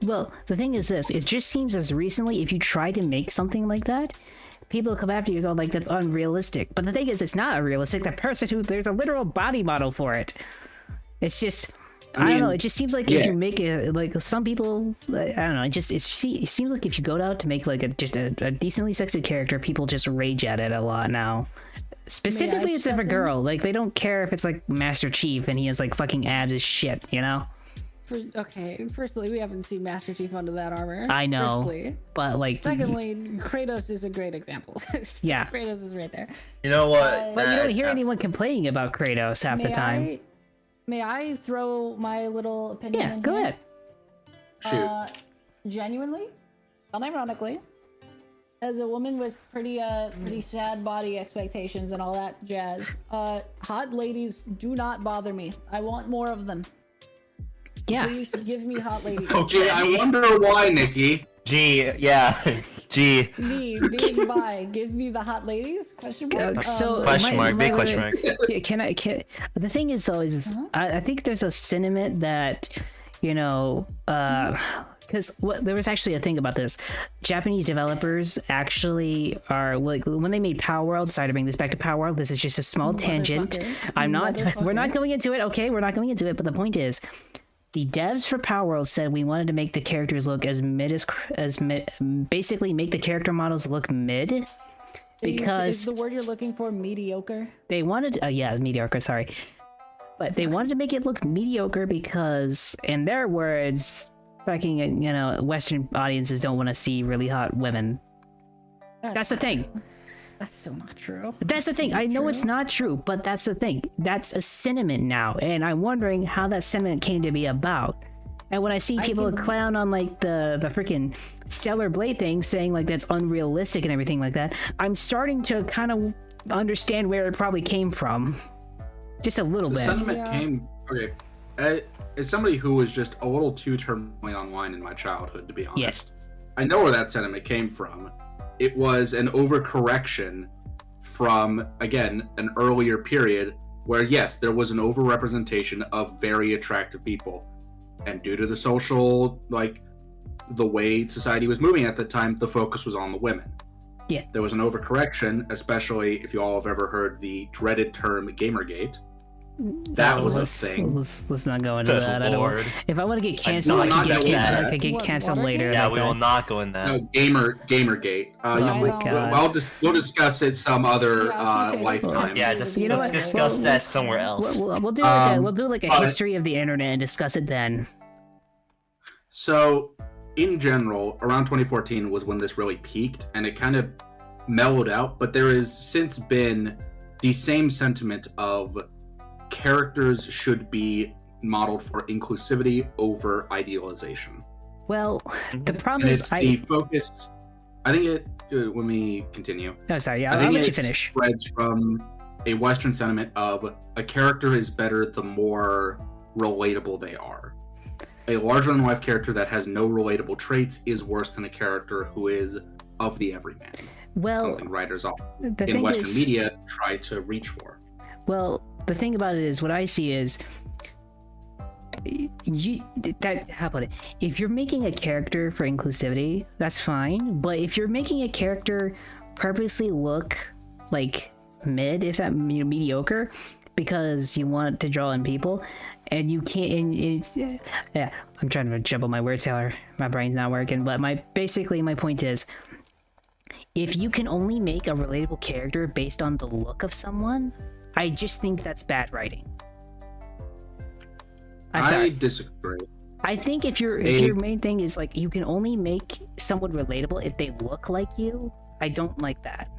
Well, the thing is this. It just seems as recently, if you try to make something like that, people come after you and go like, that's unrealistic. But the thing is, it's not unrealistic. That person there's a literal body model for it. It's just... I don't know. It just seems like if you make it, like some people, I don't know. It seems like if you go out to make like a decently sexy character, people just rage at it a lot now. Specifically, it's if a girl, like they don't care if it's like Master Chief and he has like fucking abs as shit, you know. Firstly, we haven't seen Master Chief under that armor. I know, but like. Secondly, Kratos is a great example. Yeah, Kratos is right there. You know what? But you don't hear anyone complaining about Kratos half the time. May I throw my little opinion in? Yeah, go ahead. Shoot. Genuinely, unironically, as a woman with pretty sad body expectations and all that jazz, hot ladies do not bother me. I want more of them. Yeah. Please give me hot ladies. Okay, I wonder why, Nikki. G. Me, big buy. Give me the hot ladies? Question mark. So question mark. Big question mark. Can the thing is though is I think there's a sentiment that because there was actually a thing about this. Japanese developers actually are like when they made Power World. Sorry to bring this back to Power World. This is just a small tangent. We're not going into it. Okay, we're not going into it. But the point is. The devs for Power World said we wanted to make the characters look as mid, basically make the character models look mid, because is the word you're looking for mediocre? They wanted, mediocre. Sorry, but they wanted to make it look mediocre because, in their words, fucking Western audiences don't want to see really hot women. That's the thing. That's so not true. That's the thing. I know it's not true, but that's the thing. That's a sentiment now, and I'm wondering how that sentiment came to be about. And when I see people clown on like the freaking Stellar Blade thing, saying like that's unrealistic and everything like that, I'm starting to kind of understand where it probably came from. Just a little bit. The sentiment came. Okay, as somebody who was just a little too terminally online in my childhood, to be honest. Yes. I know where that sentiment came from. It was an overcorrection from, again, an earlier period where, yes, there was an overrepresentation of very attractive people. And due to the social, like, the way society was moving at the time, the focus was on the women. Yeah. There was an overcorrection, especially if you all have ever heard the dreaded term Gamergate. That was a thing. Let's not go into that. I don't, if I want to get canceled, I can get canceled later. Yeah, like we will not go in that. No, Gamergate. We'll discuss it some other lifetime. Yeah, let's discuss that somewhere else. We'll do like a history of the internet and discuss it then. So, in general, around 2014 was when this really peaked, and it kind of mellowed out. But there has since been the same sentiment of characters should be modeled for inclusivity over idealization. Well, the problem is the focus. I think it. Let me continue. Oh, sorry. Yeah, I'll let you finish. Spreads from a Western sentiment of a character is better the more relatable they are. A larger-than-life character that has no relatable traits is worse than a character who is of the everyman. Well, something writers in Western media try to reach for. Well, the thing about it is, what I see is, how about it? If you're making a character for inclusivity, that's fine. But if you're making a character purposely look like mid, if that mediocre, because you want to draw in people, and you can't, I'm trying to jumble my words here. My brain's not working. But my point is, if you can only make a relatable character based on the look of someone, I just think that's bad writing. I disagree. I think if your main thing is like you can only make someone relatable if they look like you, I don't like that.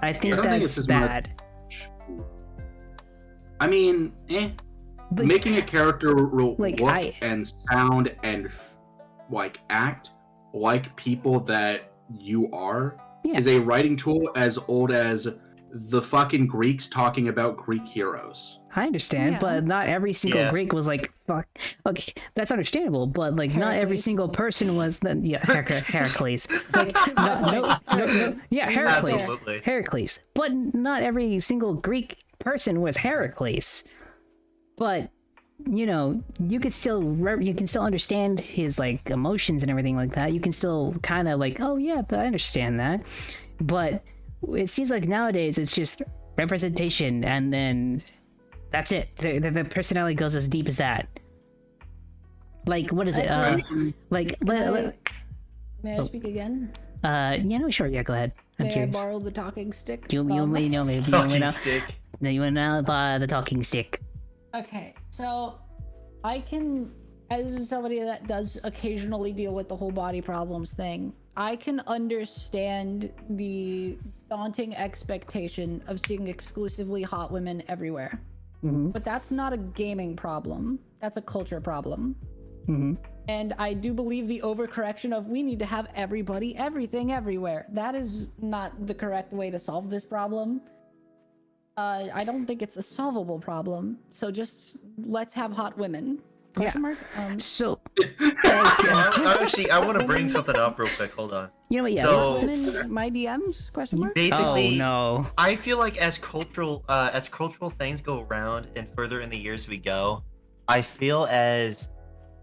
I think that's bad. I mean, making a character look and sound and act like people that you are is a writing tool as old as the fucking Greeks talking about Greek heroes. I understand, but not every single Greek was like, fuck. Okay, that's understandable, but like not every single person was then. Yeah, Heracles. Like, Heracles. Absolutely. Heracles. But not every single Greek person was Heracles. But you know, you can still understand his like emotions and everything like that. You can still kind of like, oh yeah, I understand that. But it seems like nowadays it's just representation, and then that's it. The personality goes as deep as that. Like, what is it? May I speak again? Sure. Yeah, go ahead. I'm curious. I borrow the talking stick? You may know. Stick. No, you want to buy the talking stick. Okay, so I can, as somebody that does occasionally deal with the whole body problems thing, I can understand the daunting expectation of seeing exclusively hot women everywhere. Mm-hmm. But that's not a gaming problem. That's a culture problem. Mm-hmm. And I do believe the overcorrection of we need to have everybody, everything, everywhere. That is not the correct way to solve this problem. I don't think it's a solvable problem. So just let's have hot women. Question mark? So I want to bring something up real quick. Hold on. You know what? Yeah. So, my DMs? Question mark? Basically, no. I feel like as cultural things go around and further in the years we go, I feel as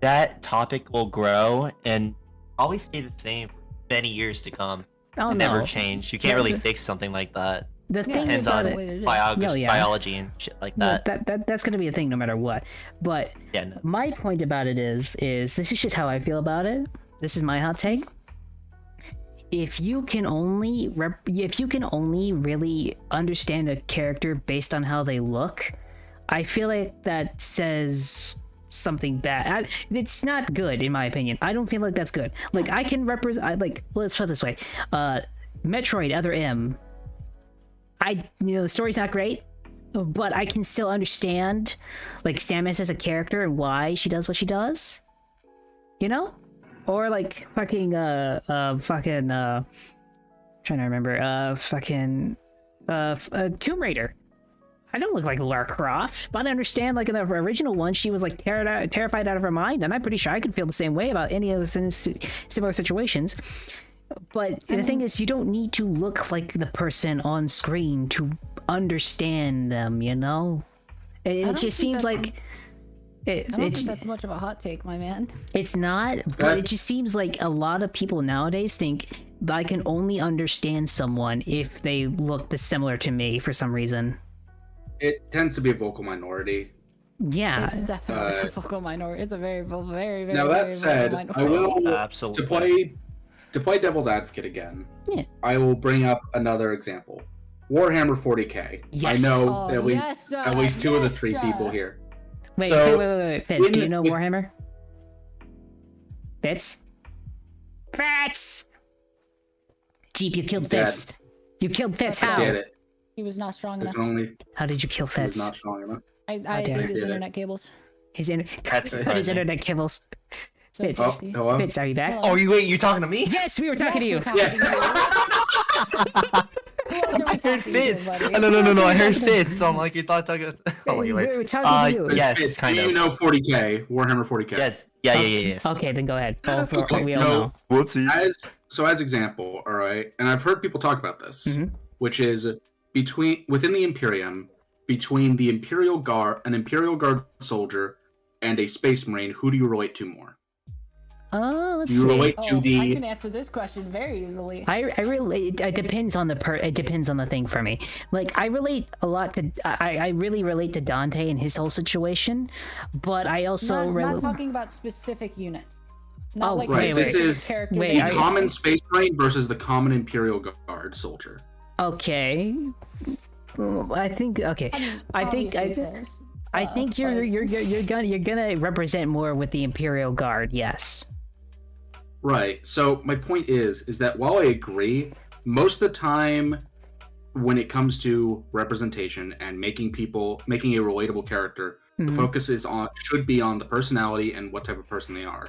that topic will grow and always stay the same for many years to come. Never change. You can't really fix something like that. The thing depends on biology and shit like that. That's going to be a thing no matter what. But my point about it is this is just how I feel about it. This is my hot take. If you can only really understand a character based on how they look, I feel like that says something bad. It's not good in my opinion. I don't feel like that's good. Like I can represent. Let's put it this way. Metroid Other M. The story's not great, but I can still understand like Samus as a character and why she does what she does. You know? Or like trying to remember, Tomb Raider. I don't look like Lara Croft, but I understand like in the original one, she was like terrified out of her mind, and I'm pretty sure I could feel the same way about any of the similar situations. But the thing is, you don't need to look like the person on screen to understand them, you know? It just seems like... I don't think that's much of a hot take, my man. It's not, but it just seems like a lot of people nowadays think I can only understand someone if they look similar to me for some reason. it tends to be a vocal minority. Yeah, it's definitely a vocal minority. It's a very, very, very. Now that very said, vocal I will absolutely to play devil's advocate again. Yeah. I will bring up another example. Warhammer 40k. Yes. I know at least two of the three yes, people here. Wait, So, wait. Fitz, do you know with- Warhammer? Fitz? Fitz! Jeep, you killed Fitz. You killed Fitz. I How? did it. He was not strong There's enough. only How did you kill it was Fitz? not strong enough. I dare ate his you. internet cables. His That's his internet cables. So Fitz. Oh, tasty. hello? Fitz, are you back? Hello. Oh, you talking to me? Yes, we were talking to you. I heard Fitz. Buddy? No. I heard Fitz. So I'm like, you thought talking. Oh, We wait. were talking to you. Yes, Fitz, kind do of. you know 40k? Warhammer 40k. Yes. Yeah. Yes. Okay, then go ahead. Okay, We all so- know. Whoopsie. As example, all right, and I've heard people talk about this, Mhm. which is within the Imperium, between the Imperial Guard, an Imperial Guard soldier, and a Space Marine, who do you relate to more? Let's You see. relate Oh, to I the can answer this question very easily. I relate. It depends on it depends on the thing for me. Like I relate a lot to. I really relate to Dante and his whole situation, but I also Not talking about specific units. Not Oh, like right, a this specific is character wait, that the you- common Space Marine versus the common Imperial Guard soldier. okay. I think okay. I think obviously it is. I think you're but- gonna represent more with the Imperial Guard. Yes. Right. So my point is that while I agree, most of the time when it comes to representation and making a relatable character, the Mhm. focus should be on the personality and what type of person they are.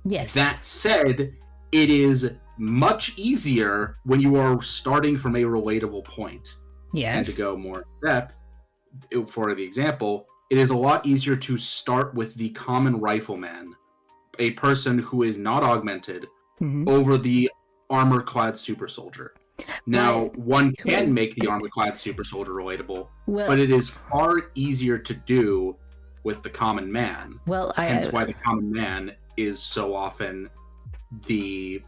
Yes. That said, it is much easier when you are starting from a relatable point. And Yes. to go more in depth, for the example, it is a lot easier to start with the common rifleman, a person who is not augmented, Mhm. over the armor-clad super soldier. Now, one can make the armor-clad super soldier relatable, Well, but it is far easier to do with the common man. well, Hence why the common man is so often used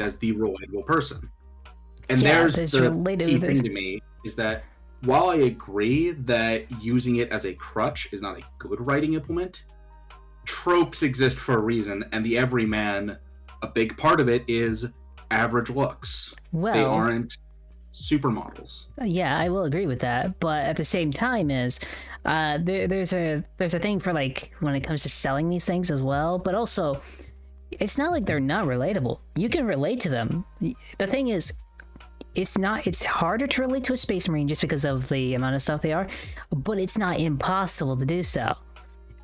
as the relatable person. And Yeah, there's this the related key with this. thing to me is that while I agree that using it as a crutch is not a good writing implement, tropes exist for a reason, and the everyman, a big part of it is average looks. well, They aren't supermodels. yeah, I will agree with that. But at the same time, there's a thing for like when it comes to selling these things as well. But also, it's not like they're not relatable. You can relate to them. The thing is, it's harder to relate to a Space Marine just because of the amount of stuff they are, but it's not impossible to do so.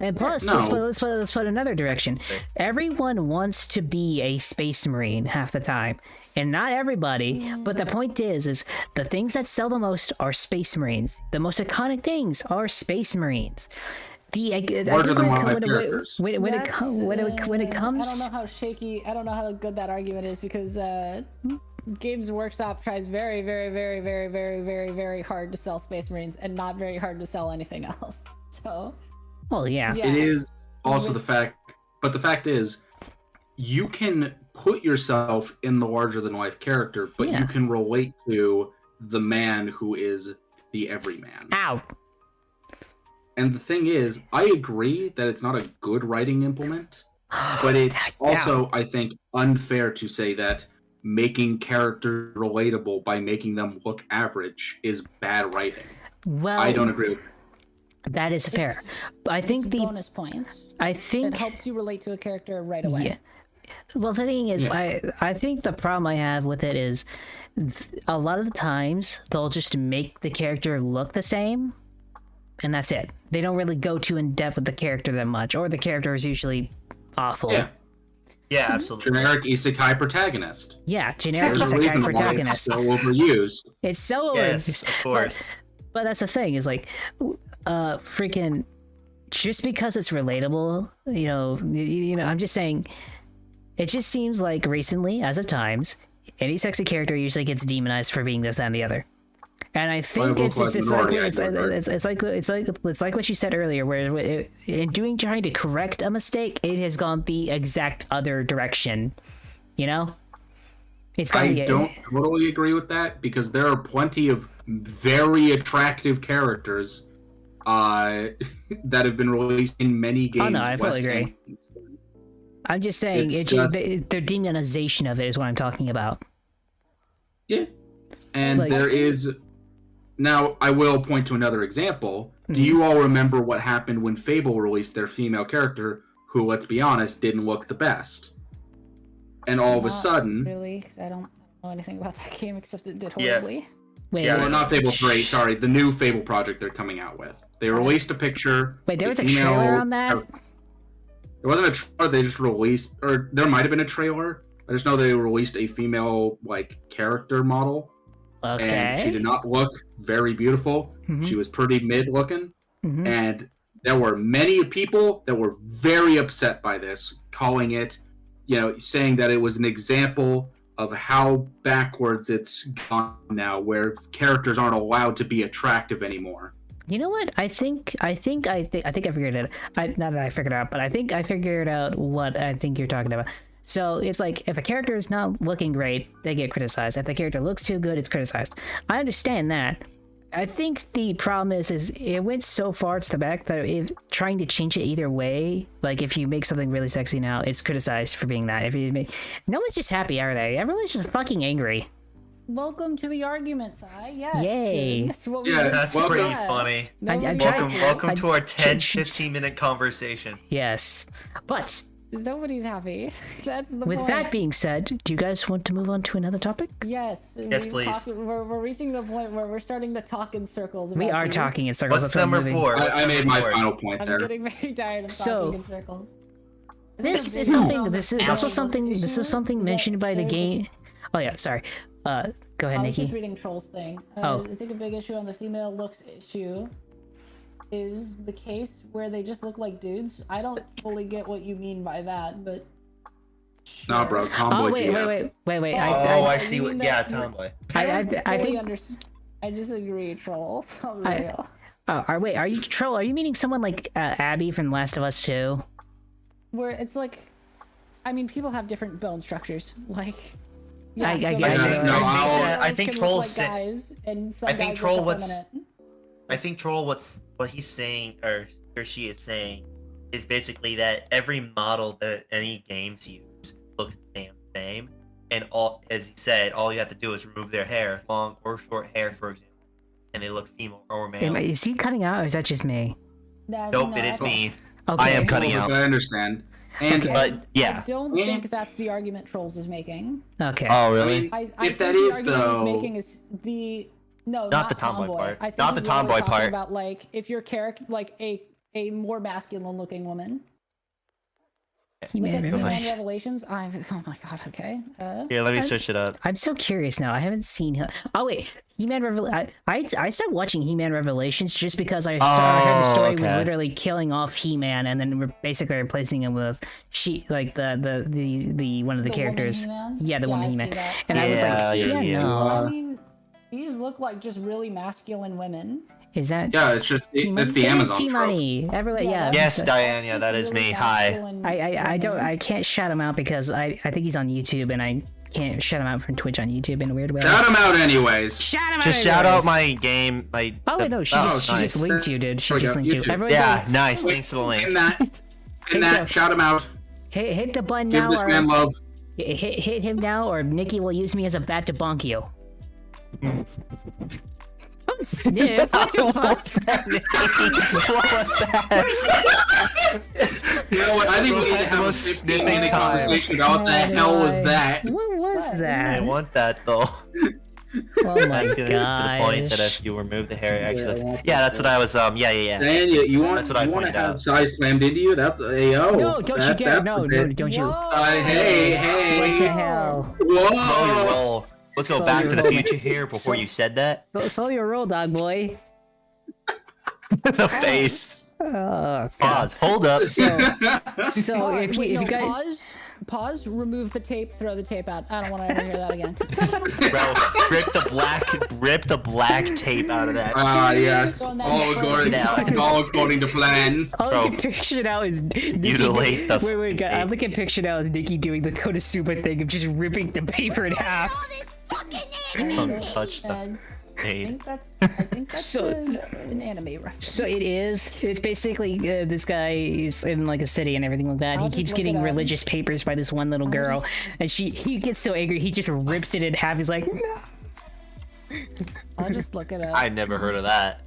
And plus, No. let's put another direction. Everyone wants to be a Space Marine half the time, and not everybody. But the point is the things that sell the most are Space Marines. The most iconic things are Space Marines. Larger than life characters. When it comes, I don't know how good that argument is because Games Workshop tries very, very, very, very, very, very, very hard to sell Space Marines and not very hard to sell anything else. So. well, yeah. It is also the fact is, you can put yourself in the larger than life character, but Yeah. you can relate to the man who is the everyman. Ow. And the thing is, I agree that it's not a good writing implement, but it's also, I think, unfair to say that making characters relatable by making them look average is bad writing. Well, I don't agree with that. that is fair. I think It's bonus points. I think It helps you relate to a character right away. Yeah. Well, the thing is, I think the problem I have with it is a lot of the times they'll just make the character look the same, and that's it. They don't really go too in depth with the character that much, or the character is usually awful. Yeah, Yeah, absolutely. generic isekai protagonist. Yeah, generic There's a isekai reason why it's protagonist. so overused. It's so Yes, of course. But that's the thing is like, freaking, just because it's relatable, I'm just saying, it just seems like recently, as of times, any sexy character usually gets demonized for being this and the other. And I think it's like what you said earlier, where in trying to correct a mistake, it has gone the exact other direction. You know, it's I don't totally agree with that because there are plenty of very attractive characters that have been released in many games. Oh no, I fully agree. I'm just saying, their demonization of it is what I'm talking about. Yeah. And like, there is... Now, I will point to another example. Do you all remember what happened when Fable released their female character, who, let's be honest, didn't look the best? And all of a sudden... Really? Because I don't know anything about that game except it did horribly. Yeah. Well, not Fable 3, sorry. The new Fable project they're coming out with. They released a picture... Wait, there was a trailer on that? It wasn't a trailer, they just released... Or there might have been a trailer. I just know they released a female, like, character model. Okay. And she did not look very beautiful. Mm-hmm. She was pretty mid-looking. Mm-hmm. And there were many people that were very upset by this, calling it, saying that it was an example of how backwards it's gone now, where characters aren't allowed to be attractive anymore. You know what? I think I figured it out. Not that I figured it out, but I think I figured out what I think you're talking about. So it's like, if a character is not looking great, they get criticized. If the character looks too good, it's criticized. I understand that. I think the problem is it went so far to the back that if trying to change it either way, like if you make something really sexy now, it's criticized for being that. If you make, no one's just happy, are they? Everyone's just fucking angry. Welcome to the argument, Sai. Yes. Yay. That's what we that's pretty funny. Welcome to our 10-15-minute conversation. Yes. But nobody's happy. That's the With point. that being said, do you guys want to move on to another topic? Yes. Yes, please. We're reaching the point where we're starting to talk in circles. We are talking in circles. What's number 4? I made my final point there. I'm getting very tired of talking in circles. This is something. This was something mentioned by the game. Oh yeah, sorry. Go ahead, Nikki. I was just reading Troll's thing. I think a big issue on the female looks issue is the case where they just look like dudes. I don't fully get what you mean by that, but sure. Nah, bro, tomboy. Wait. I see what. Yeah, tomboy. I think I disagree, Troll. Real. Wait, are you Troll? Are you meaning someone like Abby from Last of Us 2? Where it's like, I mean, people have different bone structures. Like, I think Troll's. I think Troll. I think Troll. What he's saying, or she is saying, is basically that every model that any games use looks the damn same, and all, as he said, all you have to do is remove their hair, long or short hair, for example, and they look female or male. Is he cutting out, or is that just me? Nope, it is me. Okay. I am cutting out. I understand. But yeah, I don't think that's the argument Trolls is making. Okay. Oh really? I if think that the is argument though, he's making is the not the tomboy part. I think not the tomboy really part. About like if your character, like a more masculine looking woman. He-Man Revelations. Oh my god. Okay. Here, let me search it up. I'm so curious now. I haven't seen her. Oh wait, He-Man Revelations. I started watching He-Man Revelations just because I heard the story was literally killing off He-Man and then basically replacing him with the one of the characters. Yeah, the woman He-Man. And I was like, no. I mean, these look like just really masculine women. Is that? Yeah, it's the Amazon trope. Yes, Diane. Yeah, that is me. Hi. I can't shout him out because I think he's on YouTube and I can't shout him out from Twitch on YouTube in a weird way. Shout him out anyways. Shout out my game. She just linked you, dude. She just linked you. Yeah, nice. Thanks for the link. And that, shout him out. Hit the button now. Give this man love. Hit him now, or Nikki will use me as a bat to bonk you. Don't sniff. What was that? You know what? I think we need to have a 15-minute conversation about what the hell was that. What was that? I want that though. Oh my god! To the point that if you remove the hair, actually, that's what I was. Yeah. Dan, you want to have Sai slammed into you? That's Ayo. No, don't you dare! No, don't you? Hey! What the hell? Whoa! Slow your roll. Let's go back to the future here before you said that. Slow your roll, dog boy. The face. Oh, pause. Hold up. So if you guys pause, remove the tape, throw the tape out. I don't want to ever hear that again. Bro, rip the black tape out of that. Yes. All according to plan. All I can picture now is Nikki. Mutilate the Wait, guys. All I can picture now is Nikki doing the Konosuba thing of just ripping the paper in half. Don't touch them. made. I think that's So- an anime reference. So it is. It's basically this guy is in like a city and everything like that. I'll He just keeps look getting it up. religious papers by this one little girl, and he gets so angry he just rips it in half. He's like, no. I'll just look it up. I never heard of that.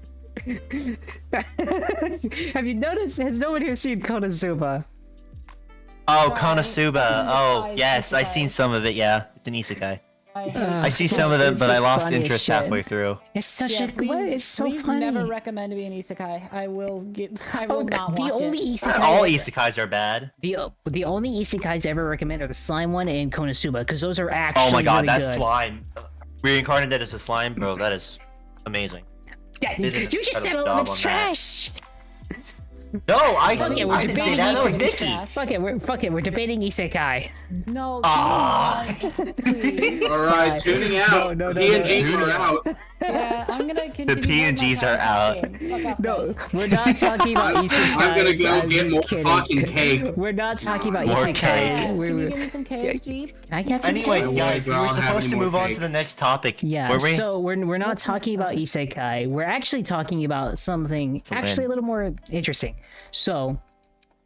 Have you noticed? Has no one here seen Konosuba? Oh, Sorry. Konosuba. Oh, Isekai, yes, I isekai. seen some of it. Yeah, it's an isekai. I I see some of them, but I it's lost funny as interest shit. halfway through. It's such yeah, a what? It's so please funny. never recommend me an isekai. I will Oh, not the watch only it. Not isekai all isekais are bad. the only isekais I ever recommend are the slime one and Konosuba because those are actually Oh my god, really that good. slime. Reincarnated as a slime, bro, that is amazing. That, Did an you just said incredible all of job it's on that. trash. No, I Fuck it, we're didn't say debating that. That was isekai. Nikki. Fuck it, we're debating isekai. No, Ah. come on, please. All right, tuning out. No, P&Gs no. are out. Yeah, I'm gonna continue. P&Gs are out. No, we're not talking about isekais. I'm gonna go I'm get just more kidding. cake. Cake. We're not talking about More isekai. cake. Can you give me some cake, Jeep? I got some Anyways, cake. guys, we I were don't have supposed any to more move on cake. to the next topic. Yeah, were we? so we're not talking about isekai. We're actually talking about something actually a little more interesting. So,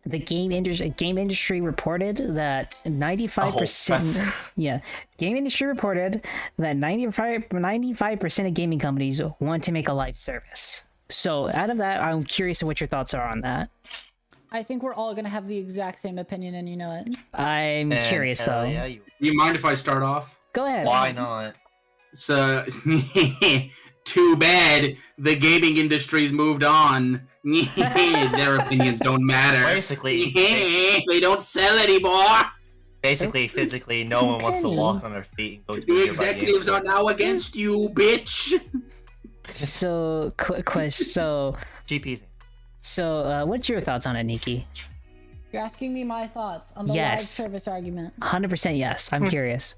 the game industry reported that 95%. that's- Yeah, game industry reported that 95% of gaming companies want to make a live service. So, out of that, I'm curious what your thoughts are on that. I think we're all gonna have the exact same opinion, and you know it. I'm And curious hell though. yeah, Do you mind if I start off? Go ahead. why not? So, too bad the gaming industry's moved on. Their opinions don't matter. Basically, They don't sell anymore. physically, no one wants to Okay. walk on their feet and go to The nearby executives game are now against you, bitch. So, quick question. store. GPs. So, what's your thoughts on it, Nikki? You're asking me my thoughts on the live Yes. service argument. 100% yes. I'm curious.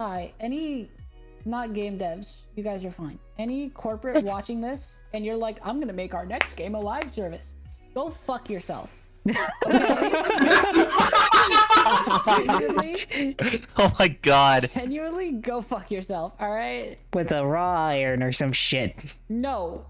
Hi, not game devs, you guys are fine. Any corporate watching this, and you're like, I'm gonna make our next game a live service. Go fuck yourself. Genuinely, Oh my god. genuinely, go fuck yourself. All right? With a raw iron or some shit. No.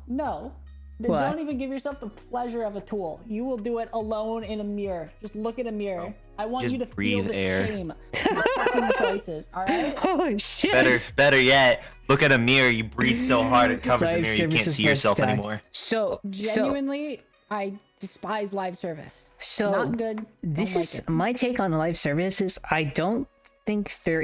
What? Don't even give yourself the pleasure of a tool. You will do it alone in a mirror. Just look at a mirror. I want Just you to feel breathe the air. shame of your fucking choices. All right? Oh shit! Better yet, look at a mirror. You breathe so hard it covers the Live mirror. You can't services see must yourself die. anymore. So Genuinely, I despise live service. so Not good. this Don't is like it. my take on live services. I don't think they're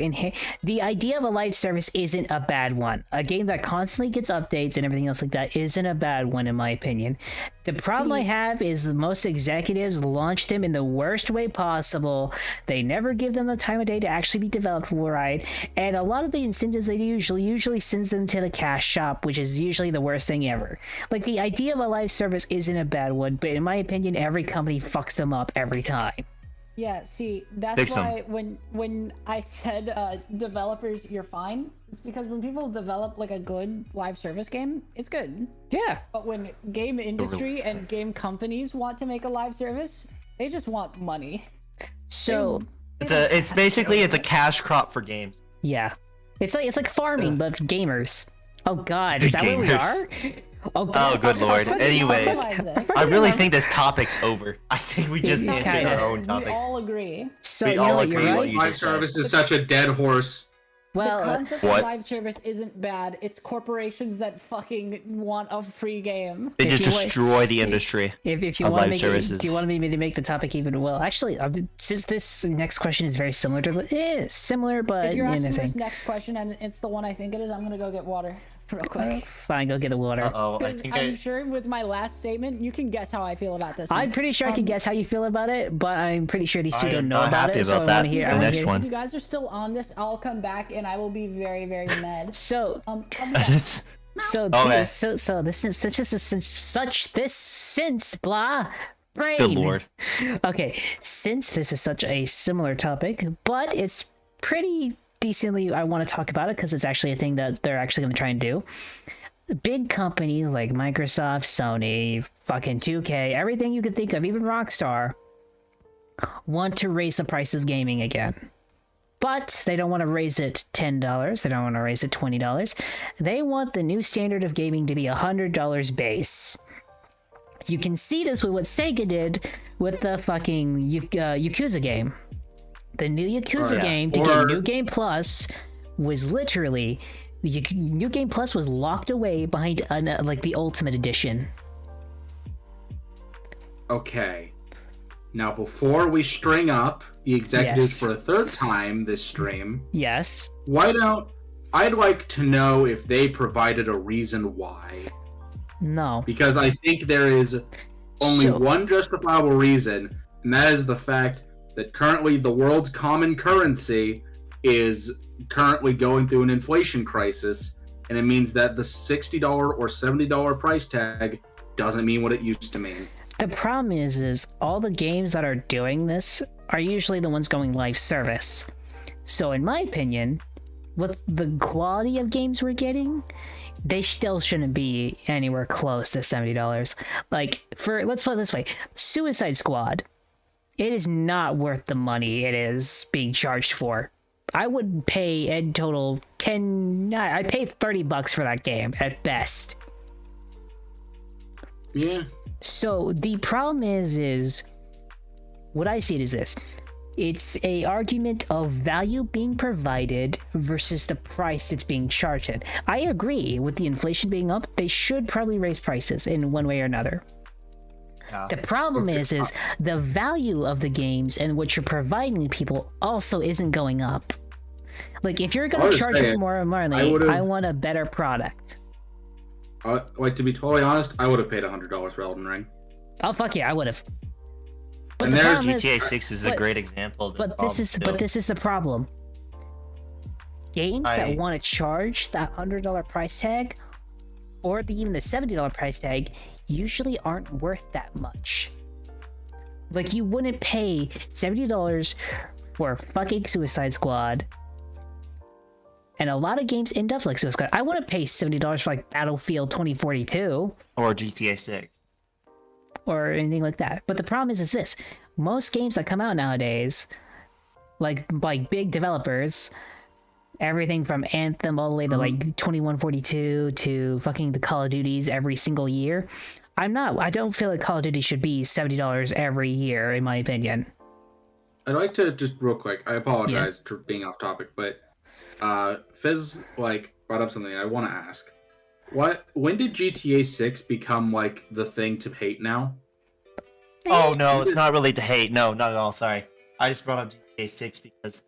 the idea of a live service isn't a bad one. A game that constantly gets updates and everything else like that isn't a bad one in my opinion. The problem I have is that most executives launch them in the worst way possible. They never give them the time of day to actually be developed right, and a lot of the incentives they usually sends them to the cash shop, which is usually the worst thing ever. Like, the idea of a live service isn't a bad one, but in my opinion, every company fucks them up every time. Yeah, see, that's Fix 'em. why when I said developers, you're fine, it's because when people develop like a good live service game, it's good. Yeah. But when game industry and game companies want to make a live service, they just want money. So It's basically a cash crop for games. yeah, it's like farming, but gamers. Oh God, is that where we are? Oh Oh, God. good lord. Anyways, Localize it. I really think this topic's over. I think we just Yeah, answered kinda. our own We topic. all agree. So we you all know what, agree you're what right. you Live just said. service is such a dead horse. Well, The concept what? of live service isn't bad. It's corporations that fucking want a free game. They if just you want- destroy the industry. if you of want to live make services. do you want me to make the topic even well? Actually, since this next question is very similar to similar, but If you're asking anything. this next question and it's the one I think it is, I'm gonna go get water real quick. Fine, go get the water. Uh-oh, I Because think I'm sure with my last statement, you can guess how I feel about this one. I'm pretty sure I can guess how you feel about it, but I'm pretty sure these two I don't am know not about happy it. So I about want that. to hear. The I wanna next hear- one. If you guys are still on this, I'll come back and I will be very, very mad. So I'll be back. It's So Okay. this is since blah brain. good lord. Okay, since this is such a similar topic, but it's pretty decently, I want to talk about it because it's actually a thing that they're actually going to try and do. Big companies like Microsoft, Sony, fucking 2K, everything you could think of, even Rockstar, want to raise the price of gaming again. But they don't want to raise it $10. They don't want to raise it $20. They want the new standard of gaming to be $100 base. You can see this with what Sega did with the fucking Yakuza game. The new Yakuza game to get New Game Plus was literally... New Game Plus was locked away behind like the Ultimate Edition. Okay. Now, before we string up the executives for a third time this stream... Yes. I'd like to know if they provided a reason why. No. Because I think there is only one justifiable reason, and that is the fact that currently the world's common currency is currently going through an inflation crisis, and it means that the $60 or $70 price tag doesn't mean what it used to mean. The problem is all the games that are doing this are usually the ones going live service. So in my opinion, with the quality of games we're getting, they still shouldn't be anywhere close to $70. Like, let's put it this way, Suicide Squad, it is not worth the money it is being charged for. I would pay in total I'd pay $30 for that game at best. Yeah. So the problem is what I see it is this. It's a argument of value being provided versus the price it's being charged at. I agree with the inflation being up. They should probably raise prices in one way or another. Yeah. The problem is the value of the games and what you're providing people also isn't going up. Like, if you're going to charge me more money, I want a better product. Like, to be totally honest, I would have paid $100 for Elden Ring. Oh, fuck yeah, I would have. But the GTA 6 is a great example of this. But this is the problem. Games that want to charge that $100 price tag, or even the $70 price tag, usually aren't worth that much. Like, you wouldn't pay $70 for fucking Suicide Squad. And a lot of games end up like Suicide Squad. I wouldn't pay $70 for like Battlefield 2042. Or GTA 6. Or anything like that. But the problem is this. Most games that come out nowadays, like big developers, everything from Anthem all the way to like 2142 to fucking the Call of Duties every single year. I don't feel like Call of Duty should be $70 every year, in my opinion. I'd like to just real quick, I apologize for being off topic, but Fizz brought up something I want to ask. When did GTA 6 become like the thing to hate now? Oh no, it's not really to hate. No, not at all. Sorry, I just brought up GTA 6 because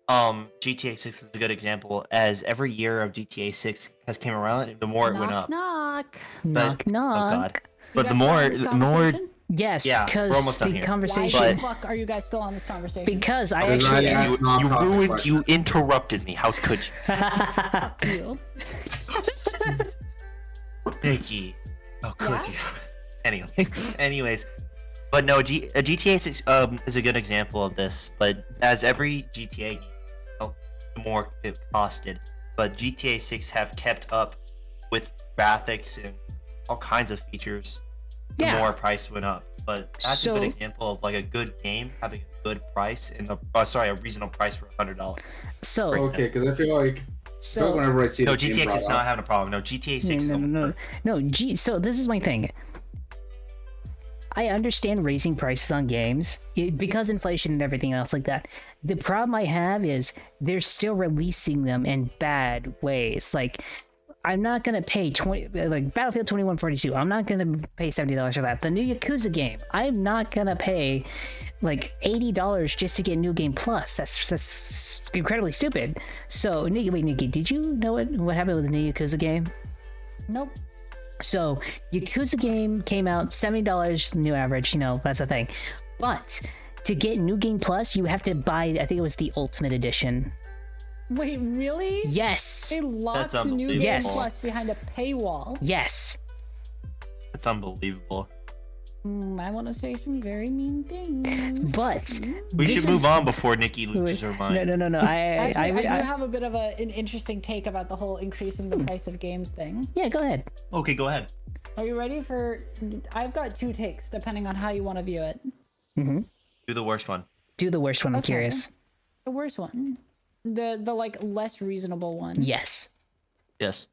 GTA 6 was a good example. As every year of GTA 6 has came around, the more it went up. Knock. Knock. Oh god! You But the more. Yes, Yeah, we're because almost done the here. conversation. Why the fuck are you guys still on this conversation? Because I Because actually. I- You ruined. You interrupted me. How could you? Fuck you. Nikki. Oh, could you? Anyways. But no, GTA 6 is a good example of this. But as every GTA game, the more it costed. But GTA 6 have kept up with graphics and all kinds of features. The more price went up. But that's a good example of like a good game having a good price and a reasonable price for $100. So Okay, because I feel like whenever I see No, the game GTA 6 brought is not up- having a problem. No, GTA 6 is So this is my thing. I understand raising prices on games because inflation and everything else like that. The problem I have is they're still releasing them in bad ways. Like, I'm not gonna pay Battlefield 2142. I'm not gonna pay $70 for that. The new Yakuza game, I'm not gonna pay like $80 just to get New Game Plus. That's incredibly stupid. So, Nikki, did you know what happened with the new Yakuza game? Nope. So, Yakuza game came out, $70 new average, that's the thing. But to get New Game Plus, you have to buy, I think it was the Ultimate Edition. Wait, really? Yes. They locked That's New Game Yes. Plus behind a paywall. Yes. That's unbelievable. I want to say some very mean things. But We should move on before Nikki loses her mind. No. I do have a bit of an interesting take about the whole increasing the price of games thing. Yeah, go ahead. Okay, go ahead. Are you ready for? I've got two takes depending on how you want to view it. Mm-hmm. Do the worst one. Do the worst one. I'm curious. The worst one. The like less reasonable one. Yes. Yes.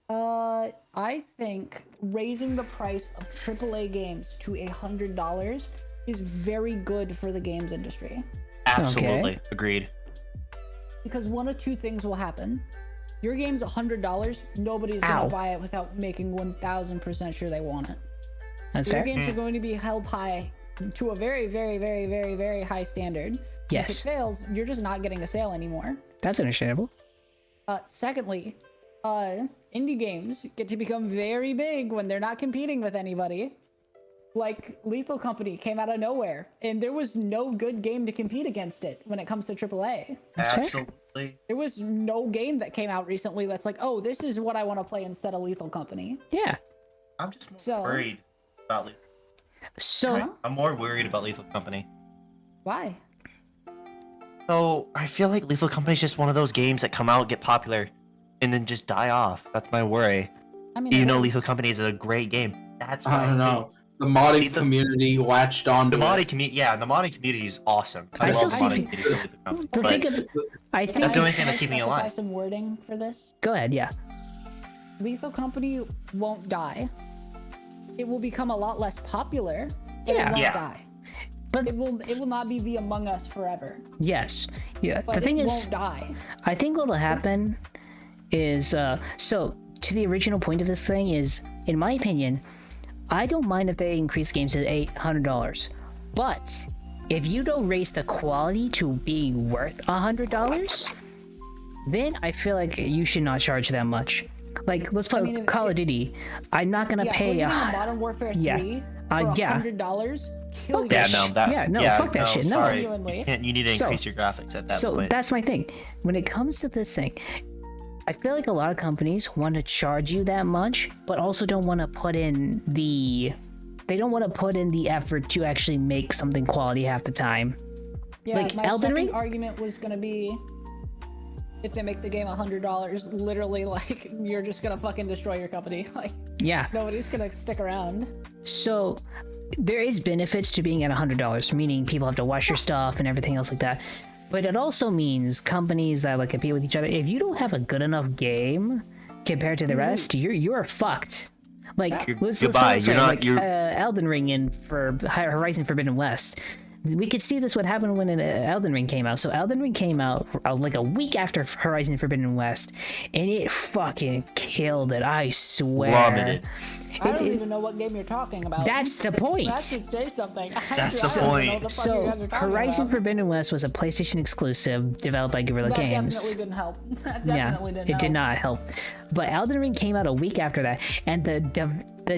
I think raising the price of AAA games to $100 is very good for the games industry. Absolutely. Okay. Agreed. Because one of two things will happen. Your game's $100, nobody's gonna buy it without making 1000% sure they want it. That's Your fair. games are going to be held high to a very, very, very, very, very high standard. Yes. If it fails, you're just not getting a sale anymore. That's understandable. Secondly, indie games get to become very big when they're not competing with anybody. Like Lethal Company came out of nowhere, and there was no good game to compete against it when it comes to AAA. That's fair. Absolutely. There was no game that came out recently that's like, oh, this is what I want to play instead of Lethal Company. Yeah. I'm just more worried about Lethal. So I'm more worried about Lethal Company. Why? So I feel like Lethal Company is just one of those games that come out, get popular, and then just die off. That's my worry. I mean, Even though Lethal Company is a great game, that's I don't know. The modding community latched on the to modding it. community. Yeah, the modding community is awesome. I love still the see modding community for Lethal Company. I think That's the only thing Can I that's keeping it specify alive. some wording for this. Go ahead. Yeah. Lethal Company won't die. It will become a lot less popular, but Yeah. it won't Yeah. die. But It will not be the Among Us forever. yes. Yeah. But The thing it is, won't die. I think what'll happen is so to the original point of this thing is, in my opinion, I don't mind if they increase games to $800, but if you don't raise the quality to being worth $100, then I feel like you should not charge that much. Like, let's play Call of Duty. I'm not gonna pay a Modern Warfare 3 yeah. for Yeah. $100. Kill Yeah, your no, that. Yeah, no, fuck that no, shit, no. Sorry. Genuinely. You need to So- increase your graphics at that So point. that's my thing. When it comes to this thing, I feel like a lot of companies want to charge you that much, but also don't want to put in the effort to actually make something quality half the time. Yeah, like my Elden second Ring? argument was gonna be if they make the game $100, literally, like, you're just gonna fucking destroy your company. Like, Yeah. nobody's gonna stick around. So there is benefits to being at $100, meaning people have to watch your stuff and everything else like that. But it also means companies that like compete with each other. If you don't have a good enough game compared to the rest, you're fucked. Like, let's put it goodbye. this You're way, not- like, you're- Elden Ring and for Horizon Forbidden West. We could see this what happened when Elden Ring came out. So Elden Ring came out like a week after Horizon Forbidden West, and it fucking killed it. I swear. Plummeted. I don't even know what game you're talking about. That's the point. That should say something. That's the I don't even know point. what the fuck you So guys are talking Horizon about. Forbidden West was a PlayStation exclusive developed by Guerrilla That Games. definitely didn't help. That Yeah, definitely didn't it help. did not help. But Elden Ring came out a week after that, and the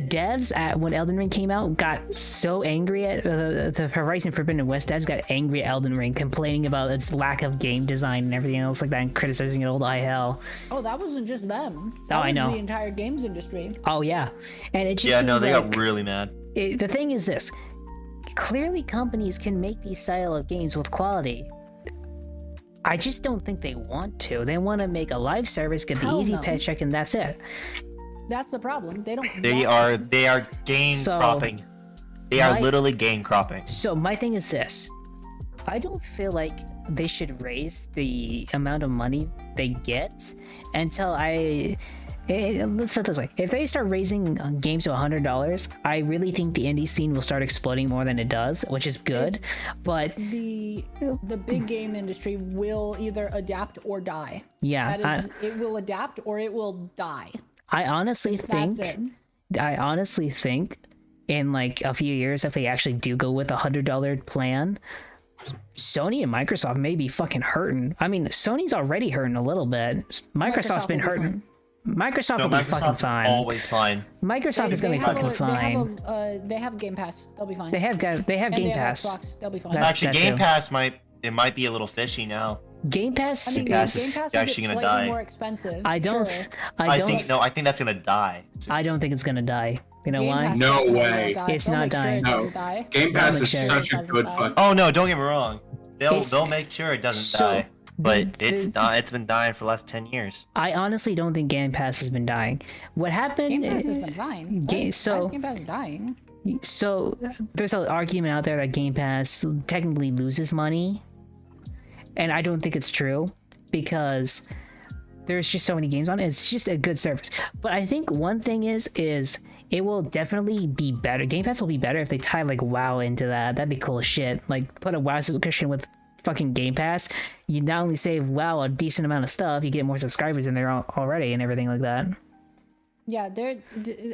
devs at when Elden Ring came out got so angry at the Horizon Forbidden West devs got angry at Elden Ring, complaining about its lack of game design and everything else like that, and criticizing it all the hell. Oh, that wasn't just them. That I was know. the entire games industry. Oh yeah, and it just Yeah, seems no, they like, got really mad. the thing is this: clearly companies can make these style of games with quality. I just don't think they want to. They want to make a live service, get the Hell easy no. paycheck, and that's it. That's the problem. They don't. They want- are gain So, cropping. They are my- literally gain cropping. So my thing is this: I don't feel like they should raise the amount of money they get until let's put it this way. If they start raising games to $100, I really think the indie scene will start exploding more than it does, which is good. But the big game industry will either adapt or die. yeah, That is, it will adapt or it will die. I honestly That's think it. I honestly think in like a few years, if they actually do go with a $100 plan, Sony and Microsoft may be fucking hurting. I mean, Sony's already hurting a little bit. Microsoft's been will be hurting. Microsoft No, will be fucking Microsoft is fine. always fine. Microsoft is gonna be fucking fine. They have Game Pass. They'll be fine. They have And Game they have Pass. Xbox. They'll be fine. That- Actually, that Game too. Pass might be a little fishy now. Game Pass. I mean, Game Pass Game is Pass will actually get gonna slightly die. more expensive. I don't. Sure. I don't. I think that's gonna die. I don't think it's gonna die. You know Game why? Pass No definitely way. will die. It's They'll not make sure dying. it No. doesn't die. Game Pass Don't is make sure such it a good doesn't fuck. Oh no, don't get me wrong. It's- They'll make sure it doesn't So, die. But the- it's been dying for the last 10 years. I honestly don't think Game Pass has been dying. What happened? Game Pass has been fine. Ga- Why so- is Game Pass dying? So there's an argument out there that Game Pass technically loses money, and I don't think it's true. because there's just so many games on it. It's just a good service. But I think one thing is it will definitely be better. Game Pass will be better if they tie like WoW into that. That'd be cool as shit. Like put a WoW subscription with fucking Game Pass. You not only save WoW a decent amount of stuff, you get more subscribers in there already and everything like that. Yeah,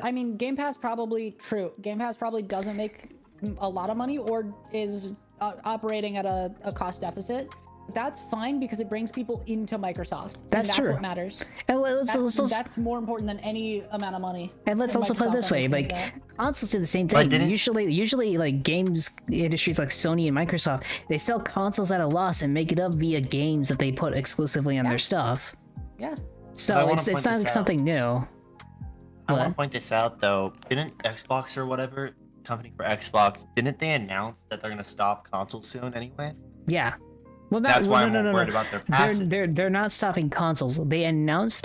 I mean, Game Pass probably doesn't make a lot of money or is operating at a cost deficit. That's fine because it brings people into Microsoft. That's true. What matters. And that's more important than any amount of money. And let's also put it this way: like consoles do the same thing. Usually, like games industries like Sony and Microsoft, they sell consoles at a loss and make it up via games that they put exclusively on their stuff. Yeah. So it's not like something new. I want to point this out though. Didn't Xbox or whatever company for Xbox, didn't they announce that they're gonna stop consoles soon anyway? Yeah. Well, that's why I'm worried about their passive. They're not stopping consoles. They announced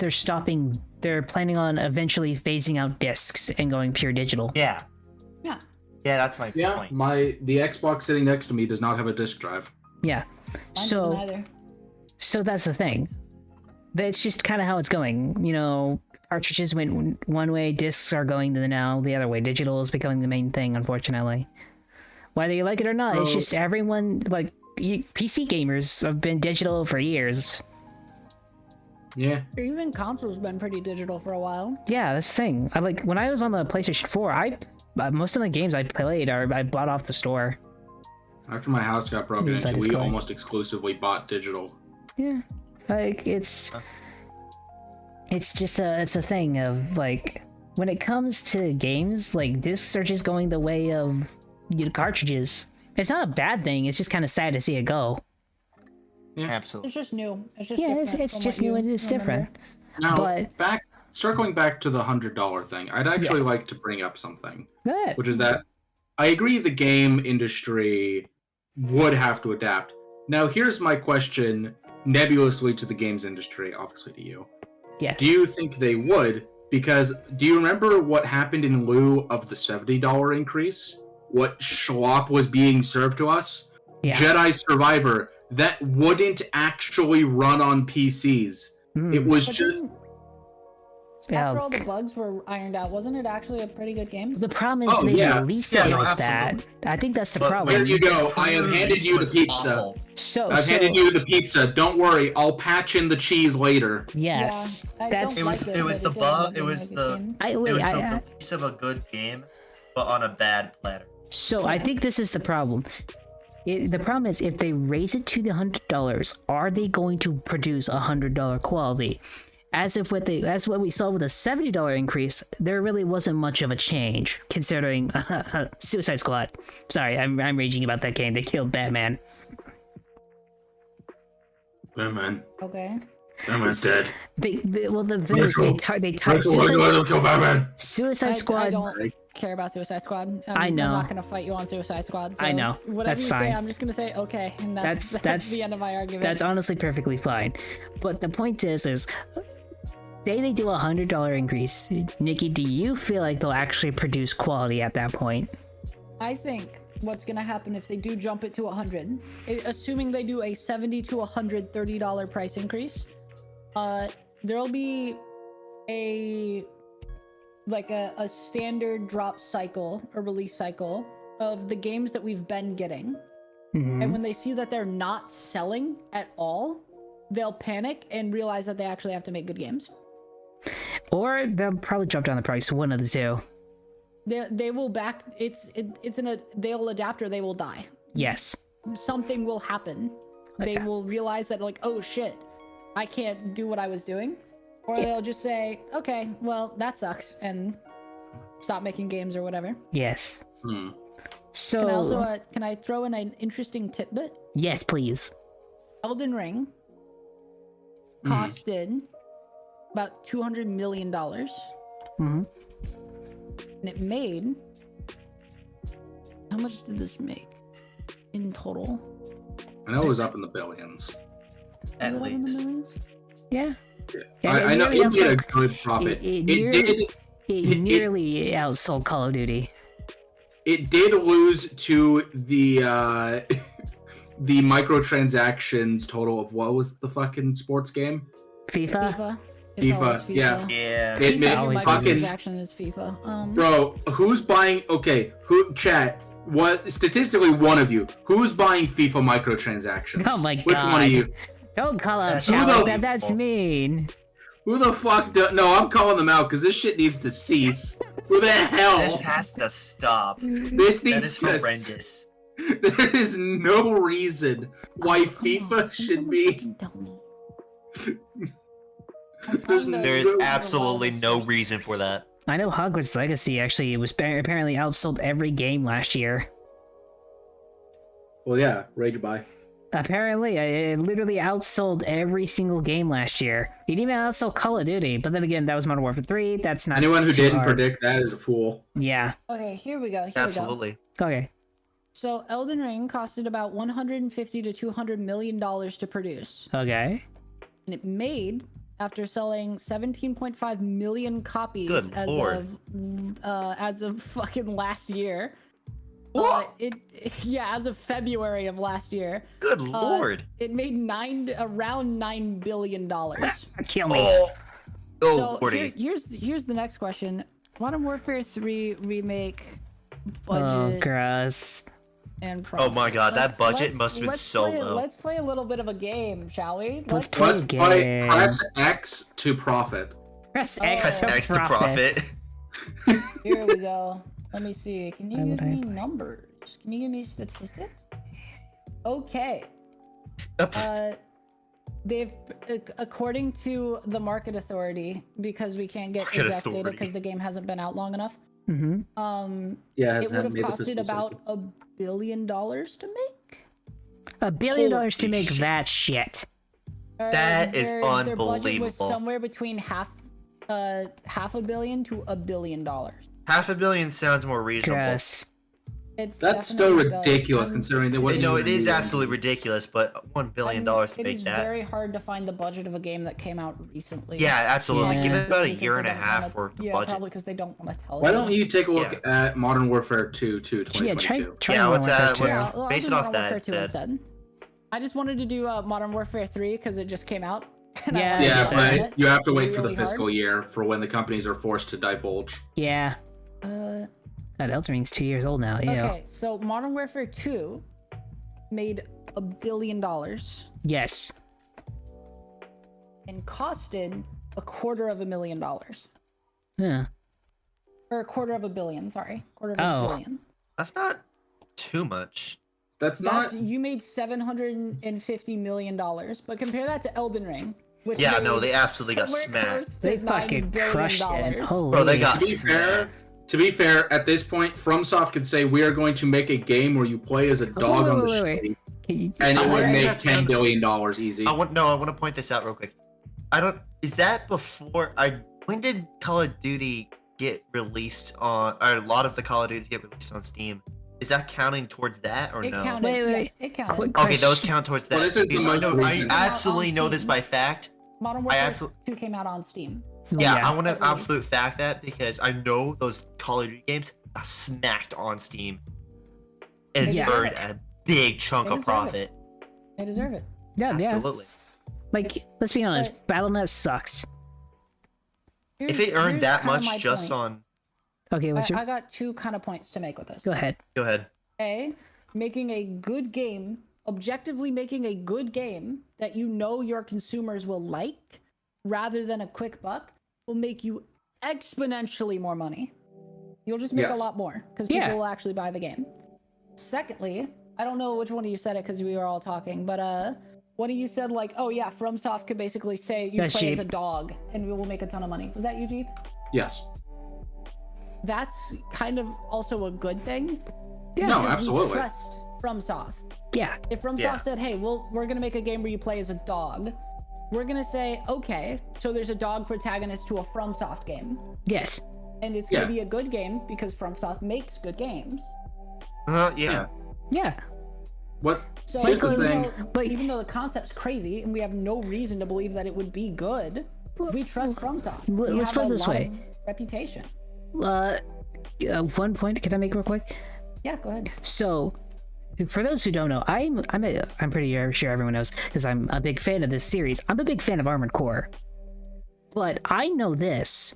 they're planning on eventually phasing out discs and going pure digital. Yeah. Yeah. Yeah, that's my point. The Xbox sitting next to me does not have a disc drive. Yeah. Mine doesn't either. So that's the thing. That's just kind of how it's going. You know, cartridges went one way, discs are going to the other way. Digital is becoming the main thing, unfortunately. Whether you like it or not, it's just everyone like. PC gamers have been digital for years. Yeah. Even consoles have been pretty digital for a while. Yeah, that's the thing. When I was on the PlayStation 4, most of the games I played I bought off the store. After my house got broken into, we almost exclusively bought digital. Yeah. Like it's just it's a thing of like when it comes to games, like discs are just going the way of cartridges. It's not a bad thing. It's just kind of sad to see it go. Yeah, absolutely. It's just new. It's just it's just new and it's different. Now, but circling back to the $100 thing, I'd actually like to bring up something. Good. Which is that I agree the game industry would have to adapt. Now, here's my question nebulously to the games industry, obviously to you. Yes. Do you think they would? Because do you remember what happened in lieu of the $70 increase? What schlop was being served to us? Yeah. Jedi Survivor, that wouldn't actually run on PCs. It was just... After all the bugs were ironed out, wasn't it actually a pretty good game? The problem is they released it like that. I think that's the problem. There you go. I have handed you the pizza. I've handed you the pizza. Don't worry. I'll patch in the cheese later. Yes. Yeah, it was the bug. It was the release of a good game, but on a bad platter. So I think this is the problem. The problem is if they raise it to the $100, are they going to produce $100 quality? As what we saw with a $70 increase, there really wasn't much of a change, considering Suicide Squad. Sorry, I'm raging about that game. They killed Batman. Batman. Okay. Batman's dead. The thing is, they target Suicide Squad. I don't care about Suicide Squad. I know. I'm not gonna fight you on Suicide Squad. So I know. Whatever that's fine. Say, I'm just gonna say okay, and that's the end of my argument. That's honestly perfectly fine. But the point is say they do a $100 increase. Nikki, do you feel like they'll actually produce quality at that point? I think what's gonna happen if they do jump it to 100, assuming they do a $70 to $130 price increase, there'll be a standard drop cycle or release cycle of the games that we've been getting. Mm-hmm. And when they see that they're not selling at all, they'll panic and realize that they actually have to make good games. Or they'll probably drop down the price, one of the two. They will they'll adapt or they will die. Yes. Something will happen. Okay. They will realize that like, oh shit, I can't do what I was doing. Or they'll just say, okay, well, that sucks, and stop making games or whatever. Yes. So can I throw in an interesting tidbit? Yes, please. Elden Ring costed about $200 million. Mm-hmm. And it made... How much did this make in total? I know it was up in the billions. At least. Yeah. I know it made a good profit. It nearly outsold Call of Duty. It did lose to the the microtransactions total of what was the fucking sports game? FIFA. It's always FIFA. Yeah. Yeah. Microtransaction is FIFA. Bro, who's buying? Okay, chat? What statistically one of you? Who's buying FIFA microtransactions? Oh my god! Which one of you? Don't call out That's chat who like the- that. That's mean. Who the fuck? No, I'm calling them out because this shit needs to cease. Who the hell? This has to stop. This That needs is to. horrendous. There is no reason why FIFA should be. There is absolutely no reason for that. I know Hogwarts Legacy actually was apparently outsold every game last year. Well, yeah, rage buy. Apparently, it literally outsold every single game last year. It even outsold Call of Duty, but then again, that was Modern Warfare 3. That's not Anyone who too didn't hard. predict that is a fool. Yeah. Okay, here we go. Absolutely. Okay. So Elden Ring costed about 150 to 200 million dollars to produce, Okay. and it made after selling 17.5 million copies Good lord. as of fucking last year. As of February of last year. Good lord. It made around $9 billion. Kill me. Oh, So lordy. here's the next question. Modern Warfare 3 remake Oh, budget gross. and profit. Oh my god, that budget must have been let's so play, low. Let's play a little bit of a game, shall we? Let's play Let's a play. game. Press X to profit. Press Oh. X, Press X to profit. Here we go. Let me see. Can you Why would give I me play? numbers? Can you give me statistics? Okay. They've, according to the Market Authority, because we can't get Market exact data Authority. because the game hasn't been out long enough. Mm-hmm. Yeah, It would have costed about $1 billion to make. $1 billion Holy to make shit. that shit. That is Their budget was unbelievable. somewhere between half $500 million to $1 billion. $500 million sounds more reasonable. Gross. That's still definitely does. ridiculous considering there wasn't. No, even it is a- absolutely ridiculous, but $1 billion to It make is that. very hard to find the budget of a game that came out recently. Yeah, absolutely. Yeah. Give it about a Because year they and a don't half wanna- for the yeah, budget. probably because they don't want to tell Why you. don't you take a look at Modern Warfare 2 to Yeah, 2022? try Yeah, Modern what's Warfare that? 2. What's- Yeah, well, I'll based do off Modern Warfare that, 2 then. instead. I just wanted to do Modern Warfare 3 because it just came out. and I Yeah, wanted to Yeah, get on but it you have to wait for the really hard. fiscal year for when the companies are forced to divulge. Yeah. Uh, God, Elden Ring's 2 years old now. Ew. okay, so Modern Warfare 2 made $1 billion Yes. and costed $250,000. Huh. Or $250 million, sorry. $250 Oh. million. That's not too much. That's not. You made $750 million, but compare that to Elden Ring, which Yeah, made no, they absolutely got somewhere smacked. close to They $9 fucking billion. crushed it. Holy. Bro, they got To be fair, smacked. at this point, FromSoft could say we are going to make a game where you play as a dog on the street, and it would make $10 billion easy. I want to point this out real quick. Is that before when did Call of Duty get released on, or a lot of the Call of Duty get released on Steam? Is that counting towards that or It no? counted. Wait. Yes, it counted. Quick Okay, those question. count towards that. Well, this is the Because most I recent. absolutely know this by fact. Modern I Warfare absol- 2 came out on Steam. Yeah, Yeah. I want to Totally. absolute fact that because I know those Call of Duty games got smacked on Steam and Yeah. burned a big chunk They of deserve profit. They deserve it. Yeah, yeah. Absolutely. Like, let's be honest, Battle.net sucks. If it earned Here's that kinda much my just point. on, Okay, what's your... I got two kind of points to make with this. Go ahead. go ahead. A, making a good game, objectively making a good game that you know your consumers will like, rather than a quick buck, will make you exponentially more money. You'll just make Yes. a lot more because people Yeah. will actually buy the game. Secondly, I don't know which one of you said it because we were all talking, but one of you said like, oh yeah, FromSoft could basically say you That's play as Jeep. a dog and we will make a ton of money. Was that you, Jeep? Yes. That's kind of also a good thing. Yeah. No, because we absolutely. trust FromSoft. Yeah. If FromSoft Yeah. said, hey, we're gonna make a game where you play as a dog, we're gonna say, okay, so there's a dog protagonist to a FromSoft game. Yes. And it's gonna Yeah. be a good game because FromSoft makes good games. Yeah. Yeah. What? So Here's the even thing. though, But- even though the concept's crazy and we have no reason to believe that it would be good, we trust FromSoft. We let's have put it a this lot way. of reputation. One point can I make real quick? Yeah, go ahead. So, for those who don't know, I'm pretty sure everyone knows because I'm a big fan of this series. I'm a big fan of Armored Core, but I know this: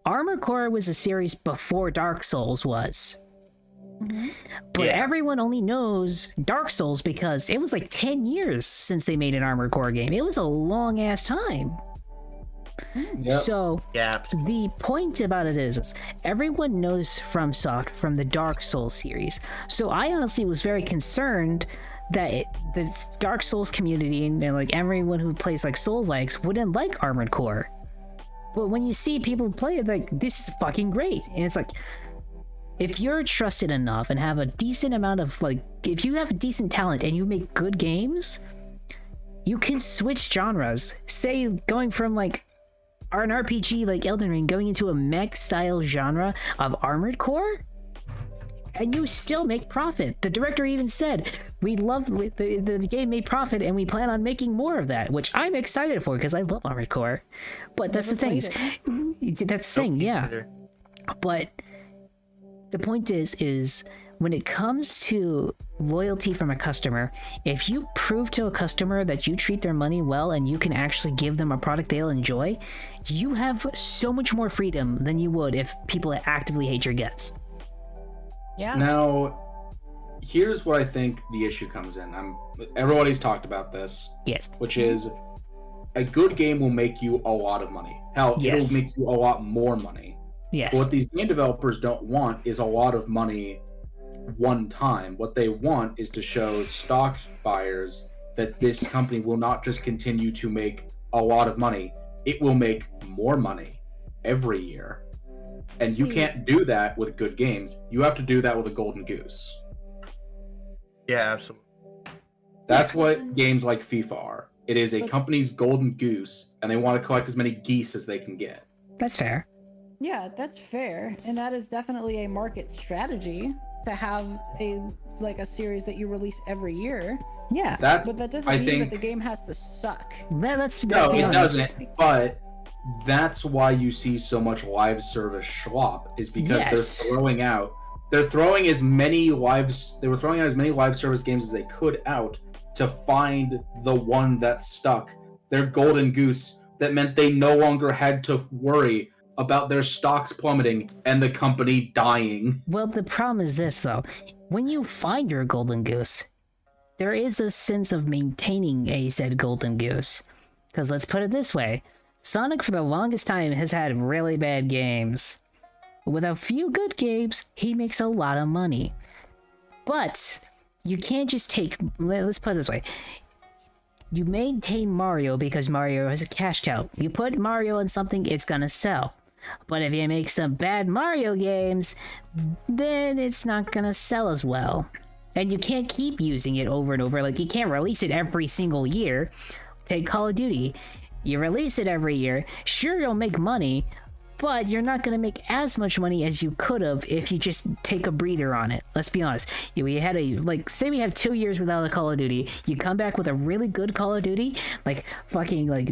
Armored Core was a series before Dark Souls was. But everyone only knows Dark Souls because it was like 10 years since they made an Armored Core game. It was a long ass time. Yep. So the point about it is everyone knows FromSoft from the Dark Souls series. So I honestly was very concerned that the Dark Souls community and like everyone who plays like Souls-likes wouldn't like Armored Core. But when you see people play it, like, this is fucking great. And it's like, if you're trusted enough and have a decent amount of like, if you have decent talent and you make good games, you can switch genres. Say going from like an RPG like Elden Ring going into a mech style genre of Armored Core, and you still make profit. The director even said, we love the game made profit and we plan on making more of that, which I'm excited for because I love Armored Core. But that's the thing. That's the thing, yeah. But the point is when it comes to loyalty from a customer, if you prove to a customer that you treat their money well and you can actually give them a product they'll enjoy, you have so much more freedom than you would if people actively hate your guts. Yeah. Now, here's what I think the issue comes in. Everybody's talked about this. Yes. Which is, a good game will make you a lot of money. Hell, it'll make you a lot more money. Yes. But what these game developers don't want is a lot of money one time. What they want is to show stock buyers that this company will not just continue to make a lot of money, it will make more money every year. And you can't do that with good games. You have to do that with a golden goose. Yeah, absolutely. That's what games like FIFA are. It is a company's golden goose, and they want to collect as many geese as they can get. That's fair. Yeah, that's fair, and that is definitely a market strategy to have a series that you release every year. Yeah, but that doesn't mean that the game has to suck. Let's be honest. It doesn't. But that's why you see so much live service schlop, is because they're throwing as many live service games as they could out to find the one that stuck, their golden goose that meant they no longer had to worry about their stocks plummeting and the company dying. Well, the problem is this, though. When you find your golden goose, there is a sense of maintaining a said golden goose. Because let's put it this way. Sonic, for the longest time, has had really bad games. With a few good games, he makes a lot of money. But you can't just take... Let's put it this way. You maintain Mario because Mario has a cash cow. You put Mario in something, it's gonna sell. But if you make some bad Mario games, then it's not gonna sell as well. And you can't keep using it over and over. Like, you can't release it every single year. Take Call of Duty. You release it every year. Sure, you'll make money, but you're not gonna make as much money as you could have if you just take a breather on it. Let's be honest. We had say we have 2 years without a Call of Duty. You come back with a really good Call of Duty,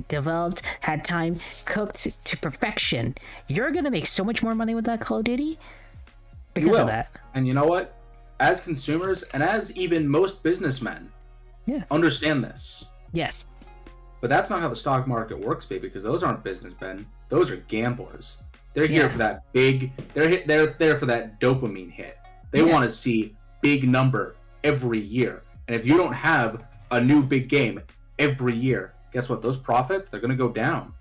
developed, had time, cooked to perfection. You're gonna make so much more money with that Call of Duty because of that. And you know what? As consumers, and as even most businessmen, understand this. Yes. But that's not how the stock market works, baby, because those aren't businessmen. Those are gamblers. They're here for that big... They're there for that dopamine hit. They want to see big number every year. And if you don't have a new big game every year, guess what? Those profits, they're going to go down.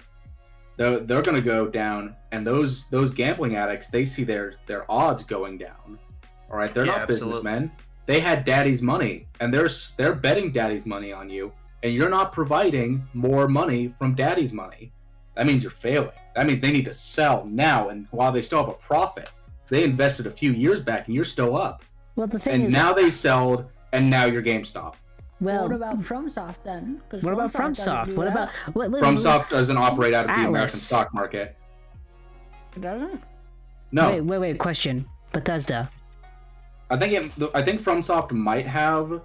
They're going to go down, and those gambling addicts, they see their odds going down. All right? They're not businessmen. They had daddy's money, and they're betting daddy's money on you. And you're not providing more money from daddy's money. That means you're failing. That means they need to sell now, and while they still have a profit. So they invested a few years back, and you're still up. Well, the thing is... And now they sold, and now you're GameStop. Well, what about FromSoft then? What about FromSoft? What about... FromSoft doesn't operate out of the American stock market. It doesn't? No. Wait. Question. Bethesda. I think FromSoft might have...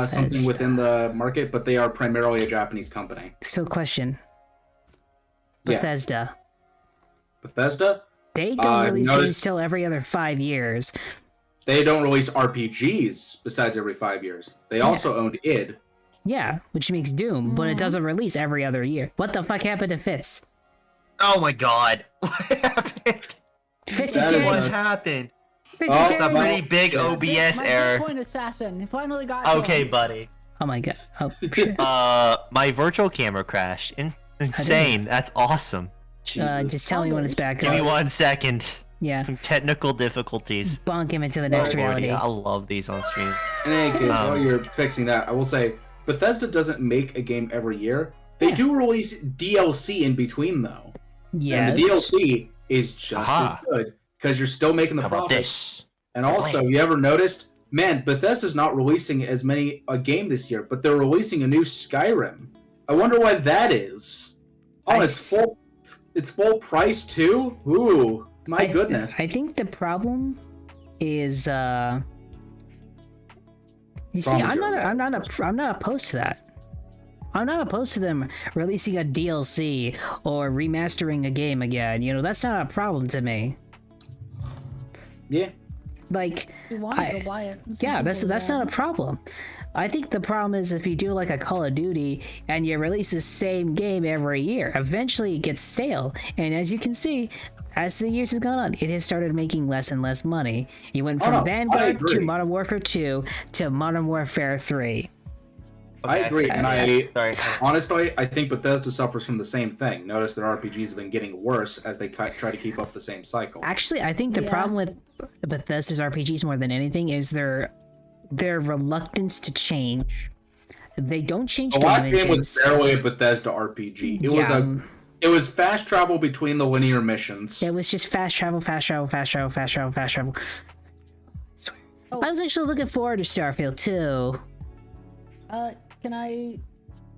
something within the market, but they are primarily a Japanese company. So, question. Bethesda. Bethesda? They don't release games till every other 5 years. they don't release RPGs besides every 5 years. They also owned id. Yeah, which makes Doom, but it doesn't release every other year. What the fuck happened to Fitz? Oh my god. What happened? Fitz is dead. What happened? Fitz is It's a dead. pretty big OBS error. Bitcoin assassin. He finally got Okay, him. buddy. Oh my god. Oh, shit. My virtual camera crashed. Insane. That's awesome. Just tell me when it's back Give me up. 1 second. Yeah. Some technical difficulties. Bonk him into the next reality. I love these on stream. In any case, while you're fixing that, I will say Bethesda doesn't make a game every year. They do release DLC in between, though. Yes. And the DLC is just as good because you're still making the How about profits. this? And also, you ever noticed, man, Bethesda's not releasing as many a game this year, but they're releasing a new Skyrim. I wonder why that is. Oh, it's full price too? Ooh, my goodness. I think the problem is you see, I'm not opposed to that. I'm not opposed to them releasing a DLC or remastering a game again. You know, that's not a problem to me. Yeah. Like, You want to go buy it. yeah, that's not a problem. I think the problem is if you do like a Call of Duty and you release the same game every year, eventually it gets stale. And as you can see, as the years have gone on, it has started making less and less money. You went from Vanguard to Modern Warfare 2 to Modern Warfare 3. I agree, and honestly, I think Bethesda suffers from the same thing. Notice that RPGs have been getting worse as they try to keep up the same cycle. Actually, I think the problem with Bethesda's RPGs more than anything is their reluctance to change. They don't change. The last game was barely a Bethesda RPG. It was fast travel between the linear missions. It was just fast travel. I swear. I was actually looking forward to Starfield too. Can I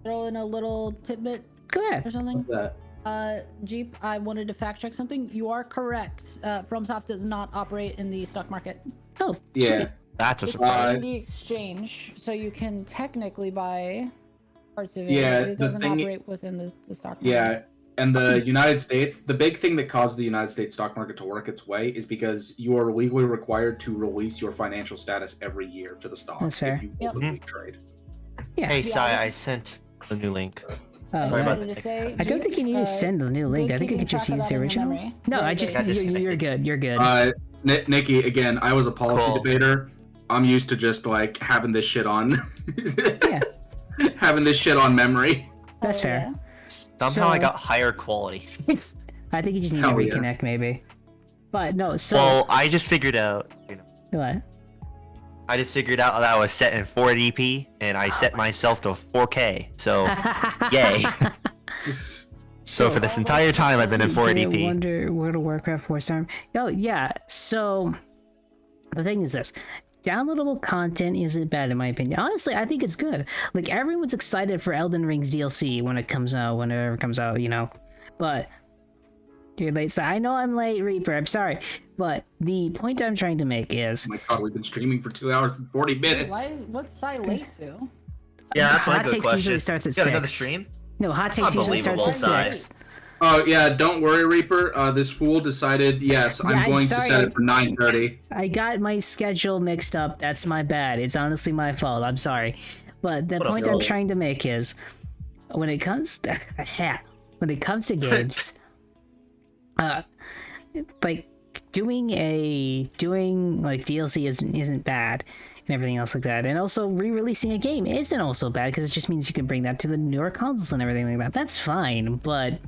throw in a little tidbit Go ahead. or something? What's that? Jeep, I wanted to fact check something. You are correct. FromSoft does not operate in the stock market. Oh, Yeah. sweet. That's a It's surprise. in the exchange, so you can technically buy parts of it. Yeah, but it the doesn't thing- operate within the stock market. Yeah, and the United States, the big thing that caused the United States stock market to work its way is because you are legally required to release your financial status every year to the stock. That's fair. If you Yep. publicly trade. Yeah. Hey, Sai, I sent the new link. Oh, Sorry right. about Wanted to say, I don't Jeep, think you need to send the new link. I think you keeping could just track of use that the in your original. memory. No, Very I just good. you're good. You're good. Nikki, again, I was a policy Cool. debater. I'm used to just like having this shit on. Yeah. Having this shit on memory. That's Oh, fair. Somehow I So- got higher quality. I think you just need to Hell yeah. reconnect, maybe. But no, so Well, I just figured out. what? I just figured out that I was set in 480p, and I set myself to 4K. So, yay! So for this entire time, I've been in Did I 480p. wonder World of Warcraft 4 Storm? Oh yeah. So the thing is this. Downloadable content isn't bad in my opinion. Honestly, I think it's good. Like everyone's excited for Elden Ring's DLC when it comes out, whenever it comes out, you know. But you're late, so I know I'm late, Reaper. I'm sorry. But the point I'm trying to make is Oh my god, we've been streaming for 2 hours and 40 minutes. What's Sai late to? Yeah, that's my Hot good Takes question. usually starts at You got another 6. stream? No, Hot Takes usually starts at Unbelievable, 6. Oh yeah, don't worry, Reaper. This fool decided, yes, Yeah, I'm I'm going to sorry. set it for 9:30. I got my schedule mixed up. That's my bad. It's honestly my fault. I'm sorry. But the What a point I'm fool. trying to make is when it comes to games, like doing like DLC isn't bad and everything else like that. And also re-releasing a game isn't also bad because it just means you can bring that to the newer consoles and everything like that. That's fine, but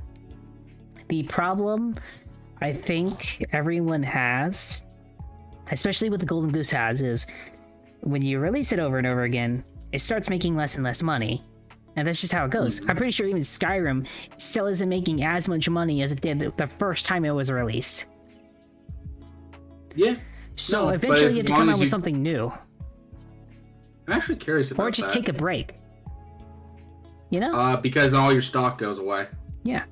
the problem I think everyone has, especially what the Golden Goose has, is when you release it over and over again, it starts making less and less money. And that's just how it goes. I'm pretty sure even Skyrim still isn't making as much money as it did the first time it was released. Yeah. So No, but eventually you have as to long come as out with you- something new. I'm actually curious about Or just that. take a break. You know? Because all your stock goes away. Yeah.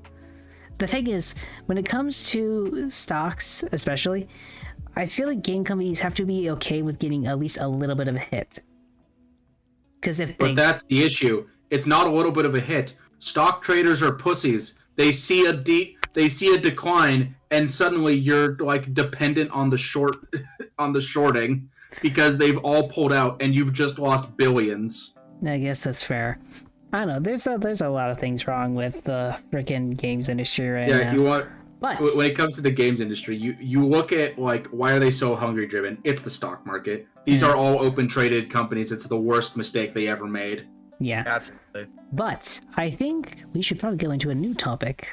The thing is, when it comes to stocks, especially, I feel like game companies have to be okay with getting at least a little bit of a hit. Because if But they... that's the issue. It's not a little bit of a hit. Stock traders are pussies. They see a decline, and suddenly you're like dependent on the shorting. because they've all pulled out and you've just lost billions. I guess that's fair. I don't know. There's a lot of things wrong with the freaking games industry right now. Yeah, you want. But when it comes to the games industry, you look at like why are they so hungry driven? It's the stock market. These are all open traded companies. It's the worst mistake they ever made. Yeah, absolutely. But I think we should probably go into a new topic.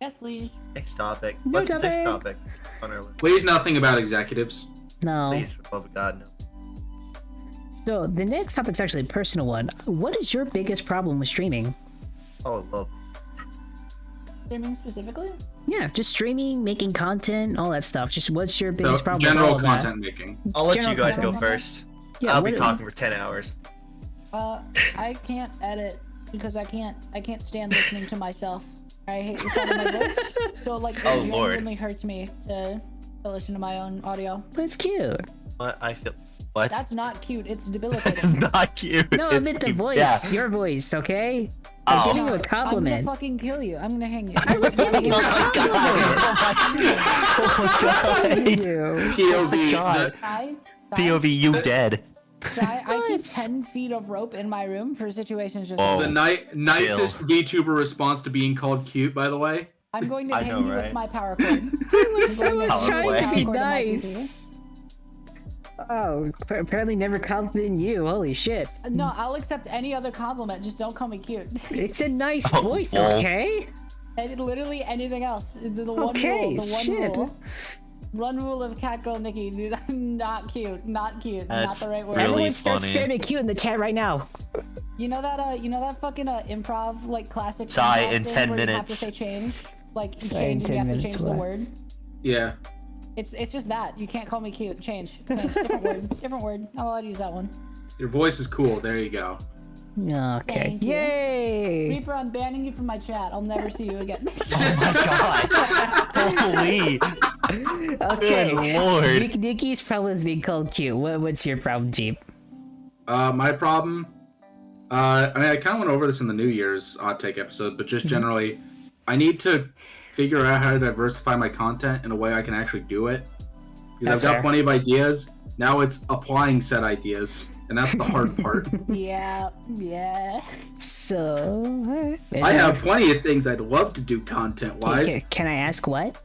Yes, please. Next topic. What's the next topic on our list? Please, nothing about executives. No. Please, for the love of God, no. So the next topic's actually a personal one. What is your biggest problem with streaming? Oh, love. Streaming specifically? Yeah, just streaming, making content, all that stuff. Just what's your biggest problem? General with all content that? making. I'll let General you guys go content. first. Yeah, I'll be talking for 10 hours. I can't edit because I can't stand listening to myself. I hate the sound of my voice. So like it genuinely hurts me to listen to my own audio. But it's cute. What I feel. What? That's not cute. It's debilitating. It's not cute. No, I meant the voice. Yeah. Your voice, okay? I was giving you a compliment. I'm gonna fucking kill you. I'm gonna hang you. I was giving you a compliment. Oh my god. POV. God. I POV, you dead. I keep 10 feet of rope in my room for situations just Whoa. like The nicest VTuber response to being called cute, by the way. I'm going to I hang know, you right? with my power cord. I was trying to be Power cord in my nice. Oh, apparently never complimented you. Holy shit. No, I'll accept any other compliment. Just don't call me cute. It's a nice Oh, voice, lol. okay? And literally anything else. The one Okay, rule. The one shit. rule. One rule of Catgirl Nikki, dude. I'm not cute. Not cute. That's not the right word. really Everyone start funny. spamming cute in the chat right now. You know that fucking improv like classic. Sigh improv in thing 10 where you have to minutes. say change, like Sigh change, in and 10 you have to minutes, change the what? word. Yeah. It's just that you can't call me cute. Change. Different word. Different word. Not allowed to use that one. Your voice is cool. There you go. Okay. Thank you. Yay! Reaper, I'm banning you from my chat. I'll never see you again. Oh my god. Holy. Okay. Good lord. Nikki's problem is being called cute. What's your problem, Jeep? My problem. I mean, I kind of went over this in the New Year's Odd Take episode, but just generally, I need to figure out how to diversify my content in a way I can actually do it. Because I've got fair. plenty of ideas. Now it's applying said ideas, and that's the hard part. Yeah. So, alright. I have plenty of things I'd love to do content-wise. Can I ask what?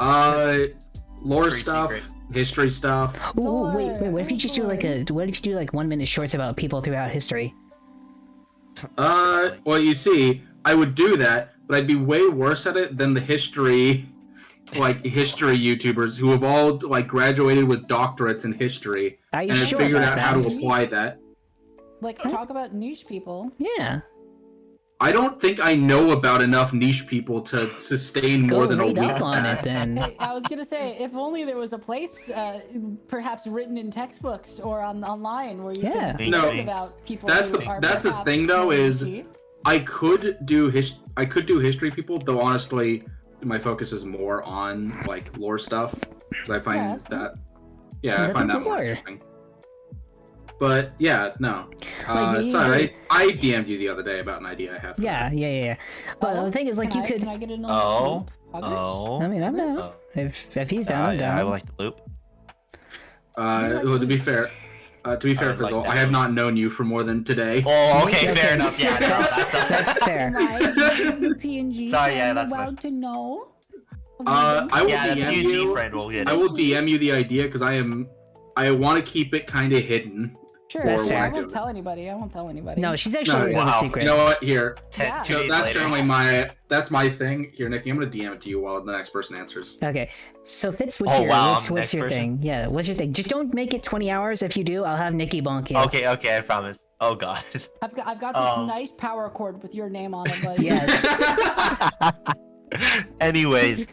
Lore Trade stuff, secret. history stuff. Ooh, wait. What if you just do Lore. what if you do like 1 minute shorts about people throughout history? Well, you see, I would do that, but I'd be way worse at it than the history YouTubers who have all like graduated with doctorates in history Are you and have sure figured about out how to that? apply that. Like talk about niche people. Yeah. I don't think I know about enough niche people to sustain more Go than a read week. up on it then. Hey, I was gonna say, if only there was a place, perhaps written in textbooks or online, where you Yeah. could No, learn about people. that's who the- are that's the perhaps thing, though, more is- niche. I could do history people, though honestly my focus is more on like lore stuff because I find Yeah, that Yeah, I that's find a that good more lore. interesting. But yeah, no. Like, you- Sorry, I DM'd you the other day about an idea I had. For Yeah. But Oh, the thing is, like, can you could. Can I get in on Oh. the loop? Oh. I mean, I'm down. Oh. If he's down, I'm Yeah, I down. would like the loop. Well, to be fair, would like Fizzle, that I have one. not known you for more than today. Oh, okay, Okay. fair enough. Yeah, no, That's fair. PNG. Sorry, yeah, I'm that's allowed to know. I will yeah, the DM PUG you. friend will get I it. will DM you the idea because I want to keep it kind of hidden. Sure, That's fair. I won't tell anybody. No, she's actually No, really good with wow. secrets. You know what? Here. Yeah. 2 So days that's later. generally that's my thing. Here, Nikki, I'm gonna DM it to you while the next person answers. Okay, so Fitz, what's Oh, your wow, what's, I'm the what's next your person? thing? Yeah, what's your thing? Just don't make it 20 hours. If you do, I'll have Nikki bonk you. Okay, I promise. Oh god. I've got this nice power cord with your name on it, but Yes. Anyways,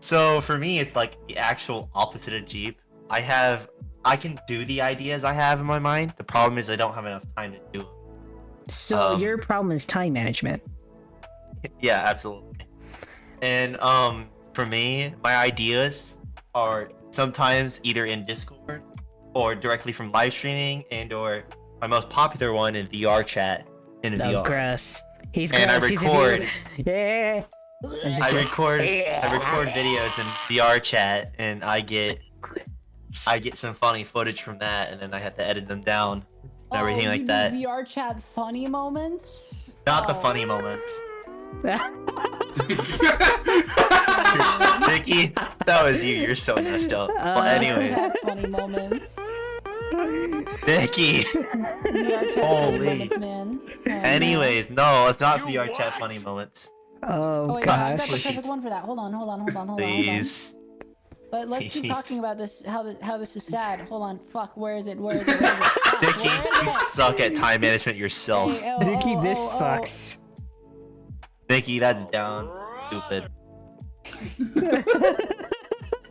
so for me, it's like the actual opposite of Jeep. I can do the ideas I have in my mind. The problem is I don't have enough time to do them. So your problem is time management. Yeah, absolutely. And for me, my ideas are sometimes either in Discord or directly from live streaming, and or my most popular one in VR chat in Oh, VR. gross. He's And I gross. He's a record. dude. Yeah. I record videos in VR chat, and I get I get some funny footage from that, and then I have to edit them down and everything like that. VR chat funny moments? Not the funny moments. Vicky, that was you. You're so messed up. Well, anyways. Funny moments. Vicky. VR chat Holy. funny moments, man. Anyways, no, it's not VR chat funny moments. Oh, wait, gosh. that's the perfect one for that. Hold on. Please. But let's keep Please. talking about this. How this is sad. Hold on. Fuck. Where is it? Fuck, Vicky, where is you it? suck at time management yourself. Hey, Vicky, this sucks. Vicky, that's down. Stupid.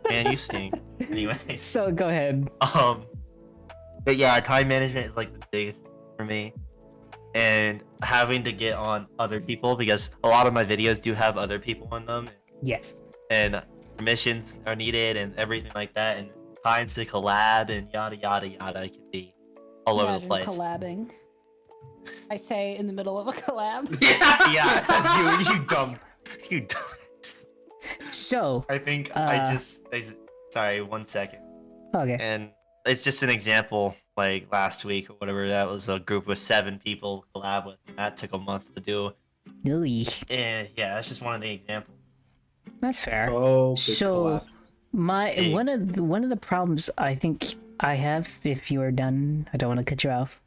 Man, you stink. Anyways. So go ahead. But yeah, time management is like the biggest thing for me. And having to get on other people, because a lot of my videos do have other people in them. Yes. And permissions are needed and everything like that. And times to collab and yada yada yada. It can be all over the place. Collabing. I say in the middle of a collab. Yeah, that's you dumb. You dumb. So. I think sorry, 1 second. Okay. And it's just an example, like last week or whatever, that was a group of 7 people collab with. That took a month to do. Really? And yeah, that's just one of the examples. That's fair. Oh, big So collapse. Hey. one of the problems I think I have, if you are done, I don't want to cut you off.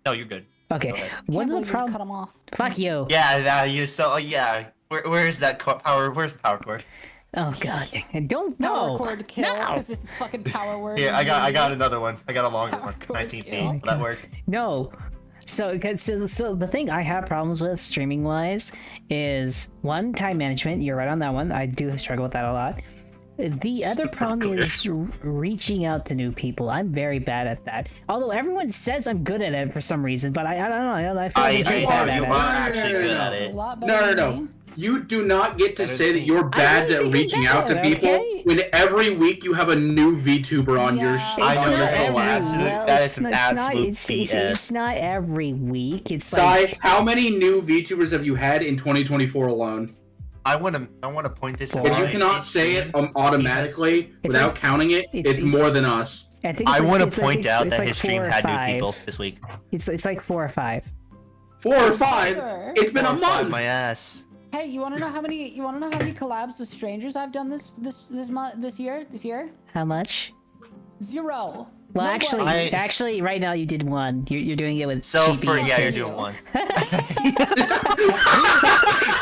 No, you're good. Okay. Go ahead. One Can't of the believe you cut problems. 'em off. Fuck you. Yeah, you so yeah. Where's that power? Where's the power cord? Oh god. Don't Power know. cord kill. No. If it's fucking power word. Yeah, I got another one. I got a longer Power one. cord 19 feet. kill. Will that work? No. So the thing I have problems with streaming wise is one, time management. You're right on that one. I do struggle with that a lot. The other problem is reaching out to new people. I'm very bad at that. Although everyone says I'm good at it for some reason, but I don't know. I feel like I'm pretty bad you at are it. actually good at A it. lot better No. than me. You do not get to That is say that me. you're bad really at think reaching I'm out to bad, people okay? when every week you have a new VTuber on your Yeah. I It's know not that every, absolute- that is an absolute it's not every week. It's Sai, like how many new VTubers have you had in 2024 alone? I want to point this out. If you cannot say it automatically It's without like- counting it, it's more than us. I think I it's like, want it's to like- point it's- out it's that like his stream 4 or had new 5. people this week. It's like 4 or 5. 4 or 5? Sure. It's been a month. My ass. Hey, you want to know how many collabs with strangers I've done this year? How much? 0. Well, Nobody. actually, right now you did one. You're doing it with So cheapy for yeah, you're kids. doing one.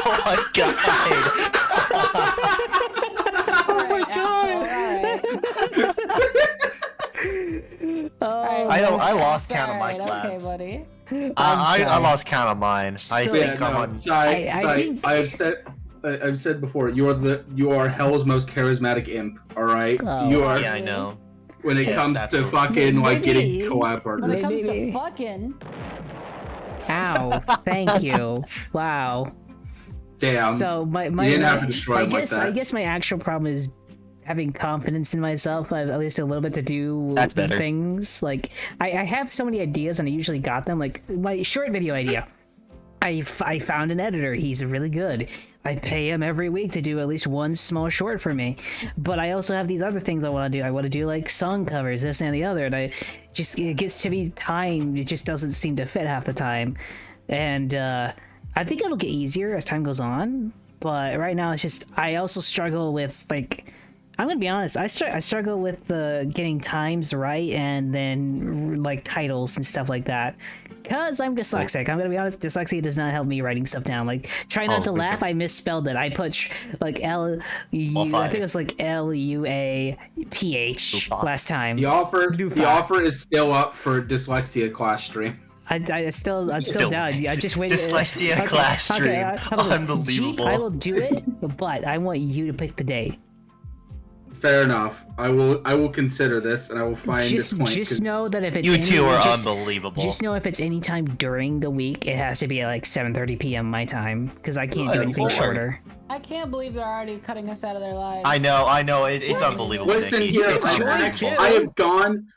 Oh my god. Oh my god! I lost count of my collabs. Okay, buddy. I lost count of mine. I So- think I'm on. Sai, I Sai, think- I've said before, you are hell's most charismatic imp. All right, Oh. you are Yeah, I know. when it Yes, comes to absolutely. fucking like getting Maybe. collab When it partners. comes Maybe. to fucking, Ow! Thank you. Wow. Damn. So my you didn't have to my- destroy I him like guess that. I guess my actual problem is having confidence in myself. I have at least a little bit to do That's better. things. Like I have so many ideas and I usually got them. Like my short video idea. I found an editor. He's really good. I pay him every week to do at least one small short for me. But I also have these other things I want to do. I want to do like song covers, this and the other. And it gets to be time. It just doesn't seem to fit half the time. And I think it'll get easier as time goes on. But right now it's just, I also struggle with like, I'm gonna be honest. I struggle with getting times right and then like titles and stuff like that. Cause I'm dyslexic. I'm gonna be honest. Dyslexia does not help me writing stuff down. Like try not to laugh. I misspelled it. I put like I think it was like LUAPH last time. The offer is still up for dyslexia class stream. I'm still down. I just wait. Dyslexia class stream. how about this? Unbelievable. Jeep, I will do it, but I want you to pick the day. Fair enough. I will consider this and I will find this point. Just 'cause know that if it's You two are just- unbelievable. Just know if it's any time during the week, it has to be at like 7:30 p.m. my time because I can't do Good anything lord. shorter. I can't believe they're already cutting us out of their lives. I know. It's unbelievable. Listen Nikki. here, It's unbelievable.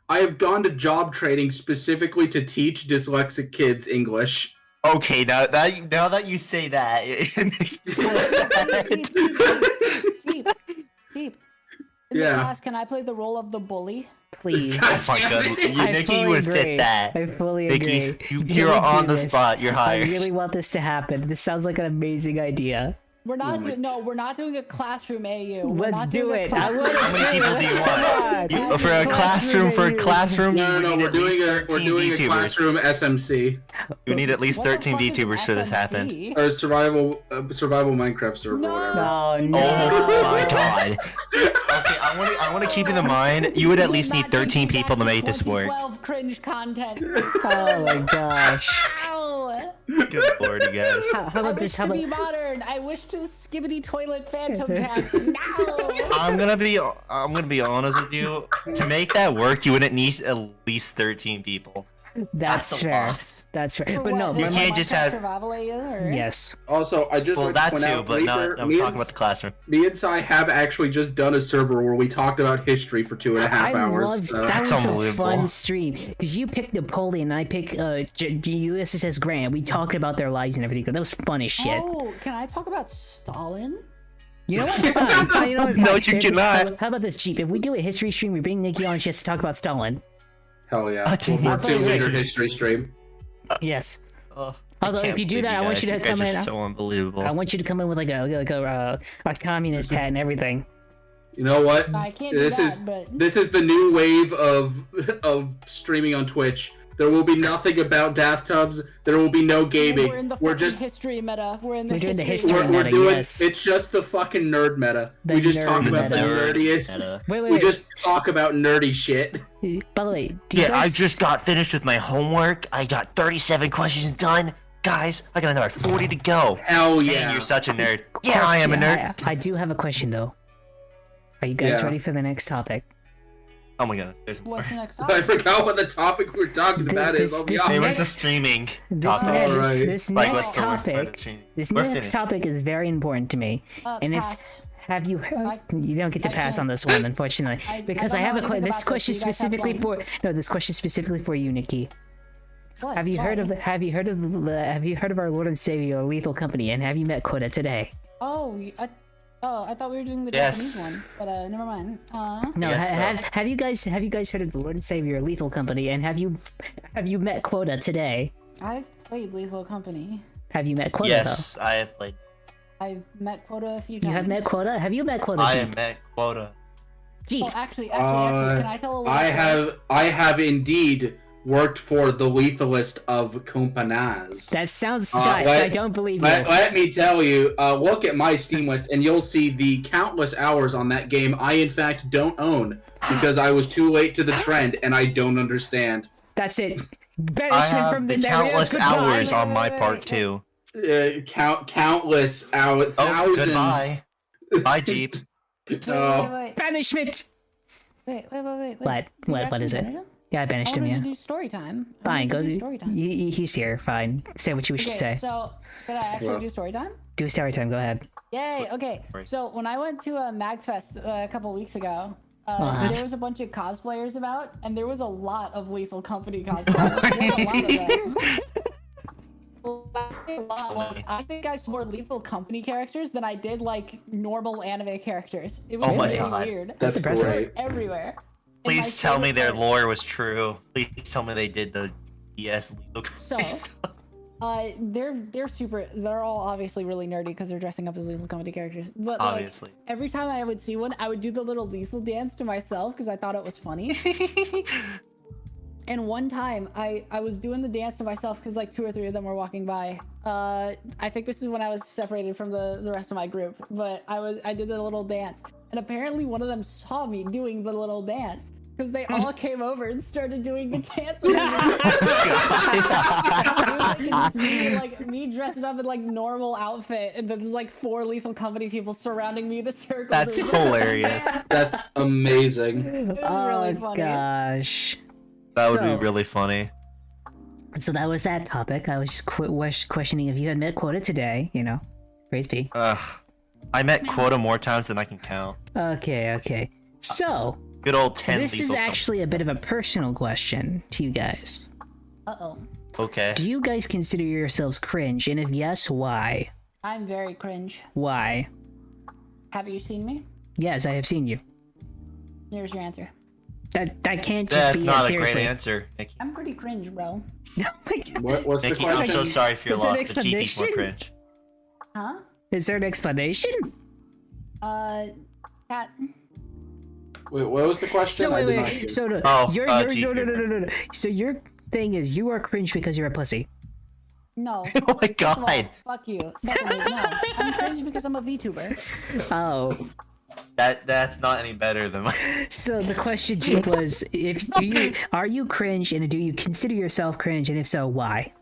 I have gone to job training specifically to teach dyslexic kids English. Okay, now that you say that, it makes me so mad. Beep. In the class, can I play the role of the bully? Please. Oh my god, Nikki, you would fit that. I fully Nikki, agree. you're on the spot. You're hired. I really want this to happen. This sounds like an amazing idea. We're not we're not doing a classroom AU. Let's do it. How many people do you want? For a classroom. No, we're doing a classroom SMC. We need at least 13 VTubers for this to happen. Or survival Minecraft server. No. Oh my god. Okay, I want to keep in mind you would at least need 13 people to make this work. 12 cringe content. Oh my gosh. Ow. Good lord, you guys. How about this? How about be modern? I wish to skibbity toilet phantom tax. No. I'm gonna be honest with you. To make that work, you wouldn't need at least 13 people. That's fair. That's fair. But no, you can't just have survival AU, or? Yes. Also, I just well that too, but not. I'm talking about the classroom. Me and Sai have actually just done a server where we talked about history for 2.5 hours. That was a fun stream because you picked Napoleon and I picked USS Grant. We talked about their lives and everything. That was fun as shit. Oh, can I talk about Stalin? You know what? You know what? No, you cannot. How about this, Jeep? If we do a history stream, we bring Nikki on, she has to talk about Stalin. Hell yeah. World War II later history stream. Yes. Although if you do that, I want you to come in. So unbelievable. I want you to come in with like a communist hat and everything. You know what? I can't do that, but... This is the new wave of streaming on Twitch. There will be nothing about bathtubs. There will be no gaming. We're just history meta. We're doing the history meta. Yes. It's just the fucking nerd meta. We just talk about the nerdiest. Wait. We just talk about nerdy shit. By the way, I just got finished with my homework. I got 37 questions done. Guys, I got another 40 to go. Hell yeah. Dang, you're such a nerd. Yeah, I am a nerd. I do have a question though. Are you guys ready for the next topic? Oh my god. What's the next topic? I forgot what the topic we're talking about is. It was a streaming topic. This next topic is very important to me. And it's... Have you heard? You don't get to pass on this one, unfortunately, because I have a question. This question specifically for you, Nikki. What? Have you heard of our Lord and Savior, Lethal Company, and have you met Quota today? I thought we were doing the Japanese one, but never mind. No, have you guys heard of the Lord and Savior, Lethal Company, and have you met Quota today? I've played Lethal Company. Have you met Quota? Yes, I have played. I've met Quota a few times. You have met Quota? Have you met Quota? I have met Quota. Jeep. Oh, actually, can I tell a little I have indeed worked for the lethalist of companies. That sounds sus. I don't believe you. Let me tell you, look at my Steam list and you'll see the countless hours on that game I in fact don't own because I was too late to the trend and I don't understand. That's it. Banishment from this area. Countless hours on my part too. Countless hours. Thousands. Goodbye. Bye, Jeep. Wait. Banishment. Wait. What is it? Yeah, I banished him. Yeah. Do story time. Fine, go do story time. He's here. Fine. Say what you wish to say. So, did I actually do story time? Do story time. Go ahead. Yay. Okay. So when I went to a MagFest a couple weeks ago, there was a bunch of cosplayers about, and there was a lot of Lethal Company cosplayers. I think I saw more Lethal Company characters than I did like normal anime characters. It was really weird. That's impressive. Everywhere. Please tell me their lore was true. Please tell me they did the Lethal Company stuff. They're all obviously really nerdy because they're dressing up as Lethal Company characters. But obviously, every time I would see one, I would do the little Lethal dance to myself because I thought it was funny. And one time, I was doing the dance to myself because like 2 or 3 of them were walking by. I think this is when I was separated from the rest of my group, but I did the little dance, and apparently one of them saw me doing the little dance because they all came over and started doing the dance. Me dressed up in like normal outfit, and there's like 4 Lethal Company people surrounding me in a circle. That's hilarious. That's amazing. It was really funny. Gosh. That would be really funny. So that was that topic. I was just questioning if you had met Quota today, you know. Praise be. I met Quota more times than I can count. Okay. So, good old 10 this is actually a bit of a personal question to you guys. Uh-oh. Okay. Do you guys consider yourselves cringe? And if yes, why? I'm very cringe. Why? Have you seen me? Yes, I have seen you. There's your answer. That can't just That's be not it, a seriously. great answer, Nikki. I'm pretty cringe, bro. Oh my God. What's Nikki, the I'm question? so sorry for your Is there an loss, but GP's more explanation? cringe. Huh? Is there an explanation? Cat. Wait, what was the question? So I did not wait. hear. So no, Oh, you're G- no. So your thing is you are cringe because you're a pussy. No. Oh my First of all, god. fuck you. Secondly, no. I'm cringe because I'm a VTuber. Oh. That's not any better than my... So the question, Jeep, was are you cringe, and do you consider yourself cringe, and if so, why?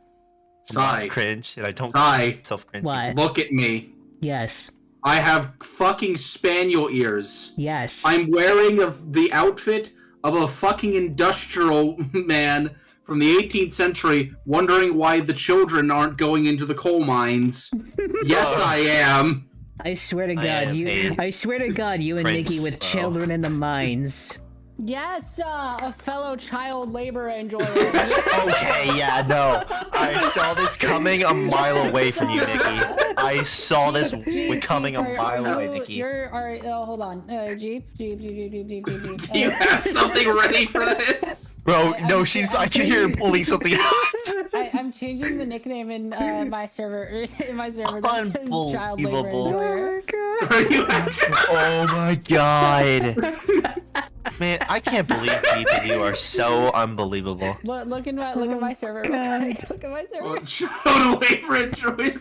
Sigh. cringe, and I don't Sigh. self cringe. Why? Look at me. Yes. I have fucking spaniel ears. Yes. I'm wearing the outfit of a fucking industrial man from the 18th century, wondering why the children aren't going into the coal mines. Yes, I am. I swear to I God, am a I swear to God, you and prince, Nikki with bro. children in the mines. Yes, a fellow child labor enjoyer. Okay, yeah, no. I saw this coming a mile away from you, Nikki. I saw this coming a mile away, Nikki. Alright, hold on. Jeep. Do you have something ready for this? Bro, no, I can hear her pulling something out. I'm changing the nickname in my server. In my server, that's child labor Unbelievable. enjoyer. Are you actually? Oh my god. Man, I can't believe Jeep and you are so unbelievable. Look at my server. Look at my server. Child labor enjoyer.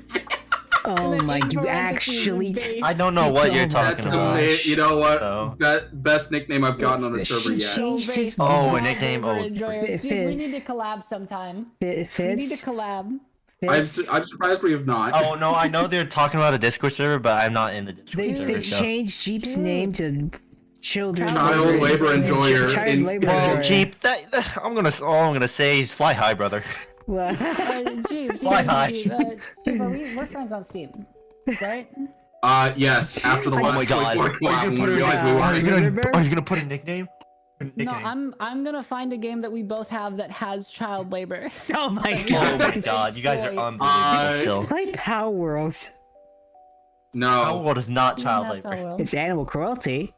Oh then my! in You parentheses, actually. base. I don't know what you're talking That's about. amazing. You know what? So- That best nickname I've gotten on the server She yet. changed his. Base Oh, a child nickname? labor Oh, enjoyer. Fit- Dude, we need to collab sometime. We need to Fits. collab. I'm Fits. surprised we have not. Oh no, I know they're talking about a Discord server, but I'm not in the Discord They server. So. changed Jeep's name to children. Child labor enjoyer. Child labor Well, enjoyer. Jeep, all I'm gonna say is fly high, brother. Well, Jeep, Why not? Jeep, we're friends on Steam, right? Yes. After the Oh last my god. 24 collab, we realized we weren't. Are you gonna put a nickname? No, I'm gonna find a game that we both have that has child labor. oh my Oh God. my god, you guys are Destroy. unbelievable. Still. Play Power World. Our No. world is not child Not that labor. well. It's animal cruelty.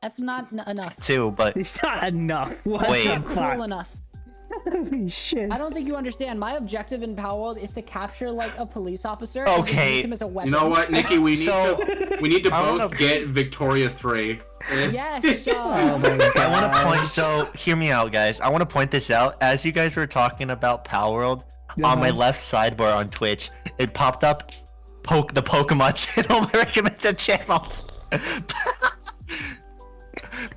That's not enough. Too, but It's not enough. What Wait. the Cool fuck? enough. Holy shit. I don't think you understand. My objective in Power World is to capture like a police officer. And just Okay. use him as a weapon. You know what, Nikki? We need So- to I wanna- both get Victoria 3. Yes. Oh my God. I want to point. So hear me out, guys. I want to point this out. As you guys were talking about Power World, on my left sidebar on Twitch, it popped up the Pokemon channel, my recommended channels.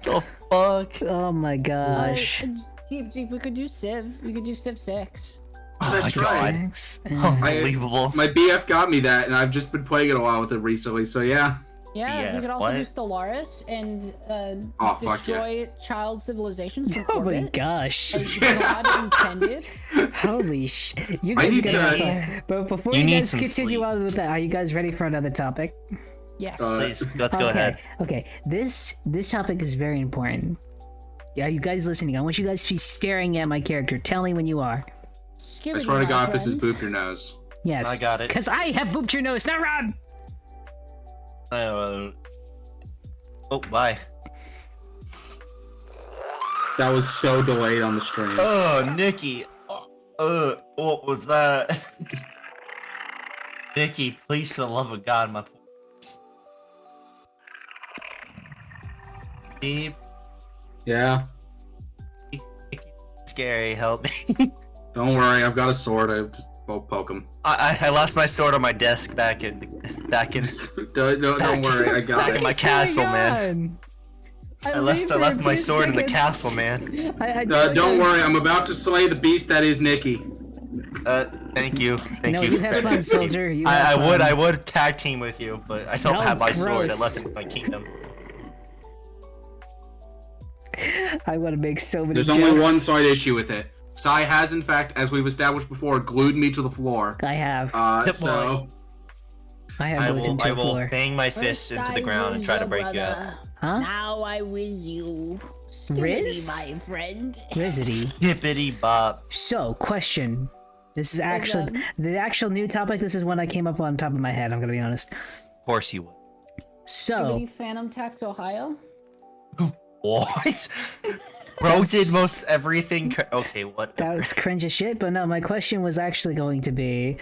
The fuck? Oh my gosh. Jeep, we could do Civ. We could do Civ 6. Oh That's my right. god. Thanks. Unbelievable. My BF got me that, and I've just been playing it a while with it recently. So yeah. Yeah, Yeah, we could also what? do Stellaris and Oh, fuck yeah. destroy child civilizations from Oh my orbit. gosh. As God intended. Holy sh! You I guys need gotta to- have fun. But before You you, need guys some continue sleep. on with that, are you guys ready for another topic? Yes. Please, let's go okay. ahead. Okay. This topic is very important. Are you guys listening? I want you guys to be staring at my character. Tell me when you are. I swear to God, if this is boop your nose. Yes. I got it. Cause I have booped your nose. Now run. Oh, bye. That was so delayed on the stream. Oh, Nikki. What was that? Nikki, please, for the love of God, my. Deep, Yeah. scary. Help me. Don't worry, I've got a sword. I just poke him. I lost my sword on my desk back in. Don't worry, I got Back it. in my castle, man. I left my sword in the castle, man. Don't worry, I'm about to slay the beast that is Nikki. Thank you. Thank No, you. you have fun, soldier. You I have fun. I would tag team with you, but I don't No, have my sword. I gross. left it in my kingdom. I want to make so many There's jokes. only one side issue with it. Sai has, in fact, as we've established before, glued me to the floor. I have. So I have I glued him to will the floor. bang my fists into the ground and try to break you out. Huh? Now I whiz you. Riz? My friend. Rizzity. Hippity bop. So, question. This is actually the actual new topic. This is one I came up on top of my head. I'm gonna be honest. Of course you would. So, Phantom Tax Ohio. What? Bro did most everything. Okay, what? That was cringe as shit. But no, my question was actually going to be,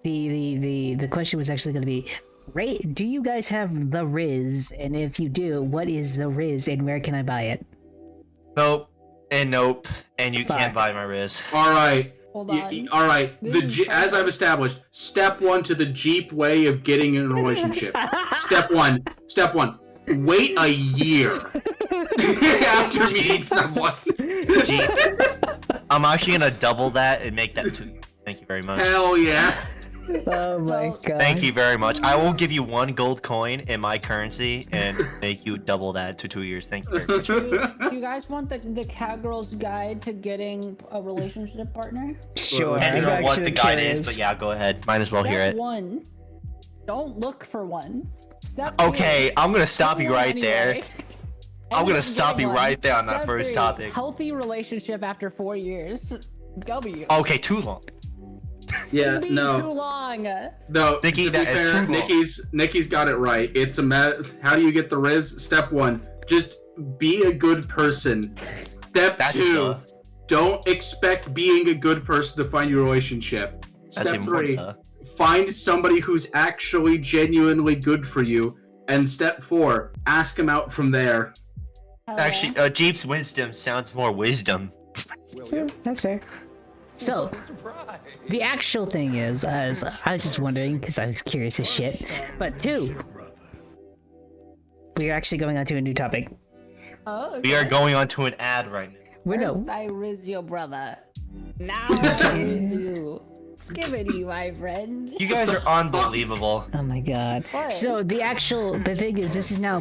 the question was actually going to be, right? Do you guys have the Riz? And if you do, what is the Riz, and where can I buy it? Nope. And nope. And you Fuck. can't buy my Riz. All right. Hold on. All right. As I've established, step one to the Jeep way of getting in a relationship. Step one. Wait a year after meeting someone. Jeep. I'm actually gonna double that and make that 2. Thank you very much. Hell yeah. Oh my god. Thank you very much. I will give you 1 gold coin in my currency and make you double that to 2 years. Thank you very much. Do you guys want the Catgirl's guide to getting a relationship partner? Sure. Depending on I'm what the actually guide curious. is, but yeah, go ahead. Might as well hear Step it. 1, don't look for one. Step Okay, 2, I'm gonna stop you one right there. anyway. I'm End gonna up stop getting you one. right there on that Step first 3, topic. Healthy relationship after 4 years. W. Okay, too long. Yeah, Too no. long. No, Nikki, to be that is fair, too long. Nikki's got it right. It's how do you get the Riz? Step 1, just be a good person. Step That's 2, duh. don't expect being a good person to find your relationship. That's Step even more 3, duh. find somebody who's actually genuinely good for you. And step 4, ask him out from there. Hell yeah. Actually, Jeep's wisdom sounds more wisdom. So, that's fair. So, the actual thing is, I was just wondering, because I was curious as shit, but 2, we're actually going on to a new topic. Oh, We are okay. going on to an ad right now. We're First no, I riz your brother. Now I riz you. Skibbity, my friend. You guys are unbelievable. oh my god. What? So the thing is, this is now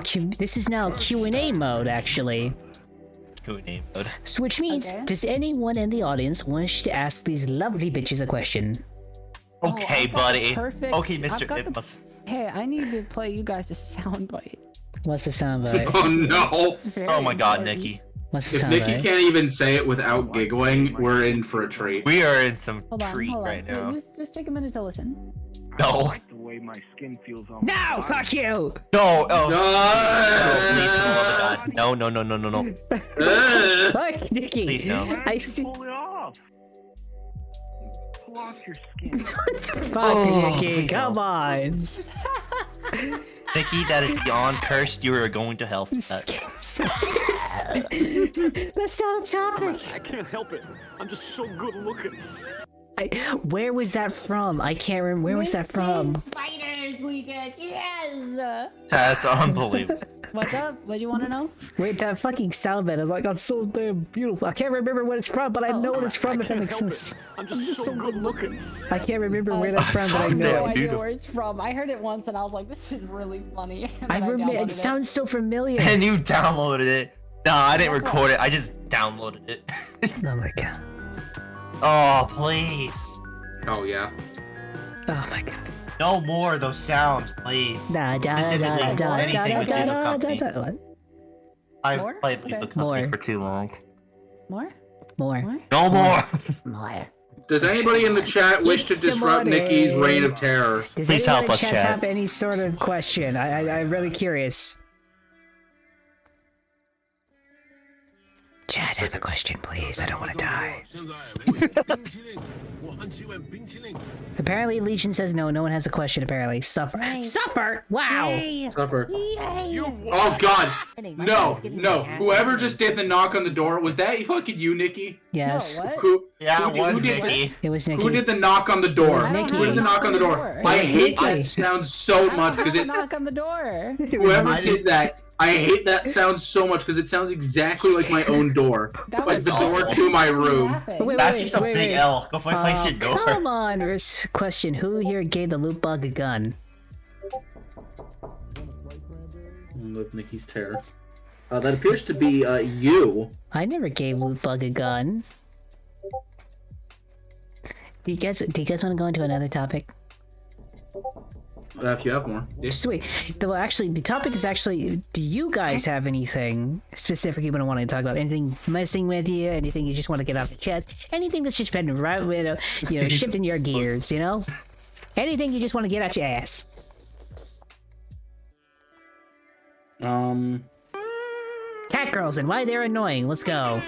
Q&A mode, actually. Q&A mode. So which means, Okay. does anyone in the audience wish to ask these lovely bitches a question? Okay, I've got buddy. the perfect- Okay, I've Mr. got the- Ipmas. Hey, I need to play you guys a soundbite. What's the soundbite? Oh no! It's very Oh my god, important. Nikki. What's the If Nikki soundbite? can't even say it without giggling, we're in for a treat. We are in some Hold on, treat hold on. right now. Just take a minute to listen. No. I like the way my skin feels on No, my body. fuck you! No, oh. No, Please, for the love of God. No, no, no, no, no, no. Fuck Nikki! Please, no. Why don't I you see. pull it off? Pull off your skin. Fuck Oh, Nikki, please come no. on! Nikki, that is beyond cursed. You are going to hell for that. Skin spiders! That's not a topic! I can't help it. I'm just so good looking. Where was that from? I can't remember. Where was that from? Spiders, Lieutenant. Yes. That's unbelievable. What's up? What do you want to know? Wait, that fucking sound bit. I was like, I'm so damn beautiful. I can't remember what it's from, but I know what it's from, if that makes sense. I'm just so good looking. I can't remember where that's from, but I so know damn No it. idea beautiful. where it's from. I heard it once and I was like, this is really funny. And I then remember. downloaded It sounds so familiar. And you downloaded it. No, I didn't record it. I just downloaded it. Oh my god. Oh, please. Oh yeah. Oh my god. No more of those sounds, please. Da da da Specifically, da da anything da with da Lethal da Company. da. What? I've More? played Okay. Lethal Company More. for too long. More? More. More? No more. More. Does anybody in the chat wish to Keep them disrupt on Nikki's it. reign of terror? Does Please anyone help in us, chat chat. have any sort of question? I'm really curious. Chat, have a question, please. I don't want to die. Apparently, Legion says no. No one has a question. Apparently, suffer. Suffer. Wow. Suffer. Oh god. No, no. Whoever just did the knock on the door, was that fucking you, Nikki? Yes. No, what? Who? Yeah, who it was did, Nikki. It was Who Nikki. did the knock on the door? was Nikki. Who did the knock on the door? I It was hate Nikki. that sound so much because Have a it. knock on the door. Whoever I did that, I hate that sound so much because it sounds exactly like my own door, That like was the door awful. to my room. laughing. Wait, That's wait, just a wait, big wait. L. Go find place your door. Come on, question. Who here gave the loot bug a gun? Look, Nikki's terror. That appears to be you. I never gave loot bug a gun. Do you guys want to go into another topic? If you have more. Yeah. Sweet. Though actually, the topic is actually, do you guys have anything specifically you want to talk about? Anything messing with you? Anything you just want to get off the chest? Anything that's just been right with, shifting your gears, you know? Anything you just want to get out your ass? Cat girls and why they're annoying. Let's go.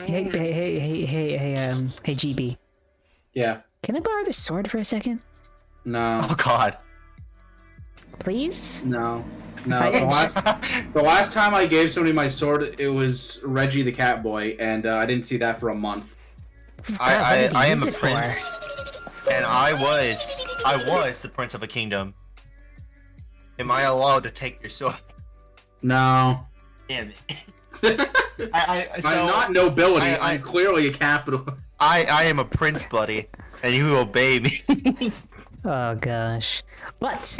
Hey, GB. Yeah. Can I borrow the sword for a second? No. Oh God. Please? No. The last time I gave somebody my sword, it was Reggie the cat boy, and I didn't see that for a month. I am a prince, and I was the prince of a kingdom. Am I allowed to take your sword? No. Damn it. I'm not nobility. I'm clearly a capital. I am a prince, buddy, and you obey me. Oh gosh. But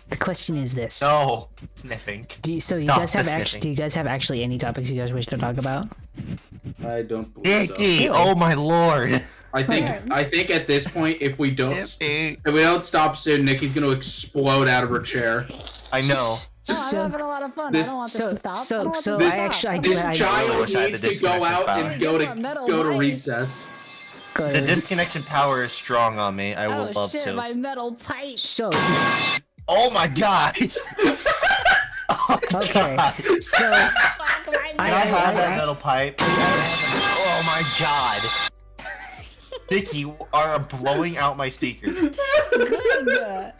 the question is this. No sniffing. Do you guys have actually any topics you guys wish to talk about? I don't believe so. Nicky, oh my lord. I think at this point, if we don't stop soon, Nikki's gonna explode out of her chair. I know. No, I'm having a lot of fun. I don't want this to stop. This child needs to go out and go to recess. The disconnection power is strong on me. I would love to. My metal pipe. So. Oh my god. Okay. So. I have that metal pipe. Oh my god. Nikki, you are blowing out my speakers. Good.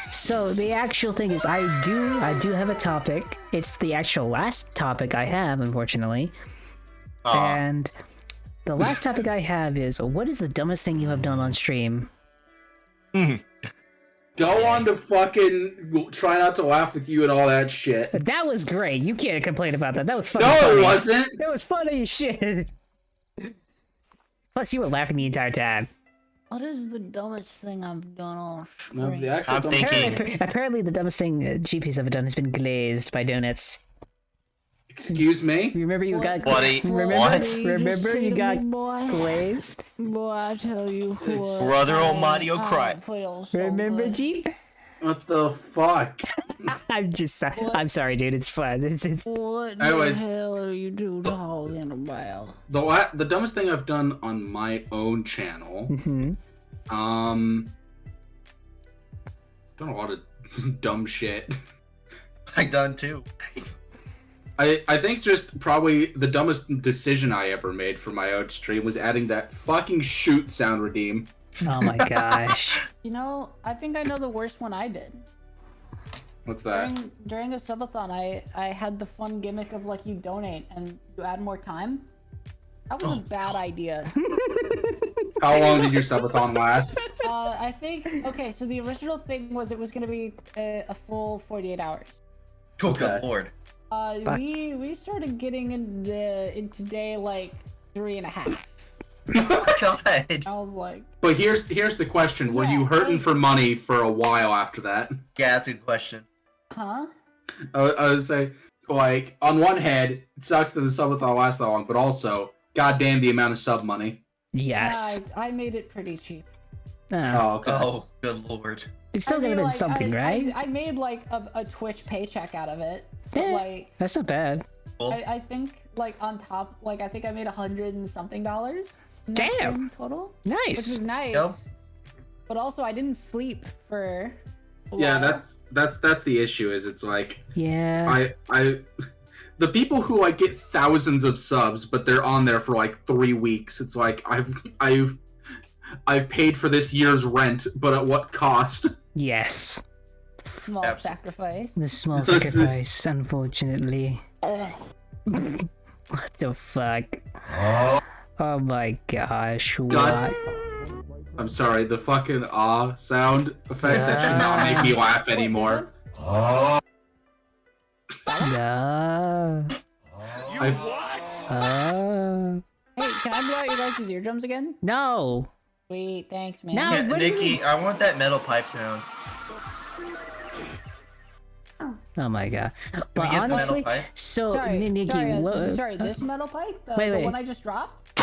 So the actual thing is, I do have a topic. It's the actual last topic I have, unfortunately. And the last topic I have is, what is the dumbest thing you have done on stream? Go on to fucking try not to laugh with you and all that shit. That was great. You can't complain about that. That was funny. No, it wasn't. That was funny as shit. Plus, you were laughing the entire time. What is the dumbest thing I've done on stream? No, the actual I'm thinking. Apparently, the dumbest thing GP's ever done has been glazed by donuts. Excuse me? Remember you got Buddy, Remember you got glazed? Boy, I tell you what. Brother Almighty cry. Remember Jeep? What the fuck? I'm sorry, dude. It's fun. What Anyways, the hell are you two talking about? The dumbest thing I've done on my own channel. Done a lot of dumb shit. I done too. I think just probably the dumbest decision I ever made for my own stream was adding that fucking shoot sound redeem. Oh my gosh. You know, I think I know the worst one I did. What's that? During a subathon, I had the fun gimmick of like you donate and you add more time. That was a bad idea. How long did your subathon last? I think, okay, so the original thing was it was going to be a full 48 hours. Oh good lord. We started getting into day like 3.5. God. I was like. But here's the question: were you hurting for money for a while after that? Yeah, that's a good question. Huh? I would say, like, on one hand, it sucks that the subathon lasts that long, but also, goddamn the amount of sub money. Yes. I made it pretty cheap. Oh, okay. Oh, good lord. It's still gonna be something, right? I made like a Twitch paycheck out of it. But, like, that's not bad. Cool. I think like on top, like I think I made $100 and something. Damn. Total. Nice. Which was nice. Yep. But also I didn't sleep for a Yeah, while. that's the issue. Is it's like yeah. I the people who like get thousands of subs, but they're on there for like 3 weeks. It's like I've paid for this year's rent, but at what cost? Yes. Small sacrifice. The small sacrifice, unfortunately. What the fuck? Oh my gosh, God. what? I'm sorry, the fucking sound effect that should not make me laugh anymore. No. Hey, can I blow out your guys' eardrums again? No. Sweet, thanks, man. No. Yeah, what do you Nikki, I want that metal pipe sound. Oh my god. we But get the metal honestly, pipe? so Sorry, Nikki, sorry, this metal pipe? The wait. one I just dropped?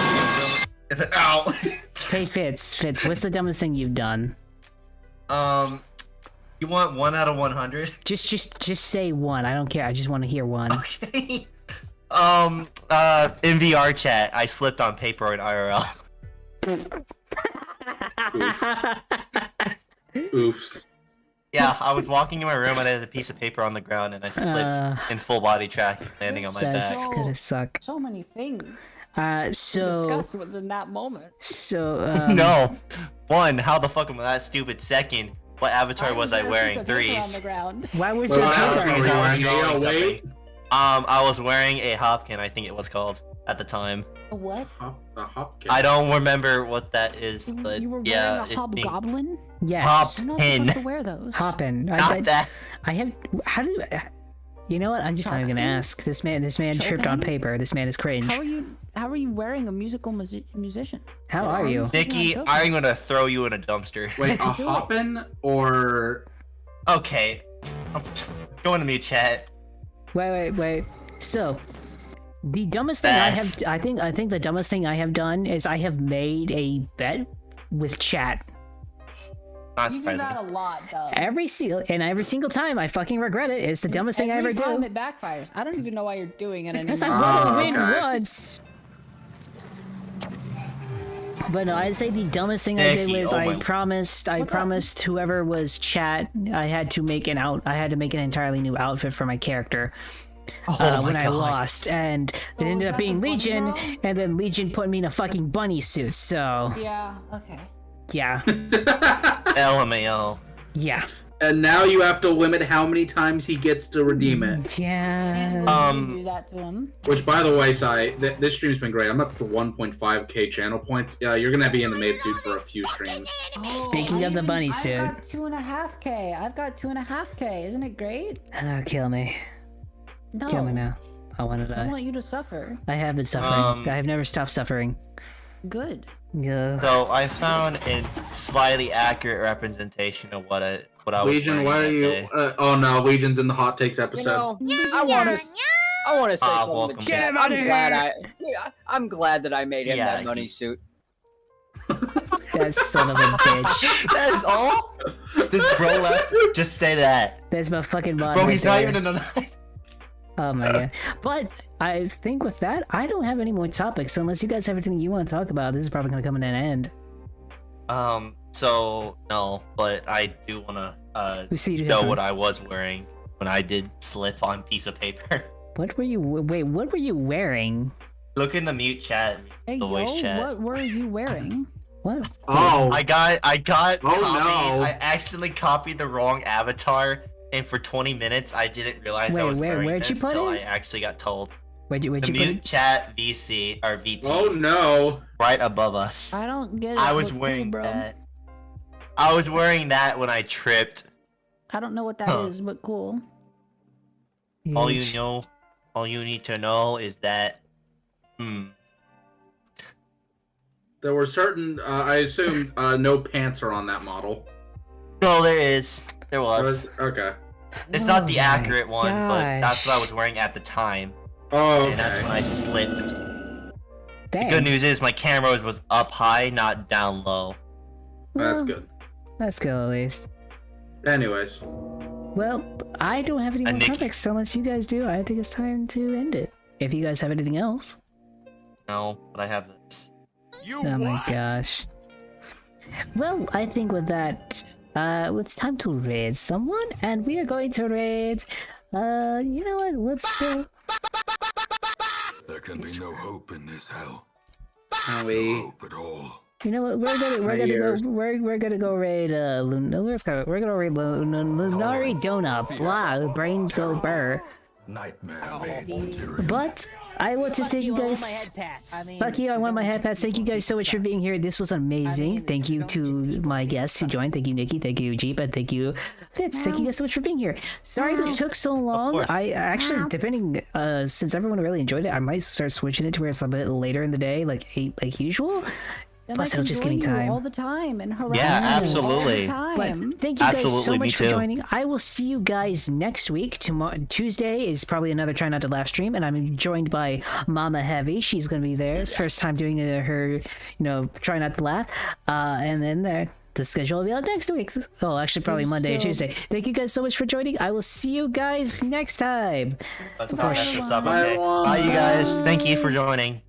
Ow. Hey Fitz, what's the dumbest thing you've done? You want 1 out of 100? Just say one. I don't care. I just want to hear one. Okay. In VR chat, I slipped on paper in IRL. Oops. Yeah, I was walking in my room and I had a piece of paper on the ground and I slipped in full body track, landing on my That's back. gonna suck. So many things So to discuss within that moment. So No. 1, how the fuck am I that stupid? 2nd, what avatar was I wearing? 3. Why was Wait, that what paper? avatar were you I was wearing? drawing Yeah, something. wait. I was wearing a hopkin, I think it was called at the time. A what? A hopkin. I don't remember what that is, but You were wearing yeah, a hobgoblin? Yes. You're not Hopin. supposed to wear those. Hoppin. Not that. I have. How do? You know what? I'm just not even gonna ask. This man tripped on paper. This man is cringe. How are you wearing a musical musician? How are you? Nikki, I'm gonna throw you in a dumpster. Wait, a hoppin or? Okay, I'm going to mute chat. Wait. So, the dumbest thing I have. I think the dumbest thing I have done is I have made a bet with chat. Not You do surprising. that a lot, though. Every single time I fucking regret it. It's the dumbest thing I ever Every time do. it backfires. I don't even know why you're doing it Because I anymore. want to Oh, win okay. once. But no, I'd say the dumbest thing I did Nikki, was oh I my- promised whoever was chat I had to make an entirely new outfit for my character. Oh my When I God. lost, and it Oh, ended was up that being the bunny Legion, girl? and then Legion put me in a fucking bunny suit. So Yeah, okay. yeah, LMAO. yeah, And now you have to limit how many times he gets to redeem it. yeah. You do that to him. Which, by the way, Sai, this stream's been great. I'm up to 1.5k channel points. Yeah, you're gonna be in the maid suit for a few streams. Speaking of the bunny suit. I've got 2.5k. I've got 2.5k. Isn't it great? Kill me, No. kill me now. I want to I die. want you to suffer. I have been suffering. I have never stopped suffering. Good. Ugh. So I found a slightly accurate representation of what I was Legion, wearing why that are you? day. Oh no, Legion's in the hot takes episode. I want to say welcome something. Chat. I'm glad that I made him Yeah, that bunny suit. That son of a bitch. That is all? This bro left. Just say that. That's my fucking bot. Bro, right he's not there. even in the Oh my god. But I think with that, I don't have any more topics. So unless you guys have anything you want to talk about, this is probably going to come to an end. So no, but I do wanna We see you know guys what on- I was wearing when I did slip on piece of paper. What were you? Wait, what were you wearing? Look in the mute chat, Hey, the voice yo, chat. what were you wearing? What? Oh, I got Oh, copied. no. I accidentally copied the wrong avatar, and for 20 minutes I didn't realize I Wait, was wearing where'd you this put until it? I actually got told. Where'd you The put mute it? chat VC or VT oh no. right above us. I don't get it. I was but cool, wearing bro. that. I was wearing that when I tripped. I don't know what that is, Huh. but cool. All you know, all you need to know is that. There were certain. I assume no pants are on that model. No, there is. There was. Okay. It's not the Oh my accurate one, but that's what I gosh. was wearing at the time, Oh, and that's when okay. I slipped. Dang. Good news is my camera was up high, not down low. That's Well, good. That's good at least. Anyways, Well, I don't have any more Nikki. topics, so unless you guys do, I think it's time to end it. If you guys have anything else. No, but I have this. Oh my gosh. Well, I think with that, it's time to raid someone, and we are going to raid, you know what, let's go. There can be no hope in this hell. can No we? hope at all. You know what, we're gonna go raid, we're gonna raid Lunari Donut, blah, brains go burr. Nightmare made material. But, I want to thank you guys. Fuck you, I want my head pats. Thank you guys so much for being here. This was amazing. Thank you to my guests who joined. Thank you, Nikki. Thank you, Jeep. And thank you, Fitz. Thank you guys so much for being here. Sorry this took so long. course. I actually, depending, since everyone really enjoyed it, I might start switching it to where it's a bit later in the day, like 8, like usual. And Plus, I it'll can just give me join you time. all the time and harass Yeah, you absolutely. all the But time. thank you guys so Absolutely, me much for too. joining. I will see you guys next week. Tomorrow, Tuesday is probably another Try Not to Laugh stream, and I'm joined by Mama Heavy. She's going to be there. First time doing her, Try Not to Laugh. And then the schedule will be out next week. Oh, actually, probably Monday or Tuesday. Thank you guys so much for joining. I will see you guys next time. Let's not mess this up, Bye, okay? everyone. Bye, you guys. Thank you for joining.